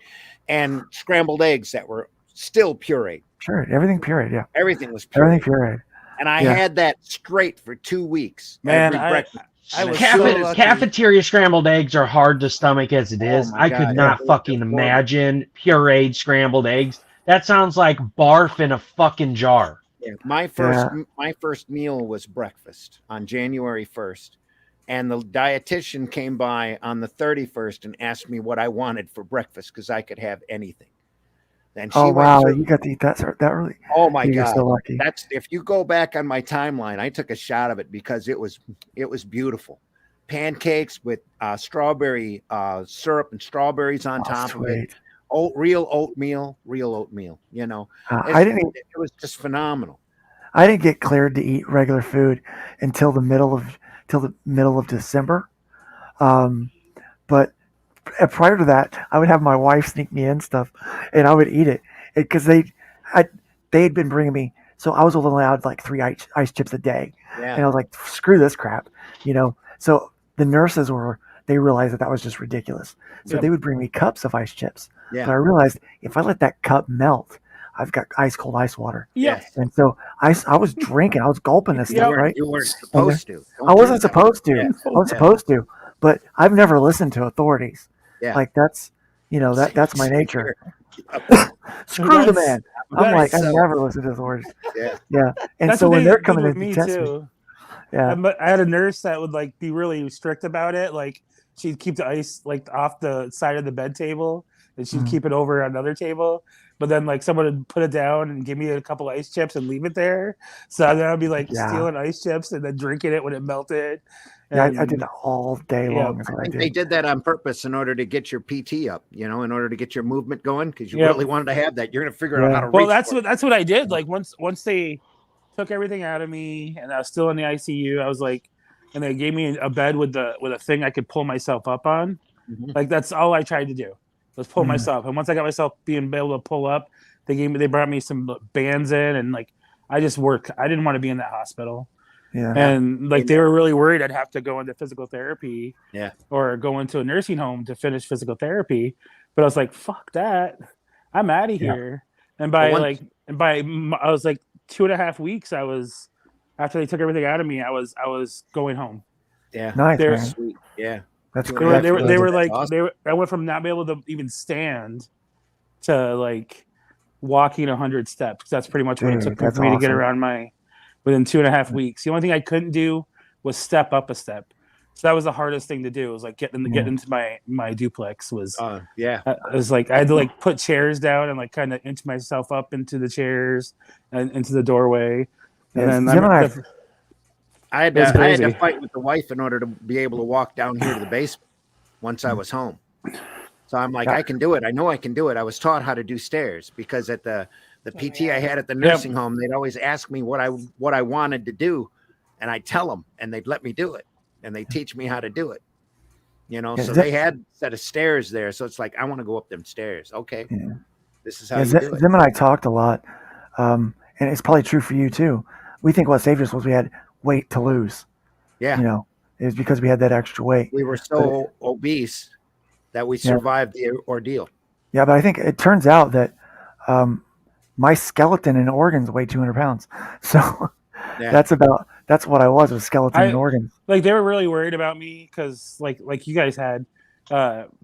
and scrambled eggs that were still pureed. Sure. Everything pureed. Yeah. Everything was pureed. Everything pureed. And I had that straight for 2 weeks. Man, every breakfast. I was so lucky. Cafeteria scrambled eggs are hard to stomach as it is. my I could God, not yeah. fucking imagine pureed scrambled eggs. That sounds like barf in a fucking jar. Yeah. My first meal was breakfast on January 1st. And the dietitian came by on the 31st and asked me what I wanted for breakfast, because I could have anything. And she wow, you got to eat that early. Oh my You're God. so lucky. That's, if you go back on my timeline, I took a shot of it because it was beautiful. Pancakes with strawberry syrup and strawberries on top of it. Real oatmeal, you know. It was just phenomenal. I didn't get cleared to eat regular food until the middle of December. But prior to that, I would have my wife sneak me in stuff, and I would eat it because they had been bringing me. So I was only allowed like 3 ice chips a day, and I was like, screw this crap, you know. So the nurses they realized that was just ridiculous. So they would bring me cups of ice chips. Yeah. But I realized if I let that cup melt, I've got ice cold ice water. Yes. And so I was drinking. I was gulping this stuff, right? You weren't supposed to. I wasn't supposed to. I was supposed to. But I've never listened to authorities. Yeah. Like that's my nature. Screw the man. I'm like, I never listen to authorities. Yeah. Yeah. And That's so what when they they're did coming with in me to test too. me. Yeah. I had a nurse that would like be really strict about it. Like she'd keep the ice like off the side of the bed table, and she'd keep it over another table. But then like someone would put it down and give me a couple ice chips and leave it there. So then I'd be like stealing ice chips and then drinking it when it melted. And, I did that all day long. I think they did that on purpose in order to get your PT up, you know, in order to get your movement going, because you really wanted to have that. You're going to figure out how to reach. Well, that's what I did. Like once they took everything out of me and I was still in the ICU, I was like, and they gave me a bed with a thing I could pull myself up on. Mm-hmm. Like that's all I tried to do was pull myself. And once I got myself being able to pull up, they brought me some bands in, and like I just worked. I didn't want to be in that hospital. Yeah. And like they were really worried I'd have to go into physical therapy. Yeah. Or go into a nursing home to finish physical therapy. But I was like, fuck that. I'm out of here. And I was like 2.5 weeks, after they took everything out of me, I was going home. Yeah. Nice. Sweet. Yeah. That's great. They were like awesome. I went from not being able to even stand to like walking 100 steps. That's pretty much what it took for me to get around within 2.5 weeks. The only thing I couldn't do was step up a step. So that was the hardest thing to do. Was like get into my duplex was it was like I had to like put chairs down and like kind of inch myself up into the chairs and into the doorway. And then I had to fight with the wife in order to be able to walk down here to the basement once I was home. So I'm like, I can do it. I know I can do it. I was taught how to do stairs because at the PT I had at the nursing home, they'd always ask me what I wanted to do, and I'd tell them, and they'd let me do it, and they teach me how to do it. You know, so they had a set of stairs there. So it's like, I want to go up them stairs. Okay, this is how you do it. Zim and I talked a lot, and it's probably true for you too. We think what saved us was we had weight to lose. Yeah, you know, it was because we had that extra weight. We were so obese that we survived the ordeal. Yeah, but I think it turns out that my skeleton and organs weigh 200 pounds. So that's what I was skeleton and organs. Like they were really worried about me because like you guys had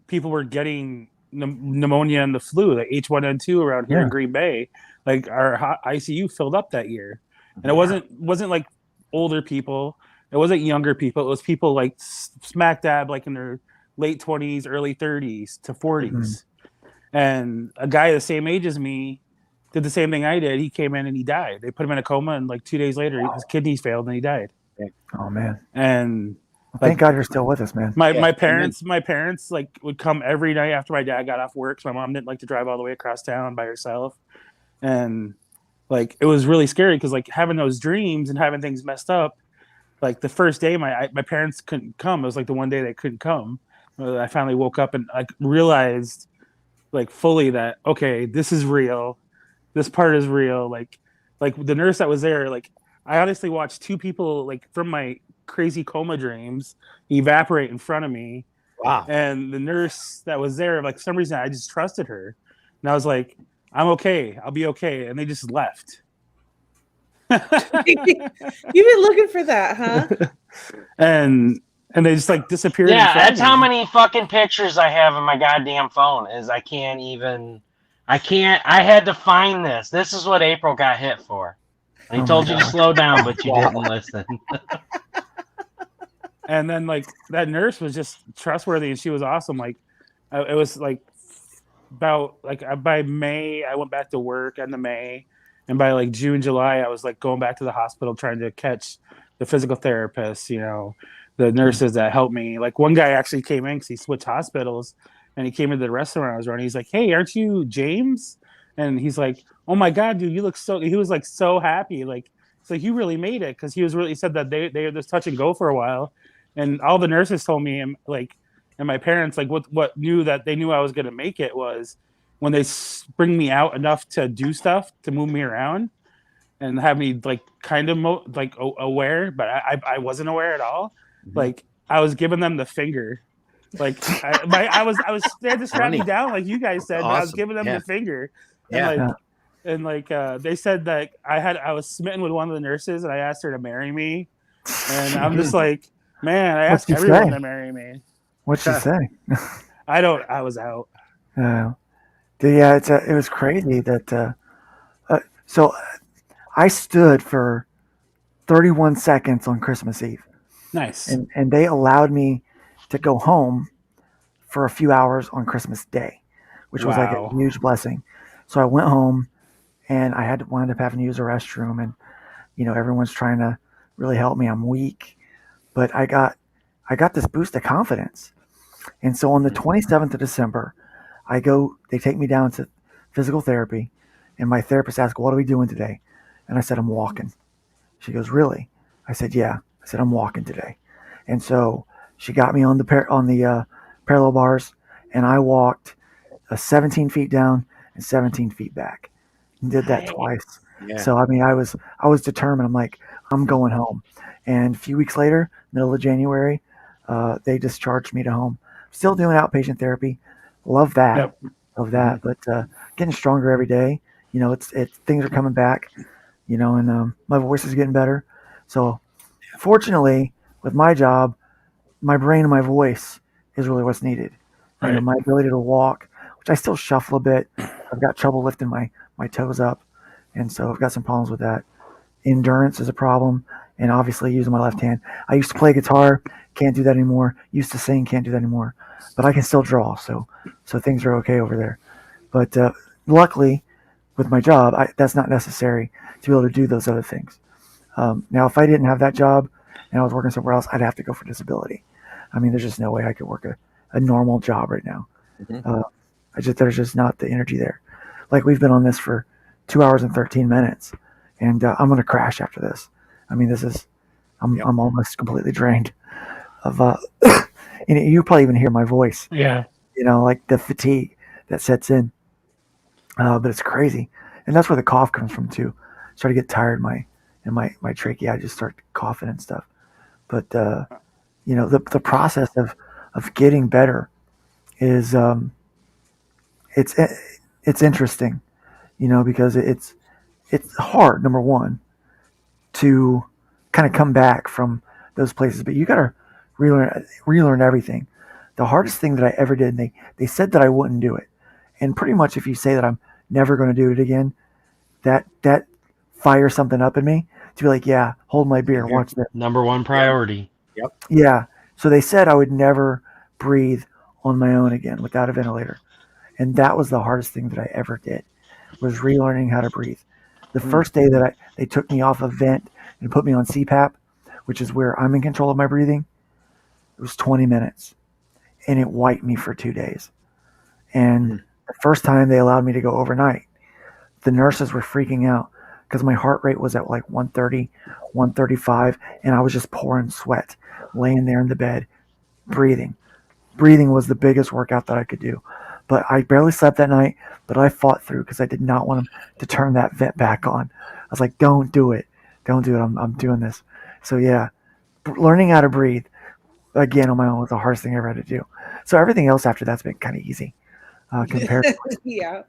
people were getting pneumonia and the flu, like H1N2 around here in Green Bay. Like our ICU filled up that year. And it wasn't like older people. It wasn't younger people. It was people like smack dab, like in their late 20s, early 30s to 40s. Mm-hmm. And a guy the same age as me did the same thing I did. He came in and he died. They put him in a coma, and like 2 days later, his kidneys failed and he died. Oh man! And thank God you're still with us, man. My parents like would come every night after my dad got off work. So my mom didn't like to drive all the way across town by herself, and like it was really scary because like having those dreams and having things messed up. Like the first day, my parents couldn't come. It was like the one day they couldn't come. I finally woke up and I realized like fully that, okay, this is real. This part is real. Like the nurse that was there, like I honestly watched two people like from my crazy coma dreams evaporate in front of me. Wow. And the nurse that was there, like for some reason I just trusted her. And I was like, I'm okay. I'll be okay. And they just left. You've been looking for that, huh? and they just like disappeared. Yeah, that's how many fucking pictures I have in my goddamn phone. I had to find this. This is what April got hit for. I told you to slow down, but you didn't listen. And then like that nurse was just trustworthy, and she was awesome. Like it was like about like by May I went back to work end of May, and by like June, July I was like going back to the hospital trying to catch the physical therapists, the nurses that helped me. Like one guy actually came in because he switched hospitals, and he came into the restaurant I was running. He's like, "Hey, aren't you James?" And he's like, "Oh my god, dude, you look so." He was like so happy, like it's like you really made it, because he said that they were just touch and go for a while, and all the nurses told me, and my parents, like what knew that they knew I was gonna make it was when they bring me out enough to do stuff to move me around and have me like kind of aware, but I wasn't aware at all. Mm-hmm. Like I was giving them the finger, like I was they had to strap me down like you guys said, awesome. But I was giving them the finger, and they said that I was smitten with one of the nurses, and I asked her to marry me, and I'm just like, man, I asked everyone to marry me. What'd she say? I was out. Yeah, it was crazy that. So I stood for 31 seconds on Christmas Eve. Nice. And they allowed me to go home for a few hours on Christmas Day, which was like a huge blessing. So I went home, and I had to wind up having to use a restroom, and everyone's trying to really help me. I'm weak, but I got this boost of confidence. And so on the 27th of December, they take me down to physical therapy, and my therapist asked, "What are we doing today?" And I said, "I'm walking." She goes, "Really?" I said, "Yeah." I said, "I'm walking today." And so she got me on the parallel bars, and I walked 17 feet down and 17 feet back, and did that twice. Yeah. So I mean, I was determined. I'm like, I'm going home. And a few weeks later, middle of January, they discharged me to home. Still doing outpatient therapy. Love that. Yep. Love that. But getting stronger every day. Things are coming back. And my voice is getting better. So fortunately, with my job, my brain and my voice is really what's needed. Right. My ability to walk, which I still shuffle a bit. I've got trouble lifting my toes up. And so I've got some problems with that. Endurance is a problem. And obviously using my left hand. I used to play guitar, can't do that anymore. Used to sing, can't do that anymore. But I can still draw, so things are okay over there. But luckily, with my job, that's not necessary to be able to do those other things. Now, if I didn't have that job and I was working somewhere else, I'd have to go for disability. I mean, there's just no way I could work a normal job right now. Mm-hmm. There's just not the energy there. Like, we've been on this for 2 hours and 13 minutes, and I'm going to crash after this. I mean, I'm almost completely drained of, and you probably even hear my voice. Yeah. Like the fatigue that sets in. But it's crazy. And that's where the cough comes from too. Start to get tired, my trachea, I just start coughing and stuff. But, the process of getting better is, it's interesting, because it's hard, number one, to kind of come back from those places, but you got to relearn everything. The hardest thing that I ever did, and they said that I wouldn't do it. And pretty much if you say that I'm never going to do it again, that fires something up in me to be like, yeah, hold my beer and watch this. Number one priority. Yep. Yeah. So they said I would never breathe on my own again without a ventilator. And that was the hardest thing that I ever did, was relearning how to breathe. The first day that they took me off a vent and put me on CPAP, which is where I'm in control of my breathing, it was 20 minutes. And it wiped me for 2 days. And the first time they allowed me to go overnight, the nurses were freaking out because my heart rate was at like 130, 135, and I was just pouring sweat, laying there in the bed, breathing. Breathing was the biggest workout that I could do. But I barely slept that night, but I fought through because I did not want him to turn that vent back on. I was like, don't do it. Don't do it. I'm doing this. So yeah, learning how to breathe again on my own was the hardest thing I ever had to do. So everything else after that's been kind of easy compared to, Yeah.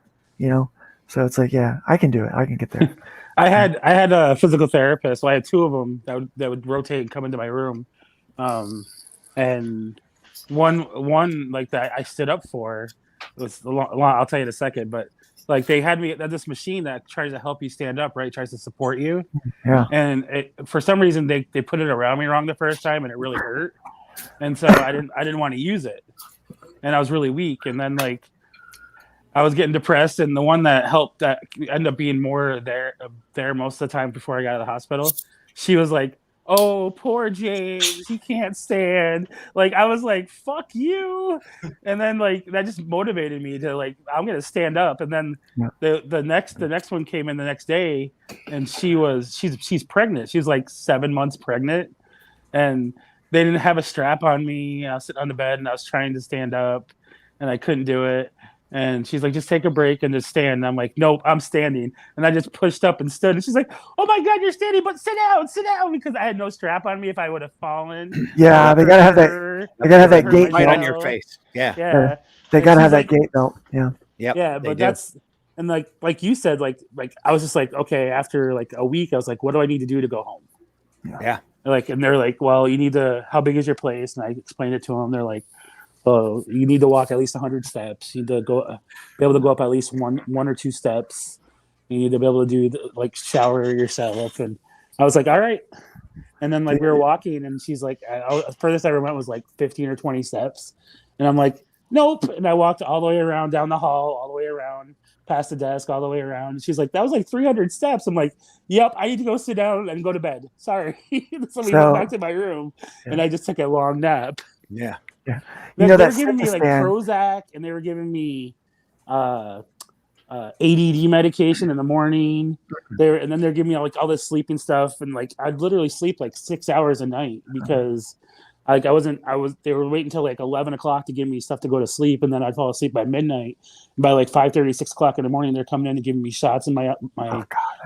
So it's like, yeah, I can do it. I can get there. I had a physical therapist. So I had two of them that would rotate and come into my room, and one like that I stood up for was a long, I'll tell you in a second, but like they had me at this machine that tries to help you stand up, right? Tries to support you. Yeah. And for some reason they put it around me wrong the first time, and it really hurt. And so I didn't want to use it, and I was really weak. And then like I was getting depressed, and the one that helped that ended up being more there most of the time before I got out of the hospital. She was like, "Oh, poor James, he can't stand." Like I was like, "Fuck you," and then like that just motivated me to like I'm gonna stand up. And then the next one came in the next day, and she's pregnant. She's like 7 months pregnant, and they didn't have a strap on me. I was sitting on the bed, and I was trying to stand up, and I couldn't do it. And she's like, just take a break and just stand. And I'm like, nope, I'm standing. And I just pushed up and stood. And she's like, oh my God, you're standing, but sit down, because I had no strap on me if I would have fallen. Yeah, they gotta have that. They gotta have that gate Right belt on your face. Yeah. Yeah. They And gotta have she's that gate belt. Yeah. Yep. Yeah, but that's and like you said, like I was just like, okay, after like a week, I was like, what do I need to do to go home? Yeah. Like, and they're like, well, you need to. How big is your place? And I explained it to them. They're like, well, you need to walk at least 100 steps. You need to be able to go up at least one or two steps. You need to be able to do like shower yourself. And I was like, all right. And then like we were walking, and she's like, furthest I ever went was like 15 or 20 steps. And I'm like, nope. And I walked all the way around down the hall, all the way around past the desk, all the way around. And she's like, that was like 300 steps. I'm like, yep, I need to go sit down and go to bed. Sorry. So we went back to my room, and I just took a long nap. Yeah. Yeah. They were giving me like Prozac, and they were giving me ADD medication in the morning. And then they're giving me like all this sleeping stuff, and like I'd literally sleep like 6 hours a night because like they were waiting until like 11 o'clock to give me stuff to go to sleep, and then I'd fall asleep by midnight. And by like 5:30, 6 o'clock in the morning, they're coming in and giving me shots in my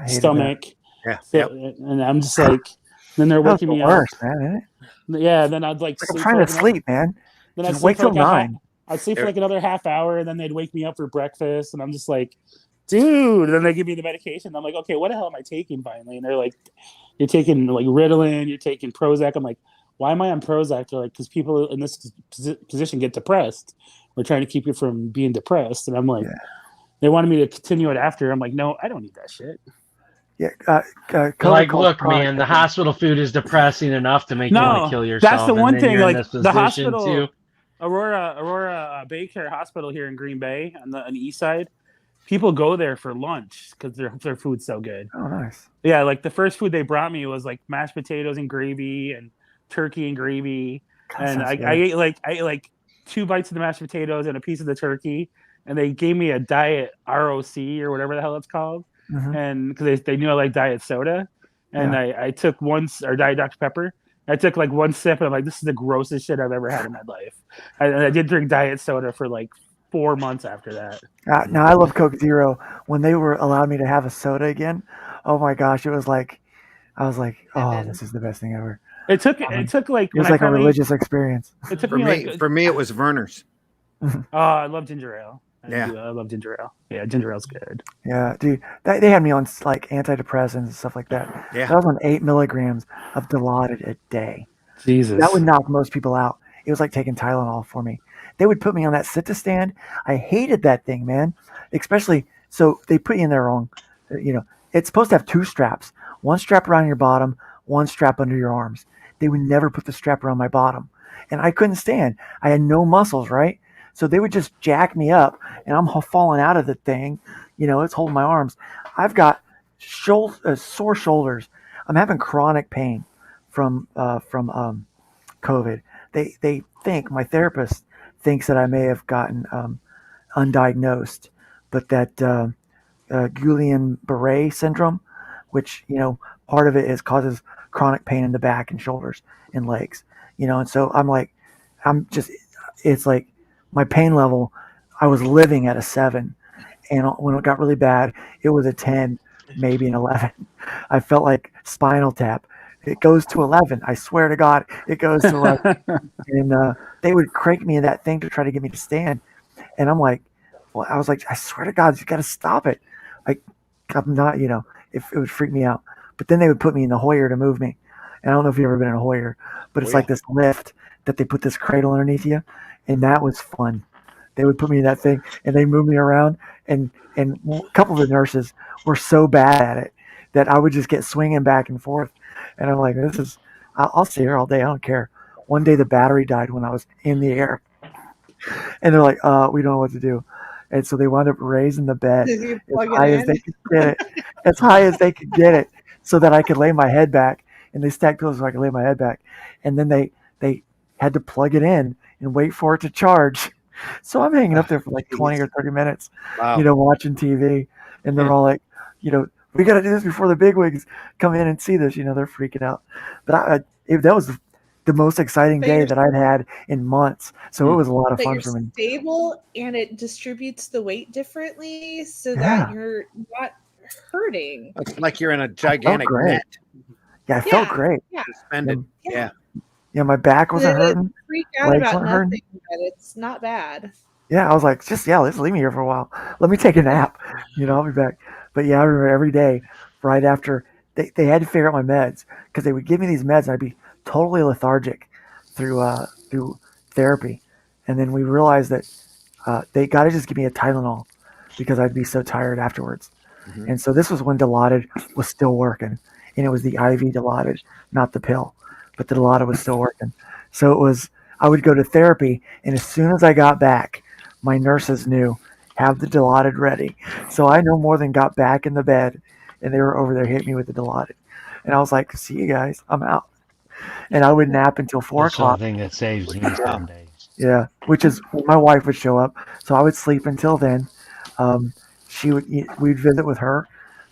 stomach. Yeah. So, and I'm just like, then they're waking me up. Man, isn't it? Yeah, then I'd like I'm trying to sleep, man. Then I'd wait till 9. I'd sleep for like another half hour, and then they'd wake me up for breakfast, and I'm just like, dude. And then they give me the medication. I'm like, okay, what the hell am I taking finally? And they're like, you're taking like Ritalin, you're taking Prozac. I'm like, why am I on Prozac? They're like, because people in this position get depressed. We're trying to keep you from being depressed. And I'm like, they wanted me to continue it after. I'm like, no, I don't need that shit. Yeah, like, look, man, the hospital food is depressing enough to make you want to kill yourself. That's the one thing. Like the hospital, too. Aurora Baycare Hospital here in Green Bay on the east side. People go there for lunch because their food's so good. Oh, nice. Yeah, like the first food they brought me was like mashed potatoes and gravy and turkey and gravy, and I ate like 2 bites of the mashed potatoes and a piece of the turkey, and they gave me a diet ROC or whatever the hell it's called. And because they knew I like diet soda, and I took or diet Dr. Pepper. I took like one sip, and I'm like, this is the grossest shit I've ever had in my life. I did drink diet soda for like 4 months after that. Now I love Coke Zero. When they were allowed me to have a soda again, oh my gosh, it was like, I was like, oh, this is the best thing ever. It took like it was like a religious experience. It took for me it was Werner's. Oh, I love ginger ale. I love ginger ale. Yeah, ginger ale's good. Yeah, dude, they had me on like antidepressants and stuff like that. Yeah, I was on 8 milligrams of Dilaudid a day. Jesus, that would knock most people out. It was like taking Tylenol for me. They would put me on that sit-to-stand. I hated that thing, man. Especially, so they put you in there wrong. It's supposed to have 2 straps. 1 strap around your bottom, 1 strap under your arms. They would never put the strap around my bottom. And I couldn't stand. I had no muscles, right? So they would just jack me up, and I'm falling out of the thing. It's holding my arms. I've got sore shoulders. I'm having chronic pain from COVID. They think, my therapist thinks that I may have gotten undiagnosed, but that Guillain-Barré syndrome, which, part of it causes chronic pain in the back and shoulders and legs, and so I'm like, it's like my pain level I was living at a 7, and when it got really bad, it was a 10, maybe an 11. I felt like Spinal Tap. It goes to 11. I swear to God, it goes to 11. And they would crank me in that thing to try to get me to stand. And I'm like, well, I was like, I swear to God, you got to stop it. I'm not, if it would freak me out. But then they would put me in the Hoyer to move me. And I don't know if you've ever been in a Hoyer, but it's like this lift that they put this cradle underneath you. And that was fun. They would put me in that thing and they moved me around. And a couple of the nurses were so bad at it that I would just get swinging back and forth. And I'm like, I'll stay here all day. I don't care. One day the battery died when I was in the air. And they're like, we don't know what to do. And so they wound up raising the bed as high as they could get it, as high as they could get it, so that I could lay my head back. And they stacked pillows so I could lay my head back. And then they had to plug it in and wait for it to charge. So I'm hanging up there for like 20 or 30 minutes, watching TV. And they're all like, we got to do this before the bigwigs come in and see this. They're freaking out. But that was the most exciting day that I'd had in months. So it was a lot of fun for me. Stable, and it distributes the weight differently so that you're not hurting. It's like you're in a gigantic net. Yeah, I felt great. Yeah. Suspended. Yeah. Yeah, my back wasn't hurting. Freak out about nothing, but it's not bad. Yeah, I was like, let's leave me here for a while. Let me take a nap. I'll be back. But yeah, I remember every day right after they had to figure out my meds, because they would give me these meds and I'd be totally lethargic through therapy. And then we realized that they got to just give me a Tylenol because I'd be so tired afterwards. Mm-hmm. And so this was when Dilaudid was still working. And it was the IV Dilaudid, not the pill. But the Dilaudid was still working. So I would go to therapy, and as soon as I got back, my nurses knew, have the Dilaudid ready. So I no more than got back in the bed, and they were over there hitting me with the Dilaudid. And I was like, see you guys, I'm out. And I would nap until 4 o'clock. That's the thing that saves me some days. Yeah, which is when my wife would show up. So I would sleep until then. We'd visit with her.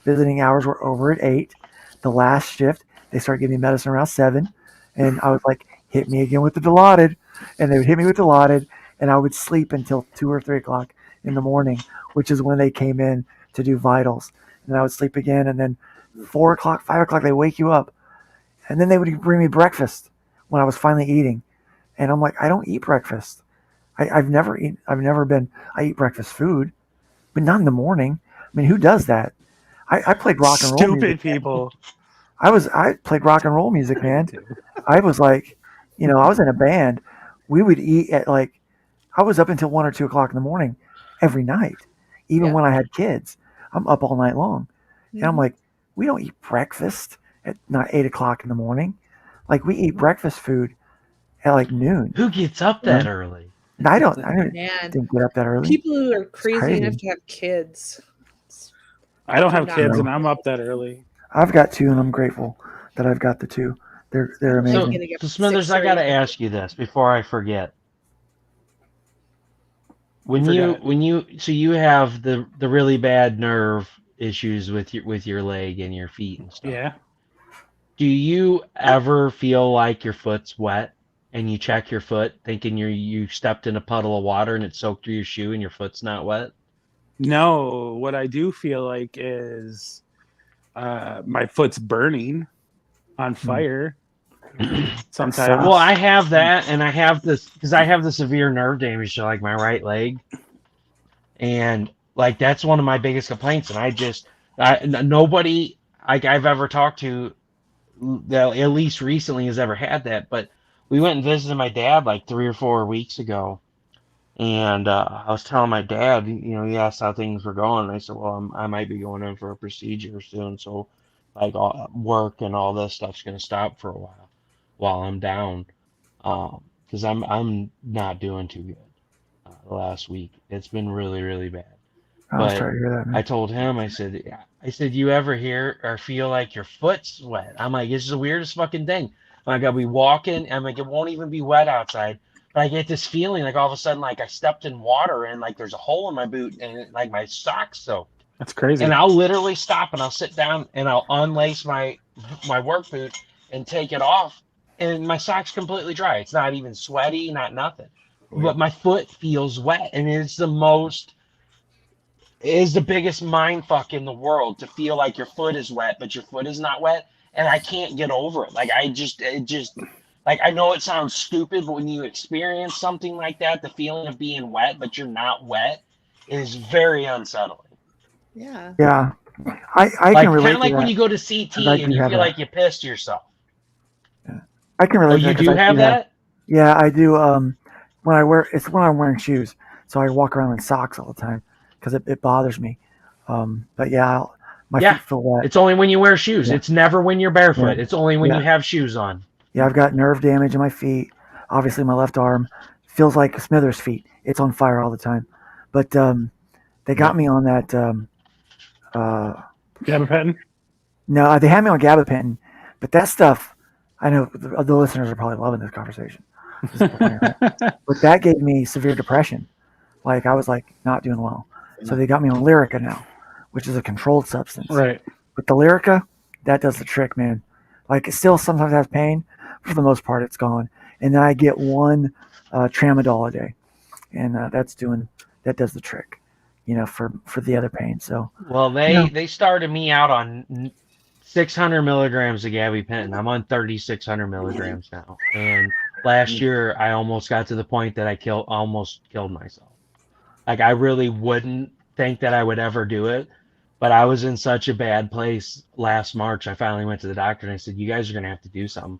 Visiting hours were over at 8. The last shift, they started giving me medicine around 7. And I was like, hit me again with the Dilaudid. And they would hit me with Dilaudid, and I would sleep until 2 or 3 o'clock in the morning, which is when they came in to do vitals. And I would sleep again, and then 4 o'clock, 5 o'clock, they wake you up. And then they would bring me breakfast when I was finally eating. And I'm like, I don't eat breakfast. I eat breakfast food, but not in the morning. I mean, who does that? I played rock and roll Stupid music. people. I played rock and roll music, man. I was like, I was in a band. We would eat at I was up until 1 or 2 o'clock in the morning every night, even when I had kids. I'm up all night long. And I'm like, we don't eat breakfast at 8 o'clock in the morning. Like, we eat breakfast food at noon. Who gets up that early? And I didn't get up that early. People who are crazy enough to have kids. I don't have kids, and I'm up that early. I've got 2, and I'm grateful that I've got the 2. They're amazing. So Smithers, I got to ask you this before I forget. When you have the really bad nerve issues with your leg and your feet and stuff. Yeah. Do you ever feel like your foot's wet and you check your foot thinking you stepped in a puddle of water and it soaked through your shoe and your foot's not wet? No, what I do feel like is my foot's burning on fire. Sometimes. Well, I have that, and I have this because I have the severe nerve damage to my right leg, and that's one of my biggest complaints. And nobody I've ever talked to that at least recently has ever had that. But we went and visited my dad 3 or 4 weeks ago, and I was telling my dad, he asked how things were going. And I said, well, I might be going in for a procedure soon, so work and all this stuff's going to stop for a while I'm down, because I'm not doing too good the last week. It's been really, really bad. I was trying to hear that, man. I told him, I said, you ever hear or feel like your foot's wet? I'm like, it's the weirdest fucking thing. I'll be walking, and it won't even be wet outside, but I get this feeling all of a sudden I stepped in water and there's a hole in my boot and my socks soaked. That's crazy. And I'll literally stop and I'll sit down and I'll unlace my work boot and take it off, and my sock's completely dry. It's not even sweaty, not nothing. but my foot feels wet, and it's the most. It is the biggest mind fuck in the world to feel like your foot is wet, but your foot is not wet, and I can't get over it. Like like I know it sounds stupid, but when you experience something like that, the feeling of being wet, but you're not wet, is very unsettling. Yeah. Yeah, I Like can relate kind of to like when that. you go to CT And I and do you have feel that. like you pissed yourself. I can Oh, relate to you that 'cause do I have that? Yeah, I do. When I'm wearing shoes, so I walk around in socks all the time because it bothers me. But yeah, my Yeah. feet feel wet. It's only when you wear shoes. Yeah. It's never when you're barefoot. Yeah. It's only when Yeah. you have shoes on. Yeah, I've got nerve damage in my feet. Obviously, my left arm feels like Smithers' feet. It's on fire all the time. But they got me on that. Gabapentin? No, they had me on gabapentin, but that stuff. I know the listeners are probably loving this conversation. But that gave me severe depression. Like I was like not doing well. So they got me on Lyrica now, which is a controlled substance. Right. But the Lyrica, that does the trick, man. Like it still sometimes has pain. For the most part, it's gone. And then I get one tramadol a day, and that does the trick, for the other pain. So Well, they started me out on 600 milligrams of gabapentin. I'm on 3,600 milligrams now, and last year I almost got to the point that I almost killed myself. Like I really wouldn't think that I would ever do it, but I was in such a bad place last March. I finally went to the doctor and I said, "You guys are gonna have to do something."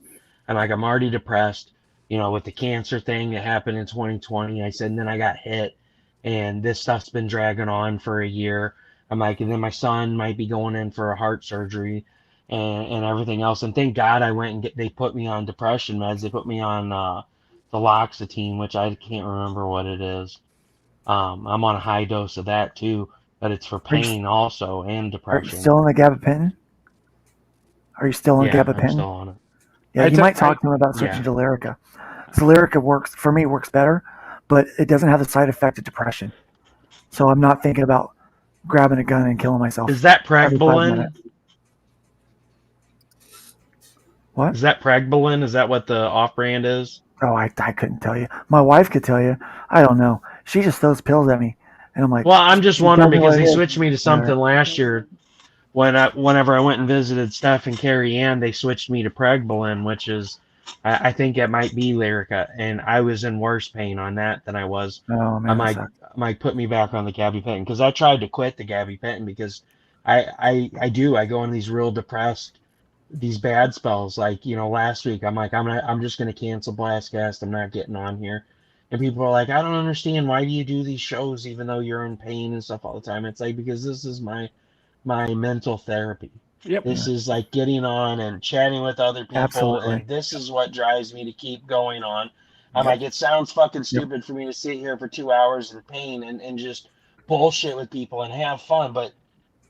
I'm like, I'm already depressed, with the cancer thing that happened in 2020. I said, and then I got hit, and this stuff's been dragging on for a year. I'm like, and then my son might be going in for a heart surgery and everything else. And thank God I went and they put me on depression meds. They put me on the Loxetine, which I can't remember what it is. I'm on a high dose of that too, but it's for pain also and are you depression. still on the gabapentin? Are you still on Yeah, I'm gabapentin? still on it. Yeah, you might talk to him about switching to Lyrica. So Lyrica works better, but it doesn't have the side effect of depression. So I'm not thinking about grabbing a gun and killing myself. Is that every 5 Pregbalin? minutes. What? Is that Pregbalin? Is that what the off-brand is? Oh, I couldn't tell you. My wife could tell you. I don't know. She just throws pills at me, and I'm like, Well, I'm just "Tell wondering me what because it they is." switched me to something last year. Whenever I went and visited Steph and Carrie Ann, they switched me to Pregbalin, which is, I think it might be Lyrica, and I was in worse pain on that than I was. Oh man, that sucks. I might put me back on the gabapentin because I tried to quit the gabapentin because I go in these real depressed, these bad spells. Like last week I'm like I'm just gonna cancel Blastcast. I'm not getting on here, and people are like, I don't understand, why do you do these shows even though you're in pain and stuff all the time? It's like because this is my mental therapy. Yep. This is like getting on and chatting with other people, Absolutely. and this is what drives me to keep going on. I'm like, it sounds fucking stupid for me to sit here for 2 hours in pain and just bullshit with people and have fun, but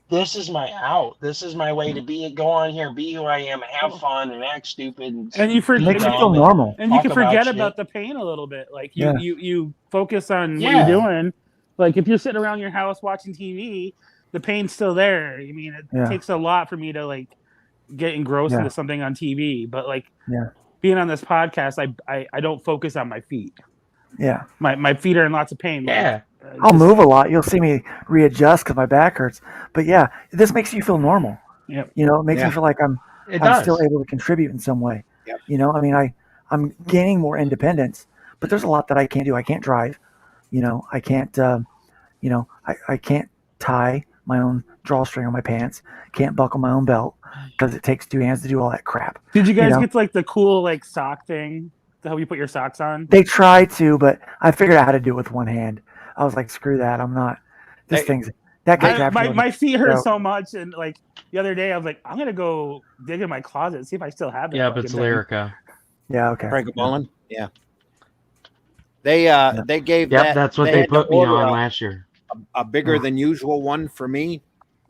this is my out. This is my way to go on here, be who I am, have fun, and act stupid. And you It forget, makes you feel normal. and you can talk about forget shit. about the pain a little bit. Like Yeah. you focus on what Yeah. you're doing. Like if you're sitting around your house watching TV, the pain's still there. I mean, it Yeah. takes a lot for me to like get engrossed Yeah. into something on TV. But like Yeah. being on this podcast, I don't focus on my feet. Yeah. My feet are in lots of pain. Yeah. Like, I'll move a lot. You'll see me readjust because my back hurts. But yeah, this makes you feel normal. Yep. It makes me feel like I'm still able to contribute in some way. Yep. I mean, I'm gaining more independence, but there's a lot that I can't do. I can't drive. I can't. I can't tie my own drawstring on my pants. Can't buckle my own belt because it takes 2 hands to do all that crap. Did you guys get like the cool like sock thing to help you put your socks on? They try to, but I figured out how to do it with one hand. I was like, screw that. I'm not. This thing's that gets my feet hurt so much, and like the other day I was like, I'm gonna go dig in my closet and see if I still have it. Yeah, but it's Lyrica. Yeah, okay. Pregbalin. Yeah. They gave Yep, that. that's what they put me on last year. A bigger than usual one for me,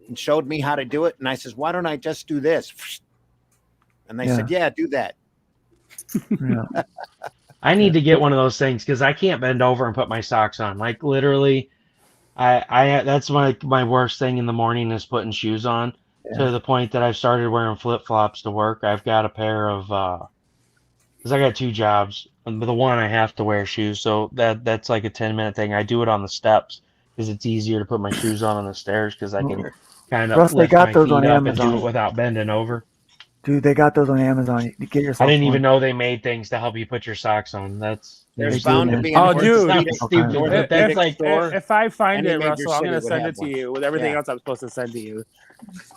and showed me how to do it. And I says, why don't I just do this? And they said, yeah, do that. Yeah. I need to get one of those things because I can't bend over and put my socks on. Like literally, I that's my worst thing in the morning is putting shoes on, to the point that I've started wearing flip flops to work. I've got a pair of because I got 2 jobs. But the one I have to wear shoes, so that's like a 10-minute thing. I do it on the steps because it's easier to put my shoes on the stairs because I can kind of Russ, they lift got my those on feet up and do it Amazon. without bending over. Dude, they got those on Amazon. You get I yourself didn't one. even know they made things to help you put your socks on. That's There's They do, bound to man. be Oh, an dude. orthopedic, stupid, an but that's orthopedic like store. If I find Any it, major Russell, I'm city gonna would send have it to one. you with everything Yeah. else I'm supposed to send to you.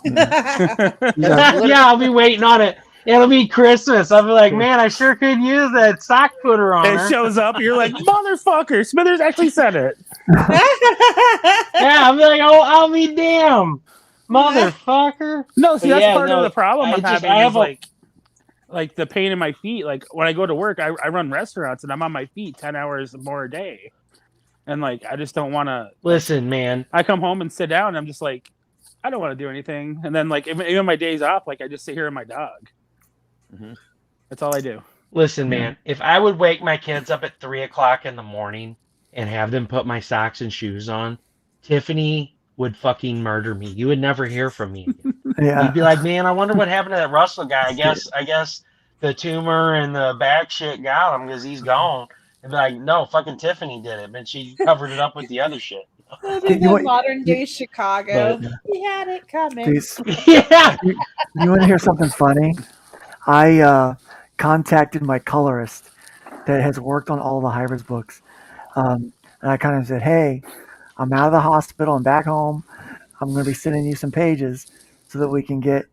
Yeah. yeah, I'll be waiting on it. It'll be Christmas. I'll be like, man, I sure could use that sock putter on It her. shows up, you're like, motherfucker, Smithers actually said it. Yeah, I'll be like, oh, I'll be damned, motherfucker. No, see, But that's yeah, part no, of the problem I I'm just having I is have a like the pain in my feet. Like when I go to work, I run restaurants and I'm on my feet 10 hours more a day. And like I just don't want to. listen, man. I come home and sit down and I'm just like, I don't want to do anything. And then like even my days off, like I just sit here with my dog. Mm-hmm. That's all I do. Listen, man. If I would wake my kids up at 3 o'clock in the morning and have them put my socks and shoes on, Tiffany would fucking murder me. You would never hear from me again. Yeah. You'd be like, man, I wonder what happened to that Russell guy. I guess the tumor and the back shit got him because he's gone. And be like, no, fucking Tiffany did it, but she covered it up with the other shit. You want- modern day Chicago. But- We had it coming. These, Yeah. you want to hear something funny? I contacted my colorist that has worked on all the hybrids books. And I kind of said, hey, I'm out of the hospital. I'm back home. I'm going to be sending you some pages so that we can get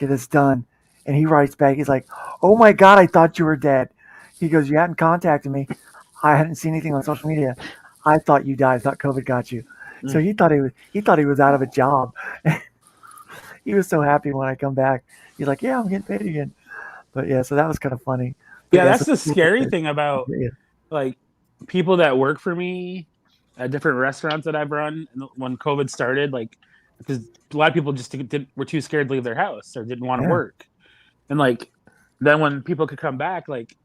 this done. And he writes back, he's like, oh my God, I thought you were dead. He goes, you hadn't contacted me. I hadn't seen anything on social media. I thought you died. I thought COVID got you. So he thought he was out of a job. He was so happy when I come back. He's like, yeah, I'm getting paid again. But yeah, so that was kind of funny. But Yeah, that's so- the scary thing about Yeah. like people that work for me at different restaurants that I've run when COVID started, like because a lot of people just were too scared to leave their house or didn't want to Yeah. work. And like then when people could come back, like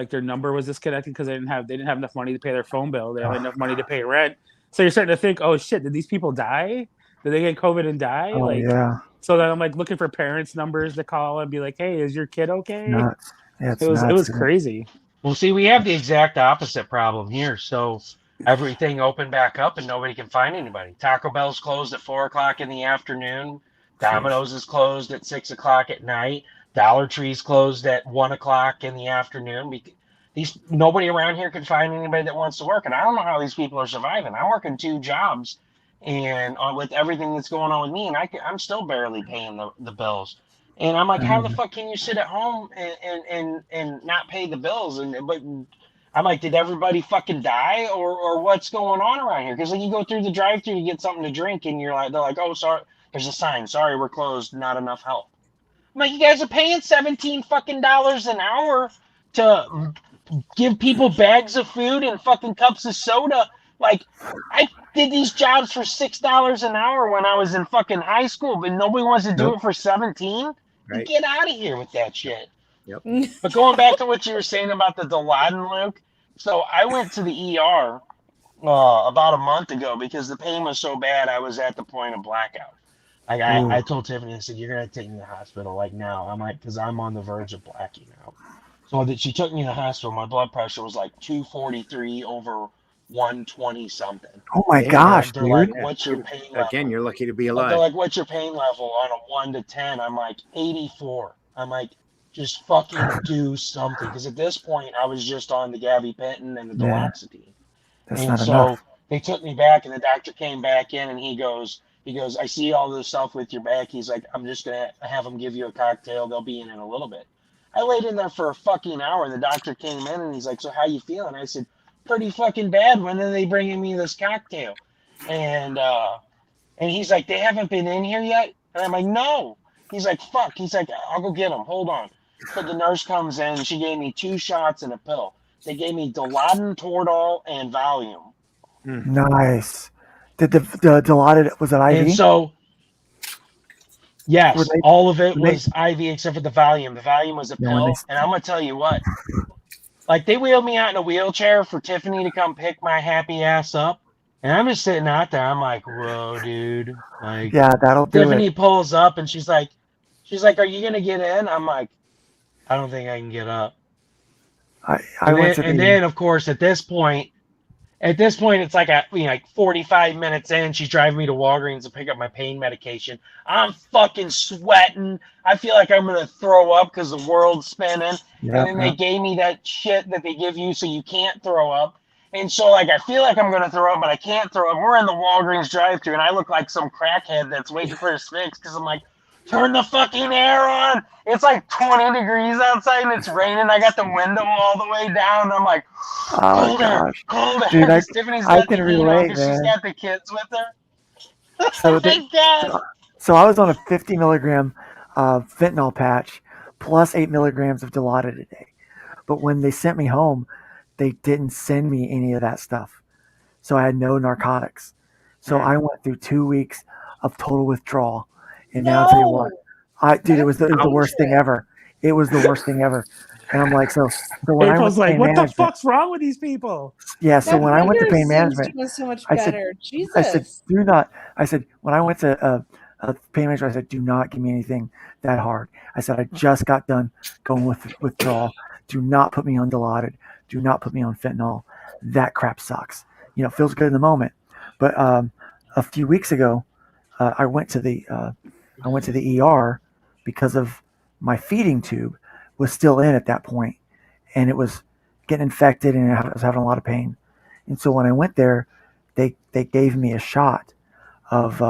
their number was disconnected because they didn't have enough money to pay their phone bill. They didn't have enough money to pay rent. So you're starting to think, oh shit, did these people die? Did they get COVID and die? Oh, like yeah. so then I'm like looking for parents' numbers to call and be like, hey, is your kid okay? Nuts. Yeah, it's It was nuts. crazy. Well, see, we have the exact opposite problem here. So everything opened back up and nobody can find anybody. Taco Bell's closed at 4 o'clock in the afternoon. Domino's is closed at 6 o'clock at night. Dollar Tree's closed at 1 o'clock in the afternoon. Nobody around here can find anybody that wants to work, and I don't know how these people are surviving. I'm working 2 jobs, and with everything that's going on with me, and I'm still barely paying the bills. And I'm like, how the fuck can you sit at home and not pay the bills? But I'm like, did everybody fucking die or what's going on around here? Because like you go through the drive-thru to get something to drink, and they're like, oh, sorry, there's a sign, sorry, we're closed, not enough help. I'm like, you guys are paying $17 fucking an hour to give people bags of food and fucking cups of soda. Like, I did these jobs for $6 an hour when I was in fucking high school, but nobody wants to do it for 17. Right. Get out of here with that shit. Yep. But going back to what you were saying about the Dilaudid, Luke, so I went to the ER about a month ago because the pain was so bad I was at the point of blackout. Like I told Tiffany, I said, you're going to take me to the hospital like now. I'm like, because I'm on the verge of blacking out. So that she took me to the hospital. My blood pressure was like 243 over 120 something. Oh my gosh, they're dude. like, what's your pain level? Again, you're lucky to be They're alive. like, what's your pain level on a 1 to 10? I'm like, 84. I'm like, just fucking do something. Because at this point, I was just on the gabapentin and the Yeah. duloxetine. That's And not so enough. they took me back, and the doctor came back in, and he goes, I see all this stuff with your back. He's like, I'm just going to have them give you a cocktail. They'll be in a little bit. I laid in there for a fucking hour. The doctor came in, and he's like, so how you feeling? I said, pretty fucking bad. When are they bringing me this cocktail? And he's like, they haven't been in here yet? And I'm like, no. He's like, fuck. He's like, I'll go get them. Hold on. So the nurse comes in, and she gave me 2 shots and a pill. They gave me Dilaudid, Toradol, and Valium. Nice. Did the Dilaudid, was it IV? And so, yes, Were they- all of it were they- was IV except for the Valium. The Valium was a Yeah, pill. when And I'm going to tell you what. Like, they wheeled me out in a wheelchair for Tiffany to come pick my happy ass up. And I'm just sitting out there. I'm like, whoa, dude. Like, Yeah, that'll do Tiffany it. pulls up, and she's like, are you going to get in? I'm like, I don't think I can get up. I went to and then of course at this point, it's like like 45 minutes in, she's driving me to Walgreens to pick up my pain medication. I'm fucking sweating. I feel like I'm gonna throw up because the world's spinning. yeah, And then they gave me that shit that they give you so you can't throw up. And so like I feel like I'm gonna throw up, but I can't throw up. We're in the Walgreens drive-thru, and I look like some crackhead that's waiting for his fix because I'm like, turn the fucking air on. It's like 20 degrees outside and it's raining. I got the window all the way down. I'm like, oh gosh, cold air. dude, Tiffany's I got can the heat on relate, because she's man. got the kids with her. So, Thank God. so I was on a 50 milligram fentanyl patch plus 8 milligrams of Dilaudid a day. But when they sent me home, they didn't send me any of that stuff. So I had no narcotics. So I went through 2 weeks of total withdrawal. And now I'll tell you what, dude, it was the worst thing ever. It was the worst thing ever. And I'm like, so when April's I like, went what to pain the management, fuck's wrong with these people? yeah. So when I went to pain management, was so much I said- better. Jesus. I said, do not. I said, when I went to pain management, I said, do not give me anything that hard. I said, I just got done going with withdrawal. Do not put me on Dilaudid. Do not put me on fentanyl. That crap sucks. You know, it feels good in the moment. But a few weeks ago, I went to the ER because of my feeding tube was still in at that point, and it was getting infected, and I was having a lot of pain. And so when I went there, they gave me a shot of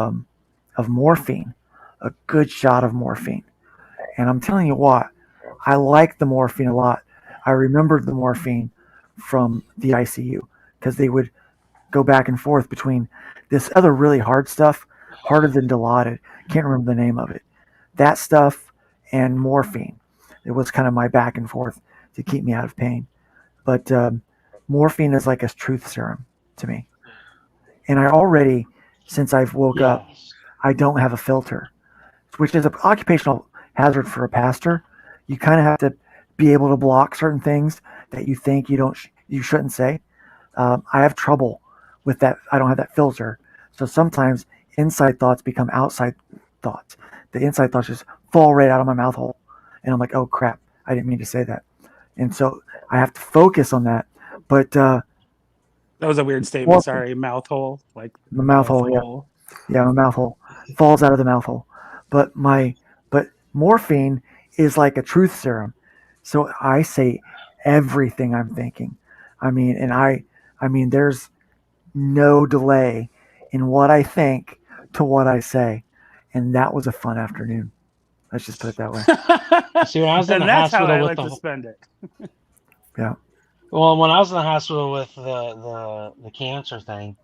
morphine, a good shot of morphine. And I'm telling you what, I liked the morphine a lot. I remembered the morphine from the ICU because they would go back and forth between this other really hard stuff, harder than Dilaudid. Can't remember the name of it. That stuff and morphine. It was kind of my back and forth to keep me out of pain. But morphine is like a truth serum to me. And I already, since I've woke up, I don't have a filter, which is an occupational hazard for a pastor. You kind of have to be able to block certain things that you think you shouldn't say. I have trouble with that. I don't have that filter. So sometimes inside thoughts become outside thoughts. The inside thoughts just fall right out of my mouth hole. And I'm like, oh crap, I didn't mean to say that. And so I have to focus on that. But that was a weird statement. Sorry, mouth hole. Like the mouth hole, yeah, my mouth hole falls out of the mouth hole. But morphine is like a truth serum. So I say everything I'm thinking. I mean, there's no delay in what I think to what I say. And that was a fun afternoon. Let's just put it that way. See, when I was in and the that's how hospital I with like the to spend it. Yeah. Well, when I was in the hospital with the cancer thing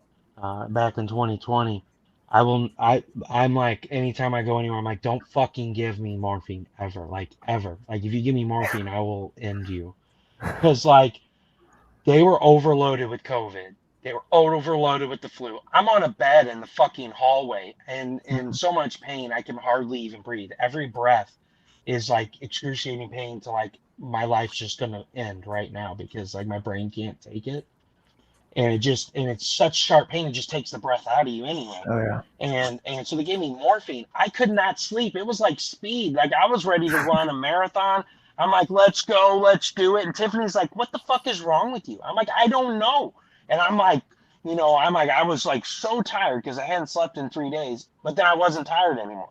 back in 2020, I'm like, anytime I go anywhere, I'm like, don't fucking give me morphine ever, like ever. Like if you give me morphine, I will end you, because like they were overloaded with COVID. They were overloaded with the flu. I'm on a bed in the fucking hallway and in so much pain I can hardly even breathe. Every breath is like excruciating pain to like my life's just gonna end right now because like my brain can't take it. And it's such sharp pain, it just takes the breath out of you anyway. Oh yeah. And so they gave me morphine. I could not sleep. It was like speed. Like I was ready to run a marathon. I'm like, let's go, let's do it. And Tiffany's like, what the fuck is wrong with you? I'm like, I don't know. And I'm like, I was like so tired because I hadn't slept in 3 days, but then I wasn't tired anymore.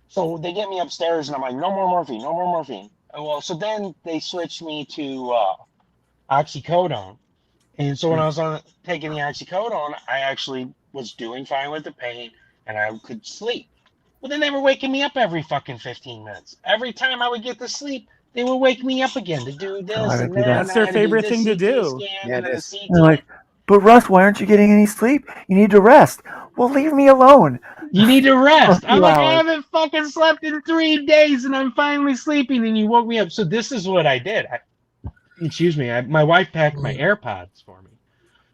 So they get me upstairs and I'm like, no more morphine, no more morphine. Well, so then they switched me to oxycodone. And so when I was taking the oxycodone, I actually was doing fine with the pain and I could sleep. But then they were waking me up every fucking 15 minutes. Every time I would get to sleep, they would wake me up again to do this and that. That's their favorite thing to do. Yeah, it is. They're like, but Russ, why aren't you getting any sleep? You need to rest. Well, leave me alone. You need to rest. I'm like, I hours. haven't fucking slept in 3 days and I'm finally sleeping and you woke me up. So this is what I did. My wife packed my AirPods for me.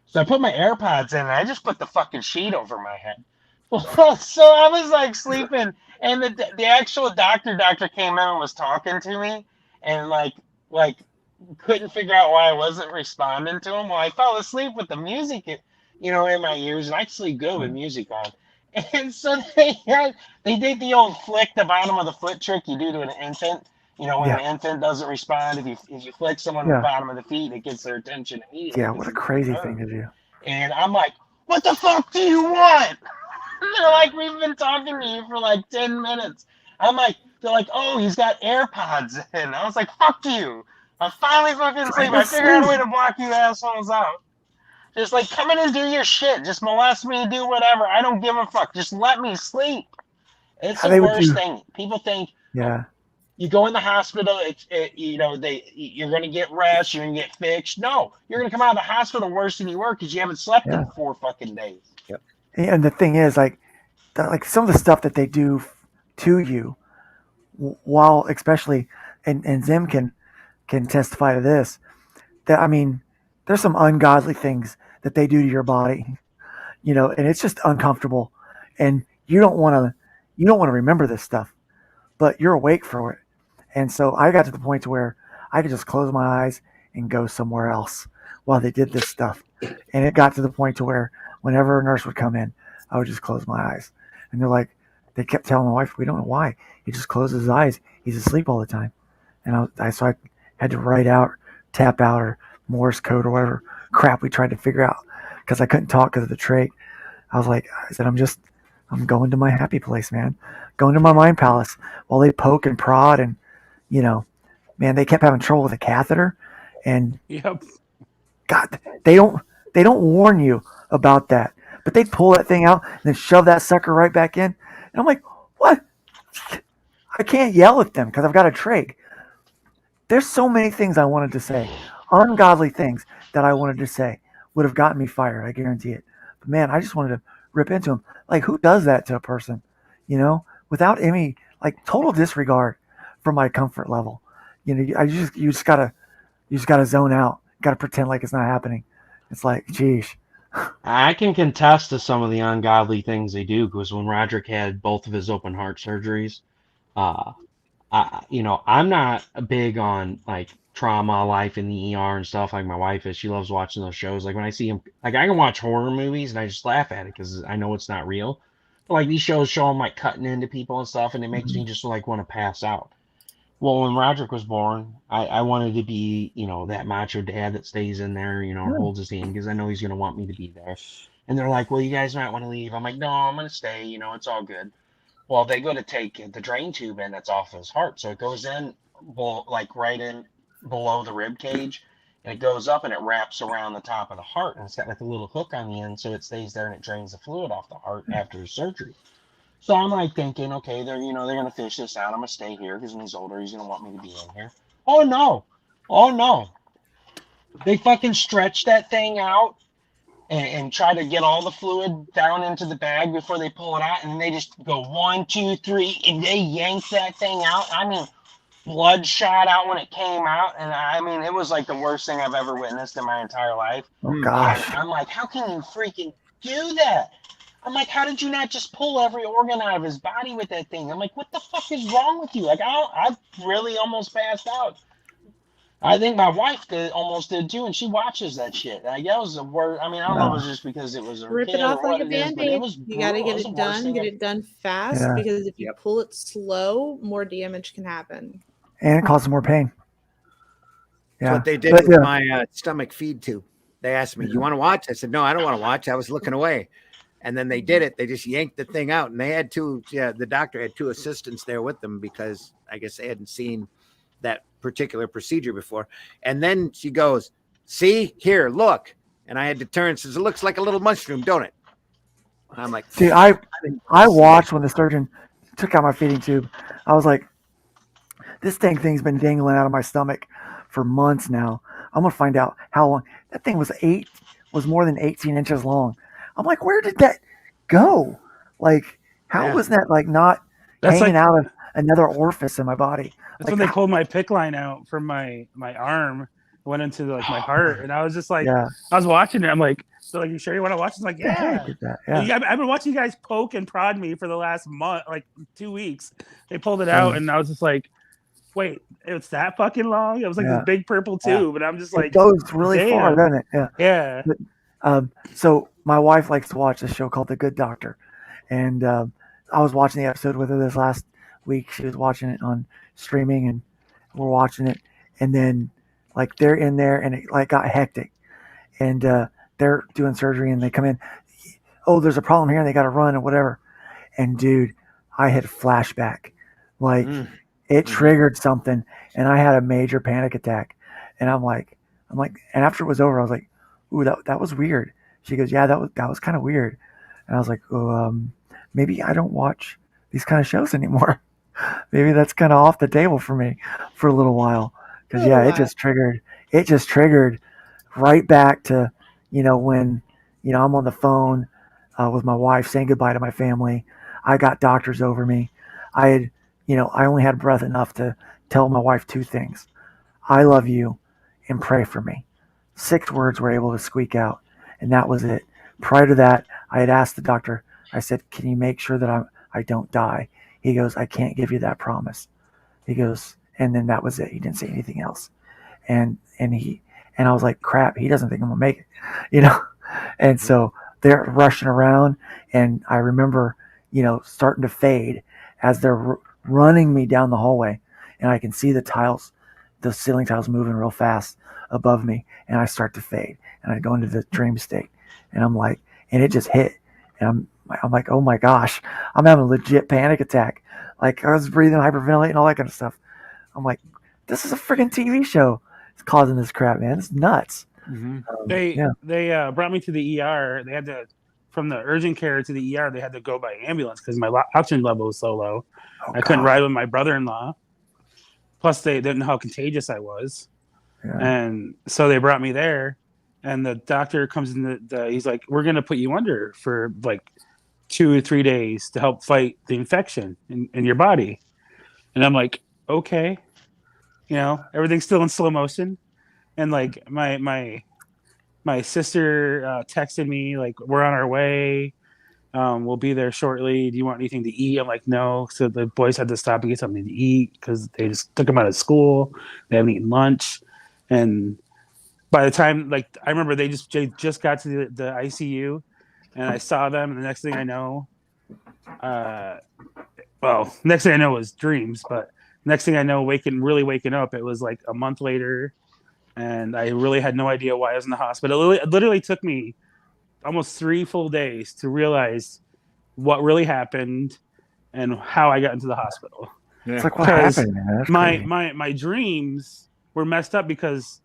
So I put my AirPods in and I just put the fucking sheet over my head. Well, so I was like sleeping and the actual doctor came in and was talking to me and like couldn't figure out why I wasn't responding to him. Well, I fell asleep with the music, in my ears, and I sleep good with music on. And so they did the old flick the bottom of the foot trick you do to an infant, You know, when Yeah. an infant doesn't respond, if you flick someone on Yeah. the bottom of the feet, it gets their attention immediately. Yeah, 'cause what a it's crazy nerve. thing to do. And I'm like, what the fuck do you want? They're like, we've been talking to you for like 10 minutes. I'm like, they're like, oh, he's got AirPods in. I was like, fuck you. I finally fucking Trying sleep. to I figured out a way sleep. to block you assholes out. Just like, come in and do your shit. Just molest me, do whatever. I don't give a fuck. Just let me sleep. It's Yeah, the they would worst do. thing. People think, Yeah. you go in the hospital, you're gonna get rest, you're gonna get fixed. No, you're gonna come out of the hospital worse than you were because you haven't slept Yeah. in 4 fucking days. And the thing is, like some of the stuff that they do to you, while especially, and Zim can testify to this. That I mean, there's some ungodly things that they do to your body, and it's just uncomfortable, and you don't want to remember this stuff, but you're awake for it. And so I got to the point to where I could just close my eyes and go somewhere else while they did this stuff. And it got to the point to where whenever a nurse would come in, I would just close my eyes. And they kept telling my wife, we don't know why. He just closes his eyes. He's asleep all the time. And so I had to write out, tap out, or Morse code or whatever crap we tried to figure out because I couldn't talk because of the trach. I said, I'm going to my happy place, man. Going to my mind palace while they poke and prod and, man, they kept having trouble with a catheter, and Yep. God, they don't warn you about that, but they pull that thing out and then shove that sucker right back in, and I'm like, what? I can't yell at them because I've got a trach. There's so many things I wanted to say, ungodly things that I wanted to say would have gotten me fired. I guarantee it. But man, I just wanted to rip into them. Like, who does that to a person, without any total disregard for my comfort level? You just gotta zone out. Gotta pretend like it's not happening. It's like, geez. I can contest to some of the ungodly things they do because when Roderick had both of his open heart surgeries, uh, I'm not big on like trauma, life in the ER and stuff like my wife is. She loves watching those shows. Like when I see him, like I can watch horror movies and I just laugh at it because I know it's not real. But like these shows show him like cutting into people and stuff, and it makes me just like want to pass out. Well, when Roderick was born, I wanted to be, that macho dad that stays in there, holds his hand because I know he's going to want me to be there. And they're like, well, you guys might want to leave. I'm like, no, I'm going to stay. It's all good. Well, they go to take the drain tube in that's off his heart. So it goes in, like right in below the rib cage, and it goes up and it wraps around the top of the heart. And it's got like a little hook on the end so it stays there and it drains the fluid off the heart after his surgery. So I'm like thinking, okay, they're gonna fish this out. I'm gonna stay here because when he's older, he's gonna want me to be in here. Oh no, they fucking stretch that thing out and try to get all the fluid down into the bag before they pull it out, and then they just go 1, 2, 3, and they yank that thing out. I mean, blood shot out when it came out, and I mean, it was like the worst thing I've ever witnessed in my entire life. Oh gosh. And I'm like, how can you freaking do that? I'm like, how did you not just pull every organ out of his body with that thing? I'm like, what the fuck is wrong with you? Like, I really almost passed out. I think my wife almost did too, and she watches that shit. Like, that was the worst. I mean, I don't know if it was just because it was her Rip kid it off or like what a it is, but it band-aid. was You got to brutal. get It was it the worst done, thing get I've- it done fast, Yeah. because if you pull it slow, more damage can happen. And it causes more pain. That's Yeah. what they did But, with my stomach feed tube. They asked me, you want to watch? I said, no, I don't want to watch. I was looking away. And then they did it. They just yanked the thing out. And they had the doctor had 2 assistants there with them because I guess they hadn't seen that particular procedure before. And then she goes, see, here, look. And I had to turn and says, it looks like a little mushroom, don't it? I'm like, See, I watched when the surgeon took out my feeding tube. I was like, this thing's been dangling out of my stomach for months now. I'm gonna find out how long that thing was. Was more than 18 inches long. I'm like, where did that go? Like, how was that not That's hanging like- out of another orifice in my body? That's when they pulled my PICC line out from my arm, went into my heart, and I was just like, Yeah. I was watching it. I'm like, so you sure you want to watch this? I'm like, Yeah, yeah. I did that. Yeah. I've been watching you guys poke and prod me for the last month, like 2 weeks. They pulled it out, and I was just like, wait, it's that fucking long? It was like this big purple tube, and I'm just like, it goes really far, damn. doesn't it? Yeah. Yeah. So my wife likes to watch a show called The Good Doctor, and I was watching the episode with her this last week. She was watching it on streaming, and we're watching it, and then like they're in there, and it like got hectic, and they're doing surgery, and they come in. Oh, there's a problem here, and they got to run or whatever. And dude, I had a flashback, like it triggered something, and I had a major panic attack. And I'm like, and after it was over, I was like, ooh, that was weird. She goes, yeah, that was kind of weird. And I was like, oh, maybe I don't watch these kind of shows anymore. Maybe that's kind of off the table for me for a little while. Because yeah, it just triggered right back to, when, I'm on the phone with my wife saying goodbye to my family. I got doctors over me. I had, I only had breath enough to tell my wife 2 things. I love you and pray for me. 6 words were able to squeak out, and that was it. Prior to that, I had asked the doctor, I said, can you make sure that I don't die? He goes, I can't give you that promise. He goes, and then that was it. He didn't say anything else. And I was like, crap, he doesn't think I'm gonna make it, And so they're rushing around, and I remember, starting to fade as they're running me down the hallway, and I can see the ceiling tiles moving real fast above me, and I start to fade, and I go into the dream state, and I'm like, and it just hit, and I'm like, oh my gosh, I'm having a legit panic attack. Like I was breathing, hyperventilating, all that kind of stuff. I'm like, this is a freaking TV show. It's causing this crap, man. It's nuts. They brought me to the ER. They had to, from the urgent care to the ER, they had to go by ambulance because my oxygen level was so low. I couldn't ride with my brother-in-law. Plus, they didn't know how contagious I was. Yeah. And so they brought me there. And the doctor comes in, he's like, we're going to put you under for like 2 or 3 days to help fight the infection in your body. And I'm like, okay. Everything's still in slow motion. And like my sister texted me, like, we're on our way. We'll be there shortly. Do you want anything to eat? I'm like, no. So the boys had to stop and get something to eat because they just took them out of school. They haven't eaten lunch. And by the time, like, I remember they just got to the ICU, and I saw them, and the next thing I know, next thing I know was dreams, but next thing I know, waking up, it was like a month later, and I really had no idea why I was in the hospital. It literally took me almost 3 full days to realize what really happened and how I got into the hospital. Yeah. It's like, what happened, man? My dreams were messed up because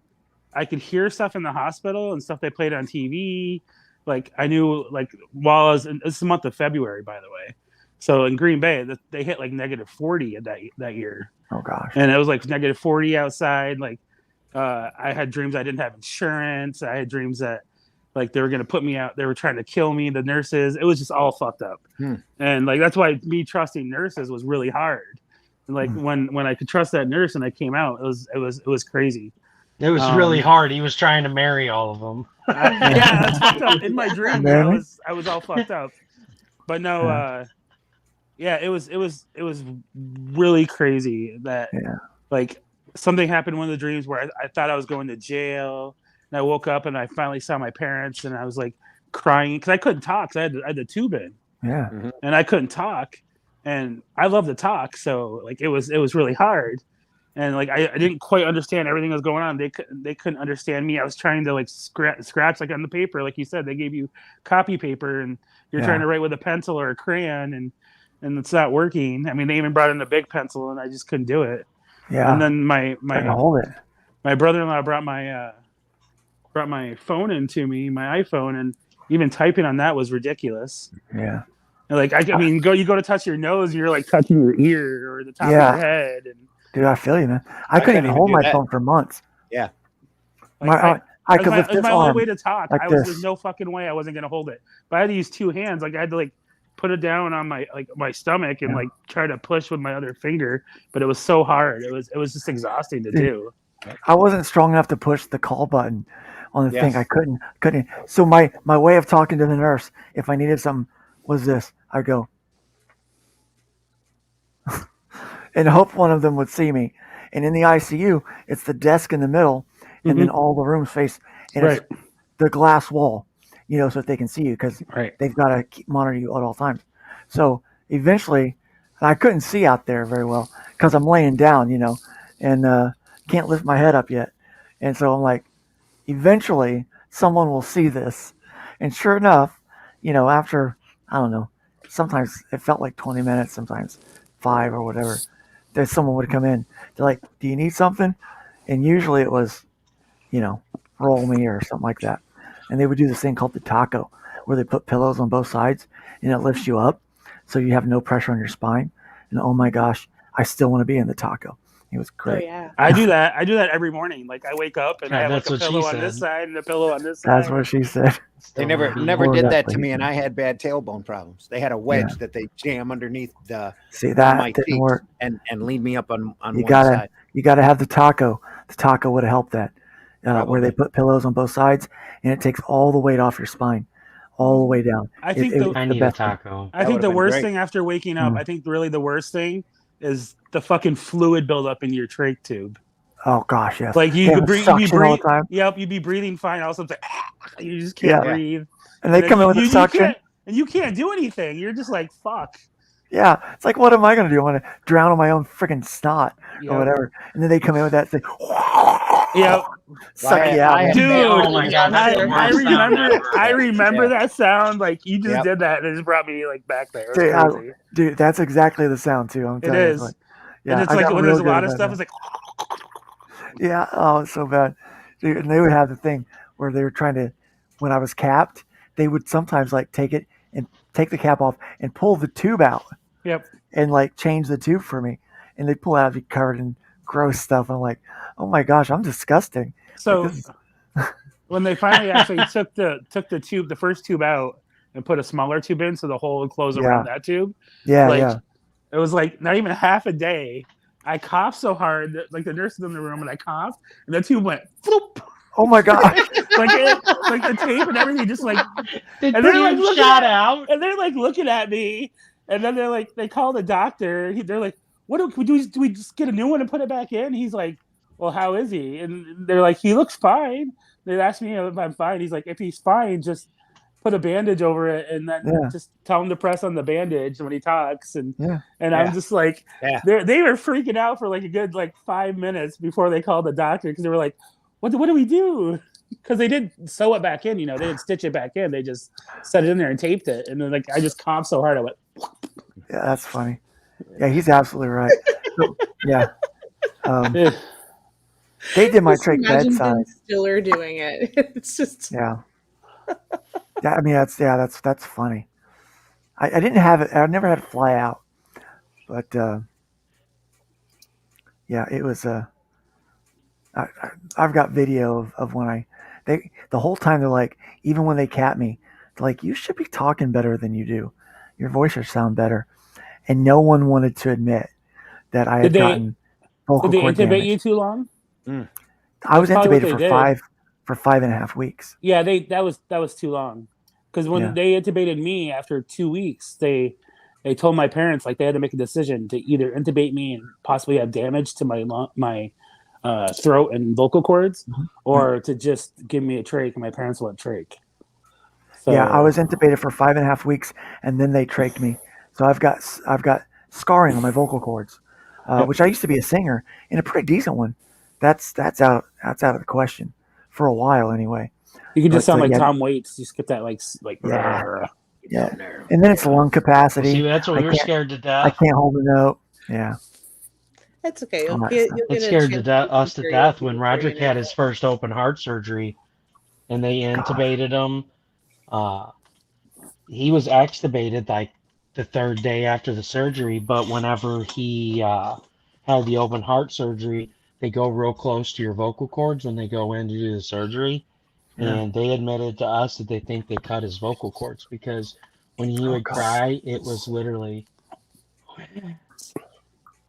I could hear stuff in the hospital and stuff they played on TV. Like I knew, like while I was it's the month of February, by the way. So in Green Bay, they hit like -40 that year. Oh gosh! And it was like -40 outside. Like I had dreams I didn't have insurance. I had dreams that like they were gonna put me out. They were trying to kill me. The nurses. It was just all fucked up. And like that's why me trusting nurses was really hard. And like when I could trust that nurse and I came out, it was crazy. It was really hard. He was trying to marry all of them. Yeah, that's fucked up. In my dream, I was all fucked up. But no, it was really crazy that like something happened in one of the dreams where I thought I was going to jail, and I woke up and I finally saw my parents, and I was like crying because I couldn't talk. So I had the tube in, and I couldn't talk, and I love to talk, so like it was really hard. And like I didn't quite understand everything that was going on. They couldn't understand me. I was trying to like scratch like on the paper, like you said. They gave you copy paper, and you're trying to write with a pencil or a crayon, and it's not working. I mean, they even brought in a big pencil, and I just couldn't do it. Yeah. And then my brother-in-law brought my phone into me, my iPhone, and even typing on that was ridiculous. Yeah. And like I mean, you go to touch your nose, and you're like touching your ear or the top of your head, and. Dude, I feel you, man. I couldn't even hold my phone for months. Yeah. Like I could lift this my arm only way to talk. like There's no fucking way I wasn't gonna hold it. But I had to use 2 hands. Like I had to like put it down on my stomach and like try to push with my other finger. But it was so hard. It was just exhausting to do. I wasn't strong enough to push the call button on the thing. I couldn't. So my way of talking to the nurse, if I needed something, was this. I'd go. And hope one of them would see me. And in the ICU, it's the desk in the middle, and then all the rooms face, and it's the glass wall, so that they can see you because they've got to monitor you at all times. So eventually, and I couldn't see out there very well because I'm laying down, and can't lift my head up yet. And so I'm like, eventually someone will see this. And sure enough, after, I don't know, sometimes it felt like 20 minutes, sometimes 5 or whatever, that someone would come in. They're like, do you need something? And usually it was, roll me or something like that. And they would do this thing called the taco, where they put pillows on both sides and it lifts you up so you have no pressure on your spine. And oh my gosh, I still want to be in the taco. It was great. Oh, yeah. I do that. I do that every morning. Like I wake up and I have like that's a what she pillow on this said. side and a pillow on this side. That's what she said. They Still never wanna be- never Or did that that to way. me, and I had bad tailbone problems. They had a wedge that they jam underneath the See, on that my didn't feet work. and lean me up on You one gotta side. you gotta have the taco. The taco would have helped that, where they Probably. put pillows on both sides and it takes all the weight off your spine, all the way down. I think it's I the need a best thing. taco. I think would've the been worst great. thing after waking up, Mm. I think really the worst thing is the fucking fluid buildup in your trach tube. Oh gosh, yes. Like you They could have breathe, you be suction all the breathe, time. yep, you'd be breathing fine. Also, it's like you just can't Yeah. breathe. And they then come in with you a suction. can't, and you can't do anything. You're just like fuck. Yeah, it's like, what am I gonna do? I'm gonna drown on my own freaking snot Yep. or whatever. And then they come in with that thing, Yep. suck you out. man. Dude, Oh my God, that's the I worst sound remember. ever. I remember that sound. Like you just Yep. did that, and it just brought me like back there. It was Dude, crazy. Dude, that's exactly the sound too. I'm It telling you. is. Like, And yeah, it's I like got when real there's a good lot at of that stuff. now. It's like Yeah, oh, it's so bad. Dude, and they would have the thing where they were trying to, when I was capped, they would sometimes like take it and take the cap off and pull the tube out yep. and like change the tube for me. And they pull it out and be covered in gross stuff. And I'm like, oh my gosh, I'm disgusting. So Like, this when they finally actually took the tube, the first tube out, and put a smaller tube in, so the hole would close around that tube. yeah, Like yeah. it was like not even half a day. I coughed so hard that like the nurse was in the room and I coughed, and the tube went floop. Oh my gosh. like the tape and everything just like The and they're like tube looking shot at, out. and they're like looking at me, and then they're like they call the doctor. They're like, "What do we do? Do we just get a new one and put it back in?" He's like, "Well, how is he?" And they're like, "He looks fine." They asked me if I'm fine. He's like, "If he's fine, just put a bandage over it, and then just tell him to press on the bandage when he talks." And I'm just like, they were freaking out for like a good like 5 minutes before they called the doctor because they were like, what do we do? Because they didn't sew it back in, they didn't stitch it back in. They just set it in there and taped it. And then like I just coughed so hard I went. Yeah, that's funny. Yeah, he's absolutely right. So, yeah. They did my trach bedside. Stiller doing it. It's just Yeah. I mean, that's funny. I didn't have it. I never had it fly out, but yeah, it was. I've got video of when the whole time they're like, even when they cap me, they're like, you should be talking better than you do. Your voice should sound better, and no one wanted to admit that I had gotten vocal cord Did they intubate damage. you too long? I was That's probably intubated what for 5.5 weeks. Yeah, that was too long. Because when they intubated me after 2 weeks, they told my parents like they had to make a decision to either intubate me and possibly have damage to my throat and vocal cords, or to just give me a trach. And my parents want trach. So, Yeah, I was intubated for 5.5 weeks, and then they trached me. So I've got scarring on my vocal cords, which I used to be a singer and a pretty decent one. That's out of the question for a while anyway. You can just sound like yeah. Tom Waits. You skip that like Yeah. And then it's lung capacity. See, that's what we're scared to death. I can't hold a note. Yeah. That's okay. All that You'll stuff. get It a scared chance us to hear death you when before Roderick you know had it. his first open heart surgery, and they intubated him. He was extubated like the third day after the surgery, but whenever he had the open heart surgery, they go real close to your vocal cords when they go in to do the surgery. Yeah. And they admitted to us that they think they cut his vocal cords because when he would cry, it was literally,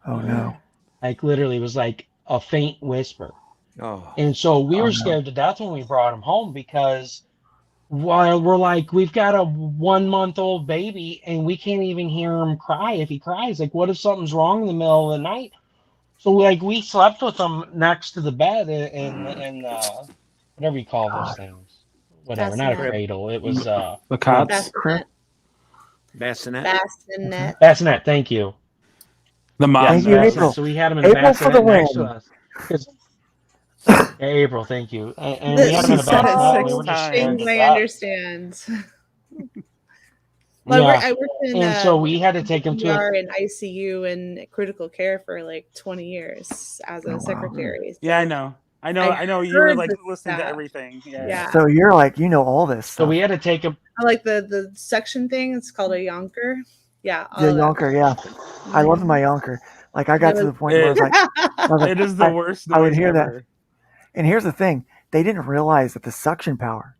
Oh no. like literally was like a faint whisper. Oh. And so we were scared to death when we brought him home because while we're like, we've got a 1-month-old baby and we can't even hear him cry if he cries. Like, what if something's wrong in the middle of the night? So like we slept with him next to the bed in whatever you call those things. Whatever, not a cradle. It was the cots. Bassinet. Bassinet. Bassinet. bassinet. Thank you. The mom. Thank you, Yeah, April. so we had him in the April back for of the it next to win. us. 'Cause- yeah, April, thank you. And we had him She in the said back it of it. And we six were just times. scared Things to I death. understand. Well, Yeah. I worked in And so we had to take him to a ER and ICU and critical care for like 20 years as a wow. secretary. Yeah, I So know. I I know. You were heard like the listening to stuff. everything. Yeah. Yeah. So you're like, you know all this so stuff. we had to take him. I like the suction thing. It's called a yonker. Yeah. All The of that. yonker, yeah. I loved my yonker. Like I got to the point where I was like, It is the worst noise I would hear ever. that. And here's the thing: they didn't realize that the suction power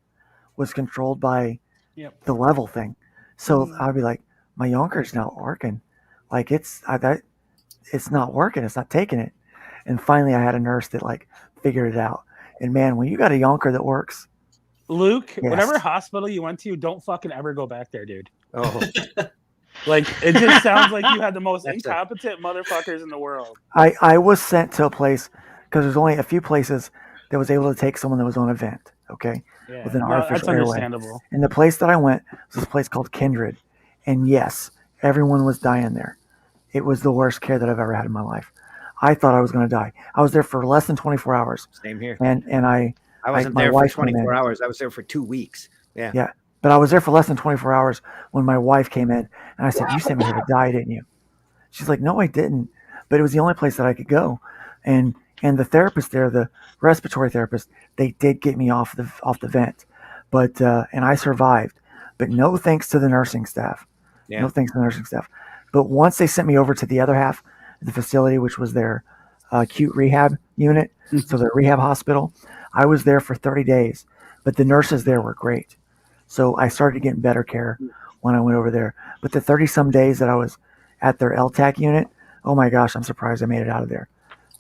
was controlled by Yep. the level thing. So I'd be like, my yonker's not working. Like it's not working. It's not taking it. And finally, I had a nurse that like figured it out. And man, when you got a yonker that works, Luke, Yes. whatever hospital you went to, don't fucking ever go back there, dude. Oh, Like, it just sounds like you had the most That's incompetent motherfuckers in the world. I was sent to a place because there's only a few places that was able to take someone that was on a vent. Okay. Yeah, With an no, that's artificial airway. understandable. And the place that I went was this place called Kindred. And yes, everyone was dying there. It was the worst care that I've ever had in my life. I thought I was going to die. I was there for less than 24 hours. same here. And I wasn't my there for wife came 24 in. hours. I was there for 2 weeks. Yeah. Yeah. But I was there for less than 24 hours when my wife came in. And I said, you sent me here to die, didn't you? She's like, no, I didn't. But it was the only place that I could go. And the therapist there, the respiratory therapist, they did get me off the vent. But and I survived. But no thanks to the nursing staff. Yeah. No thanks to the nursing staff. But once they sent me over to the other half of the facility, which was their acute rehab unit, so their rehab hospital, I was there for 30 days. But the nurses there were great. So I started getting better care when I went over there. But the 30-some days that I was at their LTAC unit, oh my gosh, I'm surprised I made it out of there.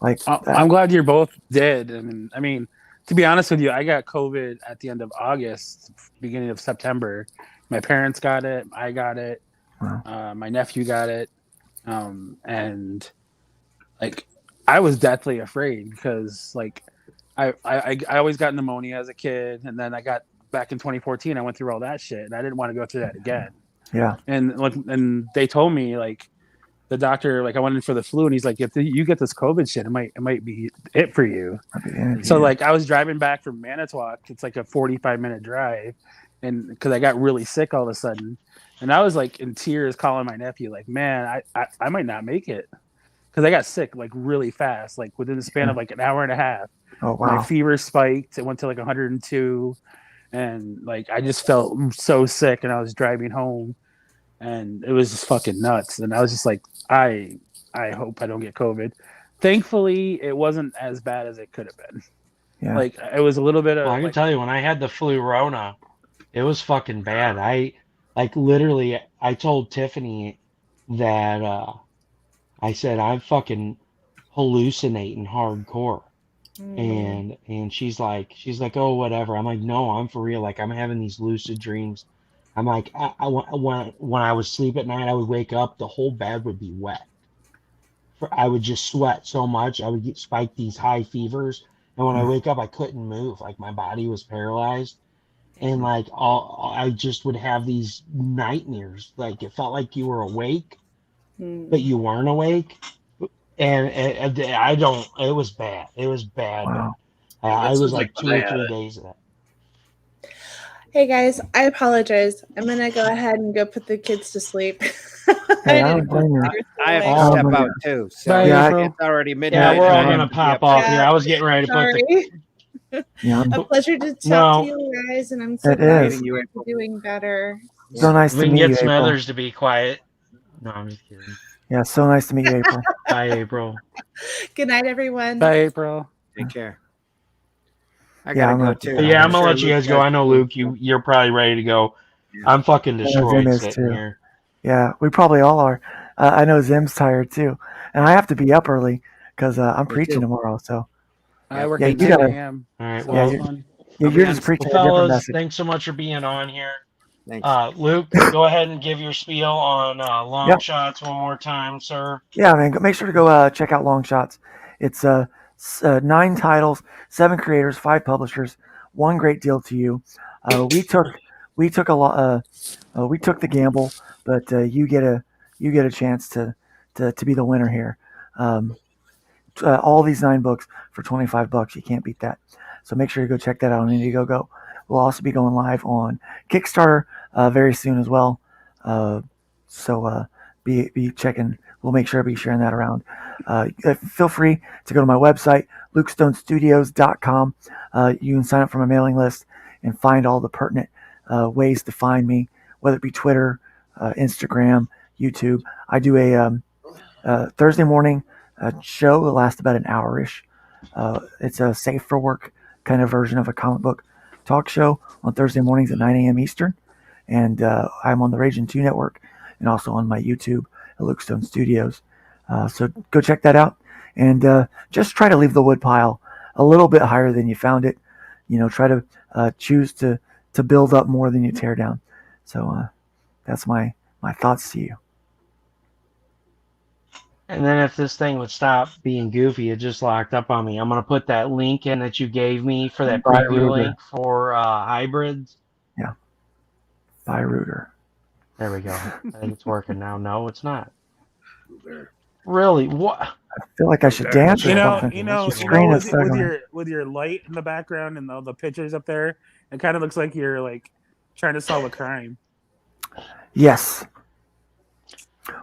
Like I'm glad you're both dead. I mean, to be honest with you, I got COVID at the end of August, beginning of September. My parents got it. I got it. Wow. My nephew got it. And like, I was deathly afraid because like, I always got pneumonia as a kid. And then I got back in 2014, I went through all that shit and I didn't want to go through that again. Yeah. And they told me like, the doctor, like I went in for the flu and he's like, if you get this COVID shit, it might be it for you. So like I was driving back from Manitowoc. It's like a 45-minute drive. And because I got really sick all of a sudden. And I was like in tears calling my nephew, like, man, I might not make it. Because I got sick like really fast, like within the span of like an hour and a half. Oh, wow. My fever spiked. It went to like 102. And like I just felt so sick and I was driving home. And it was just fucking nuts. And I was just like, I hope I don't get COVID. Thankfully, it wasn't as bad as it could have been. Yeah. Like it was a little bit of. Well, I can tell you, when I had the flu Rona, it was fucking bad. I literally, I told Tiffaney that I said I'm fucking hallucinating hardcore, and she's like, oh, whatever. I'm like, no, I'm for real. Like I'm having these lucid dreams. I'm like, when I would sleep at night, I would wake up, the whole bed would be wet. I would just sweat so much. I would spike these high fevers. And when I wake up, I couldn't move. Like my body was paralyzed. And like I just would have these nightmares. Like it felt like you were awake, but you weren't awake. And it was bad. It was bad. Wow. I was like 2 or 3 days of that. Hey guys, I apologize. I'm gonna go ahead and go put the kids to sleep. Hey, I don't blame you. I have Oh, to step my out God. too. So Bye, Yeah, April. it's already midnight. Yeah, we're all and I gonna have to be pop up. off here. I was getting ready to put Sorry. Yeah. A pleasure to talk No. to you guys, and I'm so It glad is. you're doing better. So nice We to can meet you, get some April. others to be quiet. No, I'm just kidding. Yeah, so nice to meet you, April. Bye, April. Good night, everyone. Bye, April. Take care. I Yeah, gotta I'm go gonna- too. But yeah, I'm gonna sure let you guys Luke go. has I know to. Luke, you're probably ready to go. I'm fucking Zim destroyed is sitting too. here. Yeah, we probably all are. I know Zim's tired too. And I have to be up early because I'm Me preaching too. tomorrow. So I work Yeah, at you 10 gotta- a.m. All right. So Well, it's fun. you're be just honest. preaching well, a different fellas, message. thanks so much for being on here. Thanks. Luke, go ahead and give your spiel on long Yep. shots one more time, sir. Yeah, man, make sure to go check out Long Shots. It's 9 titles, 7 creators, 5 publishers, one great deal to you. We took a lot. We took the gamble, but you get a chance to to be the winner here. All these 9 books for $25. You can't beat that. So make sure you go check that out on Indiegogo. We'll also be going live on Kickstarter very soon as well. So be checking. We'll make sure to be sharing that around. Feel free to go to my website, lukestonestudios.com. You can sign up for my mailing list and find all the pertinent ways to find me, whether it be Twitter, Instagram, YouTube. I do a Thursday morning show that lasts about an hour-ish. It's a safe for work kind of version of a comic book talk show on Thursday mornings at 9 a.m. Eastern. And I'm on the Raging 2 Network and also on my YouTube at Luke Stone Studios. So go check that out. And just try to leave the wood pile a little bit higher than you found it. Try to choose to build up more than you tear down. So that's my thoughts to you. And then if this thing would stop being goofy, it just locked up on me. I'm going to put that link in that you gave me for that preview link for hybrids. Yeah. By Rooter. There we go. I think it's working now. No, it's not. Really? What? I feel like I should dance or something. With your light in the background and all the pictures up there, it kind of looks like you're like trying to solve a crime. Yes.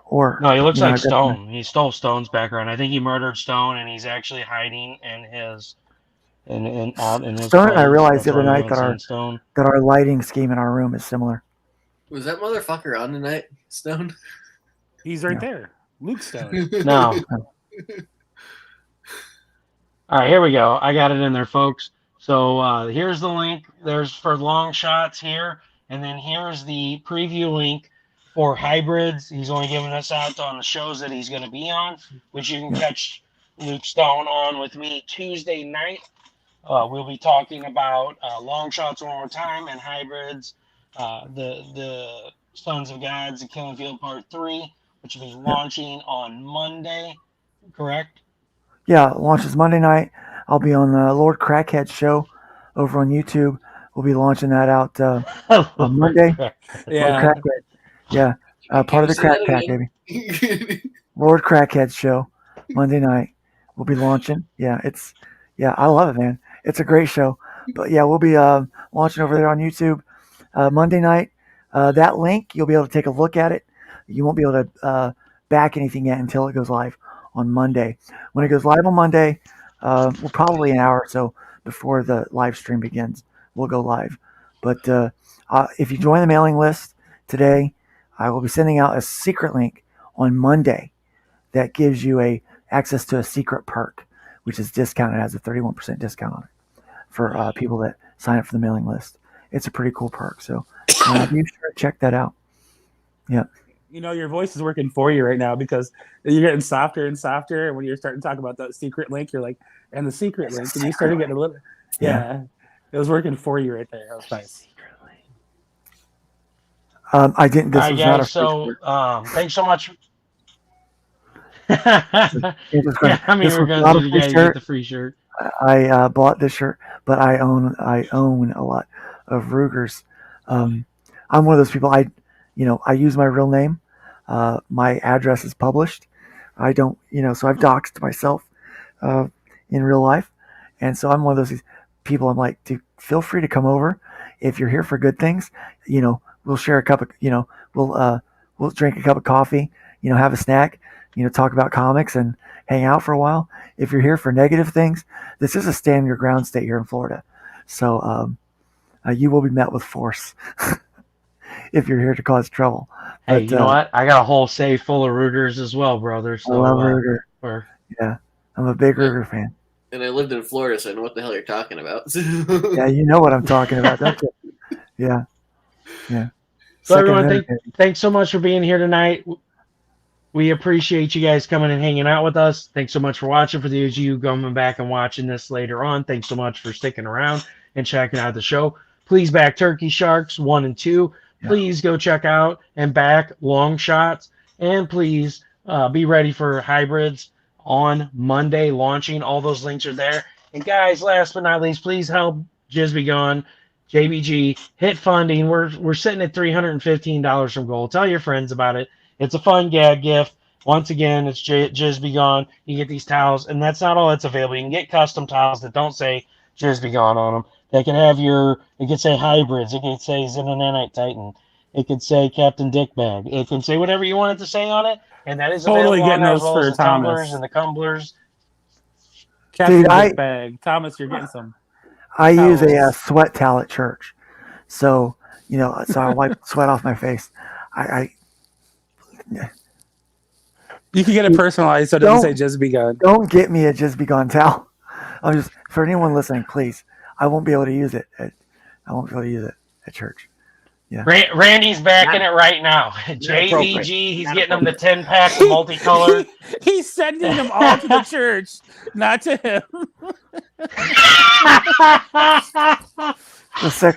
Or no, he looks like Stone. He stole Stone's background. I think he murdered Stone, and he's actually hiding in his out in his. Stone and I realized the other night that our lighting scheme in our room is similar. Was that motherfucker on tonight, Stone? He's right there, Luke Stone. No. All right, here we go. I got it in there, folks. So here's the link. There's for long shots here, and then here's the preview link for hybrids. He's only giving us out on the shows that he's going to be on, which you can catch Luke Stone on with me Tuesday night. We'll be talking about long shots one more time and hybrids, the Sons of Gods, the Killing Field Part 3, which will be launching on Monday, correct? Yeah, it launches Monday night. I'll be on the Lord Crackhead show over on YouTube. We'll be launching that out on Monday. Yeah. Lord Crackhead. Yeah, part of the Crack Pack, baby. Lord Crackhead show, Monday night. We'll be launching. I love it, man. It's a great show. But yeah, we'll be launching over there on YouTube Monday night. That link, you'll be able to take a look at it. You won't be able to back anything yet until it goes live on Monday. When it goes live on Monday, we'll probably an hour or so before the live stream begins, we'll go live. But if you join the mailing list today, I will be sending out a secret link on Monday that gives you access to a secret perk, which is discounted. It has a 31% discount on it for people that sign up for the mailing list. It's a pretty cool perk. So be sure to check that out. Yeah. Your voice is working for you right now because you're getting softer and softer. And when you're starting to talk about that secret link, you're like, and the secret link. And you started getting a little, yeah. It was working for you right there. That was nice. I didn't. This all right, was guys, not a so thanks so much. We're going to do get the free shirt. I bought this shirt, but I own a lot of Ruger's. I'm one of those people. I use my real name. My address is published. I don't, so I've doxed myself in real life, and so I'm one of those people. I'm like, dude, feel free to come over if you're here for good things. We'll share a cup of, we'll drink a cup of coffee, have a snack, talk about comics and hang out for a while. If you're here for negative things, this is a stand your ground state here in Florida. So you will be met with force if you're here to cause trouble. Hey, you know what? I got a whole safe full of Rugers as well, brother. So, I love Ruger. Yeah, I'm a big Ruger fan. And I lived in Florida, so I know what the hell you're talking about. Yeah, you know what I'm talking about, don't you? Yeah. So everyone, thanks so much for being here tonight. We appreciate you guys coming and hanging out with us. Thanks so much for watching. For those of you coming back and watching this later on, thanks so much for sticking around and checking out the show. Please back Turkey Sharks 1 and 2. Please go check out and back Long Shots. And please be ready for hybrids on Monday launching. All those links are there. And guys, last but not least, please help Jizz Be Gone, JBG, hit funding. We're sitting at $315 from goal. Tell your friends about it. It's a fun gag gift. Once again, it's Jizz Be Gone. You get these towels, and that's not all that's available. You can get custom towels that don't say Jizz Be Gone on them. They can have it could say Hybrids. It could say Xenonanite Titan. It could say Captain Dickbag. It can say whatever you want it to say on it, and that is Totally available getting on there, those as well for as the Thomas. tumblers and the cumblers. Captain Dude, Big Bag. Thomas, you're getting some. I use a Towels. sweat towel at church, so so I wipe sweat off my face. You can get it personalized so it doesn't say just begun. Don't get me a Just Be Gone towel. I'm just, for anyone listening, please. I won't be able to use it. I won't be able to use it at church. Yeah. Randy's backing it right now. JVG, he's getting them the 10-pack, the multicolor. He's sending them all to the church, not to him.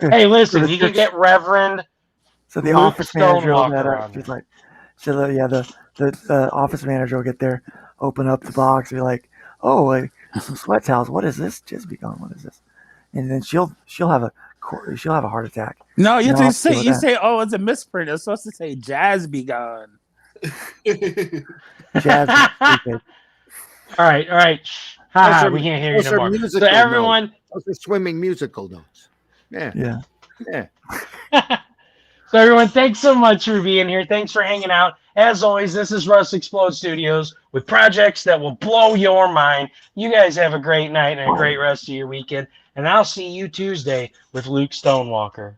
Hey, listen, you can get Reverend. So the Luke office manager will Stonewalker get on she's there. like, the office manager will get there, open up the box, and be like, oh, some sweat towels. What is this? Just Be Gone. What is this? And then she'll have a heart attack. No, you I'll have to deal with that. say, oh, it's a misprint. It's supposed to say Jazz Be Gone. Jazz is stupid. All right. Those are- We can't hear you those no are more. So musical everyone, notes. Those are swimming musical notes. Yeah. So everyone, thanks so much for being here. Thanks for hanging out. As always, this is Russ Explode Studios with projects that will blow your mind. You guys have a great night and a great rest of your weekend. And I'll see you Tuesday with Luke Stonewalker.